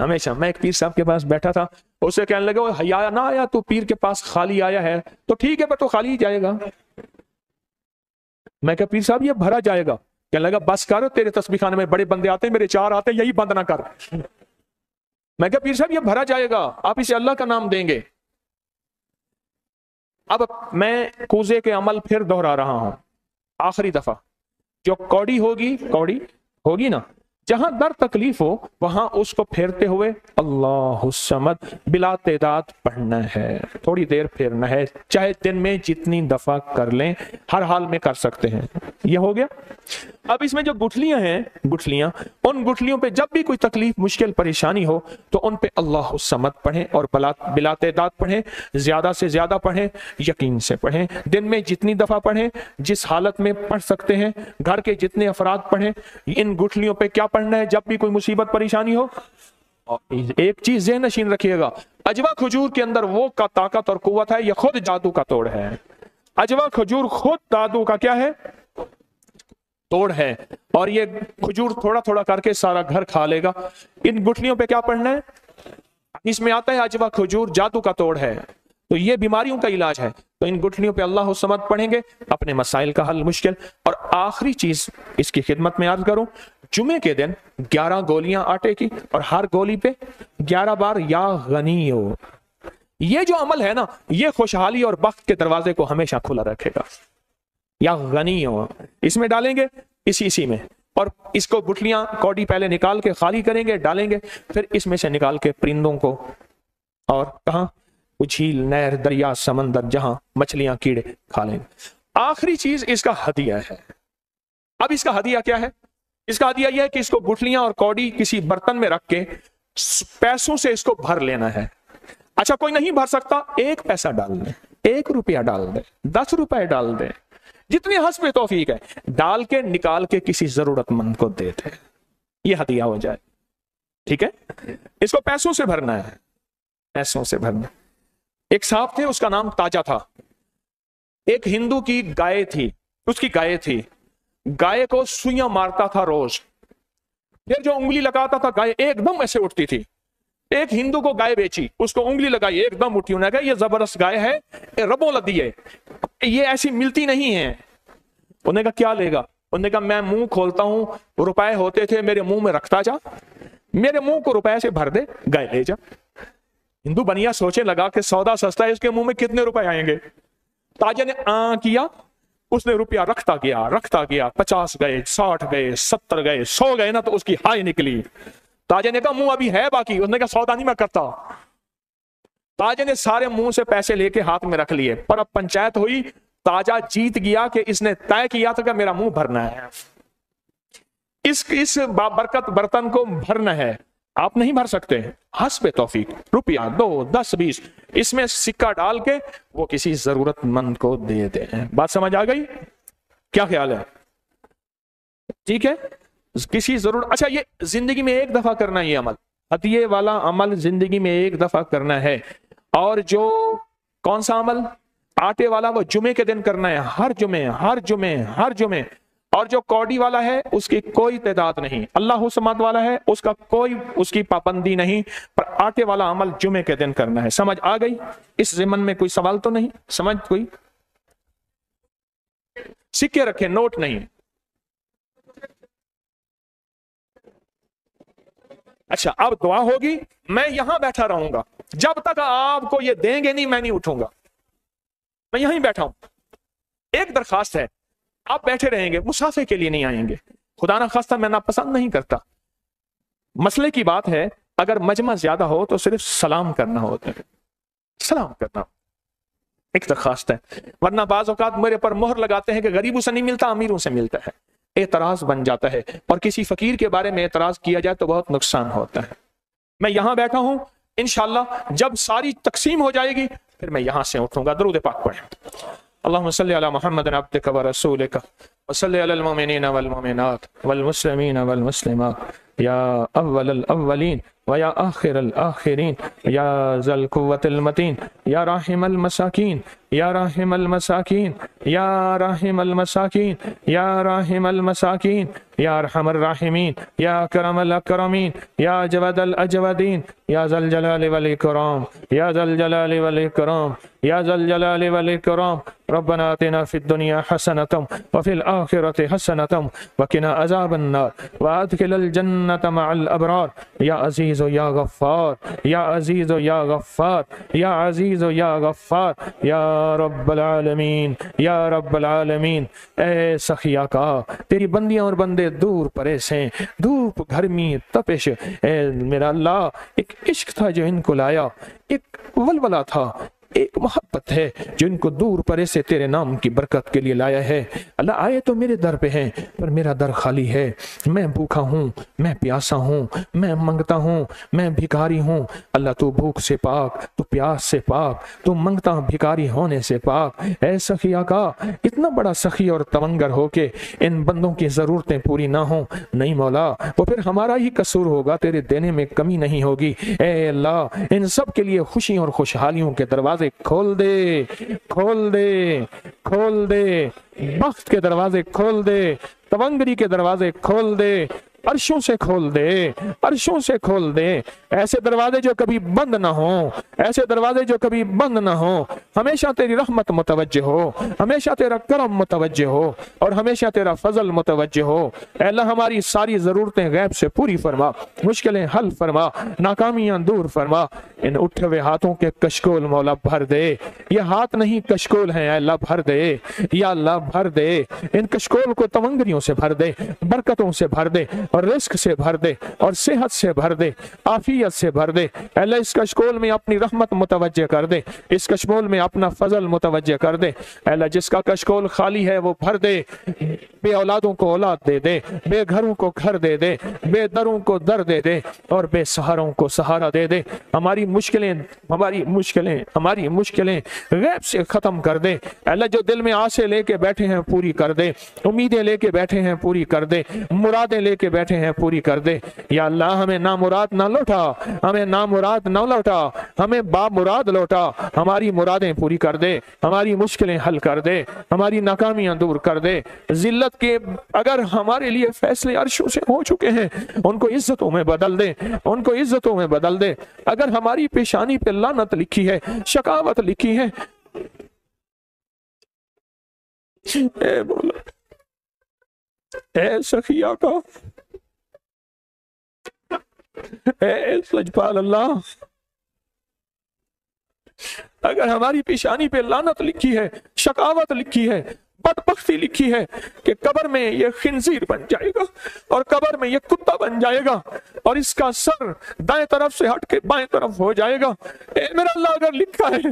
हमेशा। मैं एक पीर साहब के पास बैठा था, उसे कहने लगे, वो हया ना आया, तू पीर के पास खाली आया है तो ठीक है, पर तो खाली ही जाएगा। मैं कहा पीर साहब ये भरा जाएगा। कहने लगा बस कर, तेरे तस्बीह खाने में बड़े बंदे आते हैं, मेरे 4 आते हैं, यही बंद ना कर। मैं कहा पीर साहब ये भरा जाएगा, आप इसे अल्लाह का नाम देंगे। अब मैं कूजे के अमल फिर दोहरा रहा हूं आखिरी दफा। जो कौड़ी होगी ना, जहां दर तकलीफ हो वहां उसको फेरते हुए अल्लाहु समद बिला तादाद पढ़ना है। थोड़ी देर फेरना है, चाहे दिन में जितनी दफा कर लें, हर हाल में कर सकते हैं। यह हो गया। अब इसमें जो गुठलियां हैं, गुठलियां, उन गुठलियों पे जब भी कोई तकलीफ, मुश्किल, परेशानी हो तो उन पे अल्लाहु समद पढ़ें और बिला तादाद पढ़ें, ज्यादा से ज्यादा पढ़ें, यकीन से पढ़ें। दिन में जितनी दफा पढ़ें, जिस हालत में पढ़ सकते हैं, घर के जितने अफराद पढ़ें। इन गुठलियों पे क्या पढ़ना है जब भी कोई मुसीबत परेशानी हो? और एक चीज ज़हन नशीन रखिएगा, अजवा खजूर के अंदर वो का ताकत और कुव्वत है, यह खुद जादू का तोड़ है। अजवा खजूर खुद जादू का क्या है? तोड़ है। और ये खजूर थोड़ा थोड़ा करके सारा घर खा लेगा। इन गुठलियों पे क्या पढ़ना है? इसमें आता है अजवा खजूर जादू का तोड़ है, तो ये बीमारियों का इलाज है। तो इन गुठलियों पे अल्लाह समद पढ़ेंगे, अपने मसाइल का हल, मुश्किल। और आखिरी चीज इसकी खिदमत में अर्ज करूं, जुमे के दिन 11 गोलियां आटे की और हर गोली पे 11 बार या गनी हो। ये जो अमल है ना, ये खुशहाली और बख्त के दरवाजे को हमेशा खुला रखेगा। या गनी हो इसमें डालेंगे, इसी में, और इसको गुठलियां कौड़ी पहले निकाल के खाली करेंगे, डालेंगे, फिर इसमें से निकाल के परिंदों को, और कहां? झील, नहर, दरिया, समंदर, जहां मछलियां, कीड़े खा लेंगे। आखिरी चीज इसका हदिया है। अब इसका हदिया क्या है? इसका हदिया यह है कि इसको गुठलियां और कौड़ी किसी बर्तन में रख के पैसों से इसको भर लेना है। अच्छा, कोई नहीं भर सकता, 1 पैसा डाल दे, 1 रुपया डाल दे, 10 रुपए डाल दे, जितनी हस्ब तौफीक है, डाल के निकाल के किसी जरूरतमंद को दे दे, ये हदिया हो जाए। ठीक है? इसको पैसों से भरना है, पैसों से भरना। एक साहब थे, उसका नाम ताजा था। एक हिंदू की गाय थी, उसकी गाय थी, गाय को सुइयां मारता था रोज। फिर जो उंगली लगाता था गाय एकदम ऐसे उठती थी। एक हिंदू को गाय बेची, उसको उंगली लगाई, एकदम उठी। उन्होंने कहा ये जबरदस्त गाय है, रबों लदी है, ये ऐसी मिलती नहीं है। उन्होंने कहा क्या लेगा? उन्होंने कहा मैं मुंह खोलता हूं, रुपए होते थे मेरे मुंह में रखता जा, मेरे मुंह को रुपए से भर दे, गाय ले जा। हिंदू बनिया सोचे लगा कि सौदा सस्ता है, इसके मुंह में कितने रुपए आएंगे। ताजा ने किया, उसने रुपया रखता गया, 50 गए, 60 गए, 70 गए, 100 गए ना, तो उसकी हाय निकली। ताजे ने कहा मुंह अभी है बाकी। उसने कहा सौदा नहीं मैं करता। ताजे ने सारे मुंह से पैसे लेके हाथ में रख लिए, पर अब पंचायत हुई, ताजा जीत गया कि इसने तय किया था कि मेरा मुंह भरना है, इस बाबरकत बर्तन को भरना है। आप नहीं भर सकते, हस्बे तौफीक, रुपया 2, 10, 20 इसमें सिक्का डाल के वो किसी जरूरतमंद को दे दे। बात समझ आ गई? क्या ख्याल है? ठीक है, किसी जरूर। अच्छा, ये जिंदगी में एक दफा करना, ये अमल, हदिये वाला अमल जिंदगी में एक दफा करना है। और जो कौन सा अमल? आटे वाला, वो जुमे के दिन करना है, हर जुमे। और जो कौड़ी वाला है उसकी कोई तादाद नहीं। अल्लाह समाद वाला है, उसका कोई उसकी पाबंदी नहीं, पर आटे वाला अमल जुमे के दिन करना है। समझ आ गई? इस ज़िमन में कोई सवाल तो नहीं? समझ कोई? सिक्के रखे, नोट नहीं। अच्छा, अब दुआ होगी, मैं यहां बैठा रहूंगा जब तक आपको ये देंगे नहीं, मैं नहीं उठूंगा, मैं यहीं बैठा हूं। एक दरखास्त है, आप बैठे रहेंगे, मुसाफे के लिए नहीं आएंगे, खुदा ना खास्ता मैं नापसंद नहीं करता। मसले की बात है, अगर मजमा ज्यादा हो तो सिर्फ सलाम करना होता है, सलाम करना एक दरखास्त है। वरना बाज़ औक़ात मेरे पर मोहर लगाते हैं कि गरीबों से नहीं मिलता, अमीरों से मिलता है, एतराज बन जाता है, और किसी फकीर के बारे में एतराज किया जाए तो बहुत नुकसान होता है। मैं यहां बैठा हूं, इंशाअल्लाह जब सारी तकसीम हो जाएगी फिर मैं यहां से उठूंगा। दरूद पाक पढ़ें। अल्लाहुम्मा सल्लि अला मुहम्मद अब्दिका व रसूलिका व सल्लि अलल मुमिनीना वल मुमिनात वल मुस्लिमीना वल मुस्लिमात या अव्वलल अव्वलीन व या आखिरल आखिरीन या ज़ल कुव्वतिल मतीन या राहिमल मसाकीन या राहिमल मसाकीन या राहिमल मसाकीन या राहिमल मसाकीन या अरहमर राहिमीन या करमल अकरमीन या अजवदल अजवदीन या ज़ल जलाली वल इकराम या ज़ल जलाली वल इकराम या ज़ल जलाली वल इकराम। रब्बना आतिना फिद दुनिया हसनतम व फिल आखिरति हसनतम व किना अज़ाबन नार व अदखिलल जन्नत मअल अबरार या अज़ीज़ या गफ्फार या अज़ीज़ या गफ्फार या अज़ीज़ या गफ्फार या रब्बल आलमीन या रब्बल आलमीन। ए सखिया का तेरी बंदियां और बंदे दूर परेश हैं, धूप गर्मी तपिश, ए मेरा अल्लाह एक इश्क था जो इनको लाया, एक वलवला था, एक मोहब्बत है जो इनको दूर परे से तेरे नाम की बरकत के लिए लाया है। अल्लाह आए तो मेरे दर पे हैं, पर मेरा दर खाली है, मैं भूखा हूँ, मैं प्यासा हूँ, मैं मंगता हूँ, मैं भिखारी हूँ। अल्लाह तू भूख से पाक, तू प्यास से पाक, तू मंगता भिखारी होने से पाक। ऐ सखिया का इतना बड़ा सखी और तवंगर हो के इन बंदों की ज़रूरतें पूरी ना हो, नहीं मौला वो फिर हमारा ही कसूर होगा, तेरे देने में कमी नहीं होगी। ऐ अल्लाह इन सब के लिए खुशी और खुशहालियों के दरवाजे खोल दे, खोल दे, खोल दे, बख्त के दरवाजे खोल दे, तवंगरी के दरवाजे खोल दे, अर्शों से खोल दे, अर्शों से खोल दे, ऐसे दरवाजे जो कभी बंद ना हो, ऐसे दरवाजे जो कभी बंद ना हो। हमेशा तेरी रहमत मुतवज्जे हो, हमेशा तेरा करम मुतवज्जे हो और हमेशा तेरा फजल मुतवज्जे हो। अल्लाह हमारी सारी ज़रूरतें गैब से पूरी फरमा, मुश्किलें हल फरमा, नाकामियां दूर फरमा। इन उठे हुए हाथों के कशकोल मौला भर दे, ये हाथ नहीं कशकोल हैं, अल्लाह भर दे, या अल्लाह भर दे। इन कशकोल को तवंगरियों से भर दे, बरकतों से भर दे और रिस्क से भर दे और सेहत से भर दे, आफियत से भर दे। अल्लाह इस कशकोल में अपनी रहमत मुतवज्जे कर दे, इस कशकोल में अपना फजल मुतवज्जे कर दे। अल्लाह जिसका कशकोल खाली है वो भर दे, बे औलादों को औलाद दे दे, बे घरों को घर दे दे, बे दरों को दर दे दे और बे सहारों को सहारा दे दे। हमारी मुश्किलें गैब से खत्म कर दे। अल्लाह जो दिल में आसे लेके बैठे हैं पूरी कर दे, उम्मीदें लेके बैठे हैं पूरी कर दे, मुरादें लेके बैठे हैं पूरी कर दे। या अल्लाह हमें ना मुराद ना लौटा, हमें ना मुराद ना लौटा, हमें बा मुराद लौटा। हमारी मुरादें पूरी कर दे, हमारी मुश्किलें हल कर दे, हमारी नाकामियां दूर कर दे। जिल्लत के अगर हमारे लिए फैसले अर्शों से हो चुके हैं उनको इज्जतों में बदल दे, उनको इज्जतों में बदल दे। अगर हमारी पेशानी पे लानत लिखी है, शकावत लिखी है, ए बोला ए सखिया का, ए सजपाल अल्लाह, अगर हमारी पेशानी पे लानत लिखी है, शकावत लिखी है, बदबख्ती लिखी है कि कब्र में ये खिंजीर बन जाएगा और कब्र में ये कुत्ता बन जाएगा और इसका सर दाएं तरफ से हट के बाएं तरफ हो जाएगा। ए मेरा अल्लाह अगर लिखा है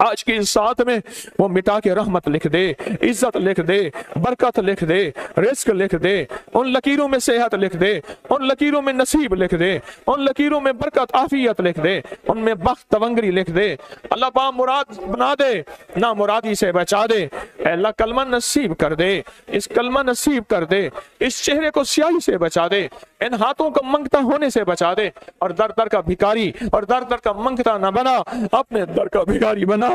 आज की इस साथ में वो मिटा के रहमत लिख दे, इज्जत लिख दे, बरकत लिख दे, रिस्क लिख दे, उन लकीरों में सेहत लिख दे, उन लकीरों में नसीब लिख दे, उन लकीरों में बरकत आफियत लिख दे, उनमें बख्त तवंगरी लिख दे। अल्लाह बा मुराद बना दे, ना मुरादी से बचा दे। अल्लाह कलमा नसीब कर दे, इस कलमा नसीब कर दे, इस चेहरे को स्याही से बचा दे, इन हाथों को मंगता होने से बचा दे और दर दर का भिखारी और दर दर का मंगता ना बना, अपने दर का भिखारी बना,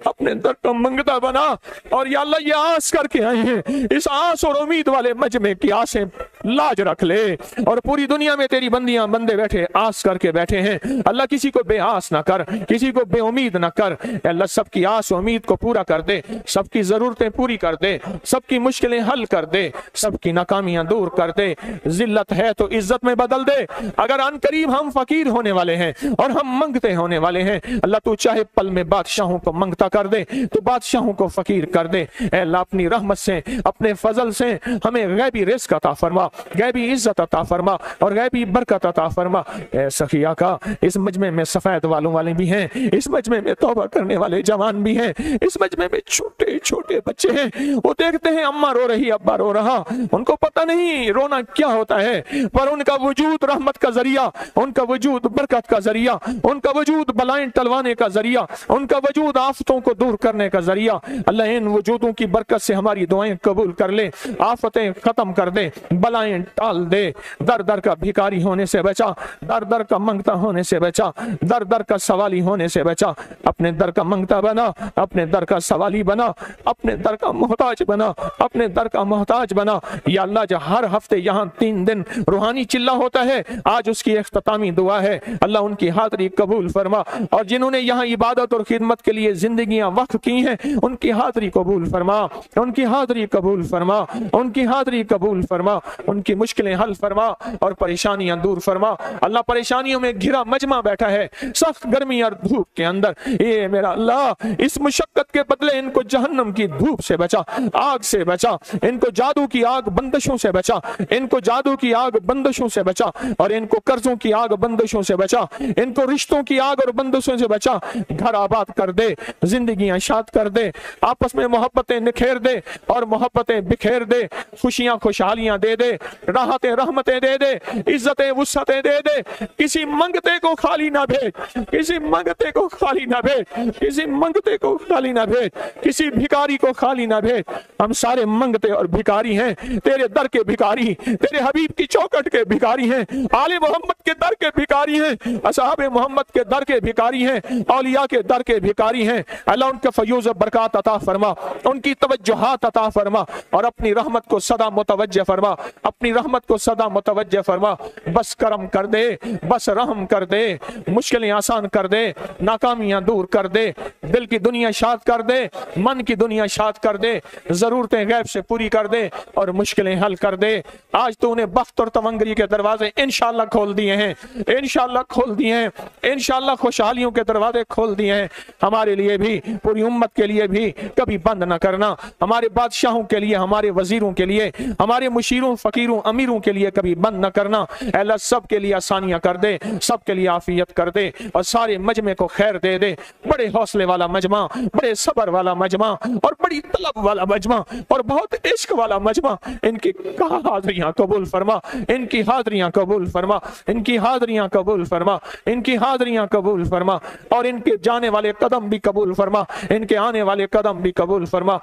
अपने दर का मंगता बना। और या अल्लाह ये आस करके आए हैं, इस आस और उम्मीद वाले मजमे की आसें लाज रख ले। और पूरी दुनिया में तेरी बंदियां बंदे बैठे आस करके बैठे हैं, अल्लाह किसी को बेआस ना कर, किसी को बेउम्मीद ना कर। अल्लाह सबकी आस उम्मीद को पूरा कर दे, सबकी जरूरतें पूरी कर दे, सबकी मुश्किलें हल कर दे, सबकी नाकामियां दूर कर दे। जिल्लत है तो इज्जत में बदल दे। अगर अनकरीब हम फकीर होने वाले हैं और हम मंगते होने वाले हैं, अल्लाह तू चाहे पल में बादशाहों को मंगता कर दे, तो बादशाहों को फकीर कर दे। अल्लाह अपनी रहमत से, अपने फजल से हमें गैबी रिज़्क़ अता फरमा, गैबी इज्जत अता फरमा और गैबी बरकत अता फरमा। ए सखिया का इस मजमे में सफेद वालों वाले भी हैं, इस मजमे में तौबा करने वाले जवान भी हैं, इस मजमे में छोटे छोटे बच्चे हैं। वो देखते हैं अम्मा रो रही, अब्बा रो रहा, उनको पता नहीं रोना क्या होता है, पर उनका वजूद रहमत का जरिया, उनका वजूद बरकत का जरिया, उनका वजूद बलाएं टलवाने का जरिया, उनका वजूद आफतों को दूर करने का जरिया। अल्लाह इन वजूदों की बरकत से हमारी दुआएं कबूल कर ले, आफतें खत्म कर दे, बलाएं टाल दे। दर दर का भिखारी होने से बचा, दर दर का मंगता होने से बचा, दर दर का सवाली होने से बचा। अपने दर का मंगता बना, अपने दर का सवाली बना, अपने दर का मोहताज बना, अपने दर का मोहताज बना। या अल्लाह जो हर हफ्ते यहाँ 3 दिन रूहानी चिल्ला होता है, आज उसकी इख्तितामी दुआ है, अल्लाह उनकी हाज़री कबूल फरमा। और जिन्होंने यहाँ इबादत और खिदमत के लिए जिंदगियां वक्फ की हैं, उनकी हाज़री कबूल फरमा, उनकी हाज़री कबूल फरमा, उनकी हाज़री कबूल फरमा, उनकी मुश्किलें हल फरमा और परेशानियां दूर फरमा। अल्लाह परेशानियों में घिरा मजमा बैठा है सख्त गर्मी और धूप के अंदर, ये मेरा अल्लाह इस मुशक्कत के बदले इनको जहन्नम की धूप से बचा, आग से बचा, इनको जादू की आग बंदिशों से बचा, इनको जादू की आग बंदिशों से बचा, और इनको कर्जों की आग बंदिशों से बचा, इनको रिश्तों की आग और बंदिशों से बचा। घर आबाद कर दे, जिंदगियां शाद कर दे, आपस में मोहब्बतें निखेर दे और मोहब्बतें बिखेर दे, खुशियां खुशहालियां दे दे, राहतें रहमतें दे दे, इज्जतें वुस्अतें दे दे। किसी मंगते को खाली ना भेज, किसी मंगते को खाली ना भेज, किसी मंगते को खाली ना भेज, किसी भिखारी को खाली ना भेज। हम सारे मंगते और भिखारी हैं, तेरे दर के भिखारी, तेरे हबीब की चौखट के भिखारी हैं, आले मोहम्मद के दर के भिखारी हैं, असहाबे मोहम्मद के दर के भिखारी हैं, औलिया के दर के भिखारी हैं। अल्लाह उनके फयूज़ बरकत अता फरमा, उनकी तवज्जुहात अता फरमा और अपनी रहमत को सदा मुतवज्जह फरमा, अपनी रहमत को सदा मुतवज्जह फरमा। बस करम कर दे, बस रहम कर दे, मुश्किलें आसान कर दे, नाकामियां दूर कर दे, दिल की दुनिया शाद कर दे, मन की दुनिया शाद कर दे, जरूरतें गैब से पूरी कर दे और मुश्किलें हल कर दे। आज तो उन्हें बख्त और तमंगरी के दरवाजे इंशाअल्लाह खोल दिए हैं, इंशाअल्लाह खोल दिए हैं, इंशाअल्लाह खुशहालियों के दरवाजे खोल दिए हैं। हमारे लिए भी, पूरी उम्मत के लिए भी कभी बंद न करना, हमारे बादशाहों के लिए, हमारे वजीरों के लिए, हमारे मुशीरों फकीरों अमीरों के लिए कभी बंद न करना। अल्लाह सब के लिए आसानियां कर दे, सब के लिए आफियत कर दे और सारे मजमे को खैर दे दे। बड़े हौसले वाला मजमा, बड़े सबर वाला मजमा और बड़ी तलब वाला मजमा और बहुत इश्क वाला मजमा, इनकी हाज़रियां कबूल फरमा, इनकी हाज़रियां कबूल फरमा, इनकी हाज़रियां कबूल फरमा, इनकी हाज़रियां कबूल फरमा और इनके जाने वाले कदम भी कबूल फरमा, इनके आने वाले कदम भी कबूल फरमा।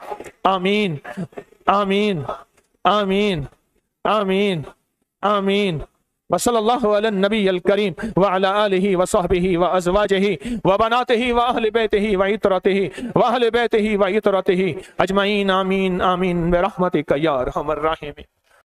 आमीन आमीन आमीन आमीन आमीन। वसल्लल्लाहु अला नबील करीम व अला आलिहि व सहबिहि व अज़वाजिहि व बनातिहि व अहलि बैतिहि व इतरतिहि व अहलि बैतिहि व इतरतिहि अजमईन। आमीन आमीन बिरहमतिका या अरहमर राहिमीन।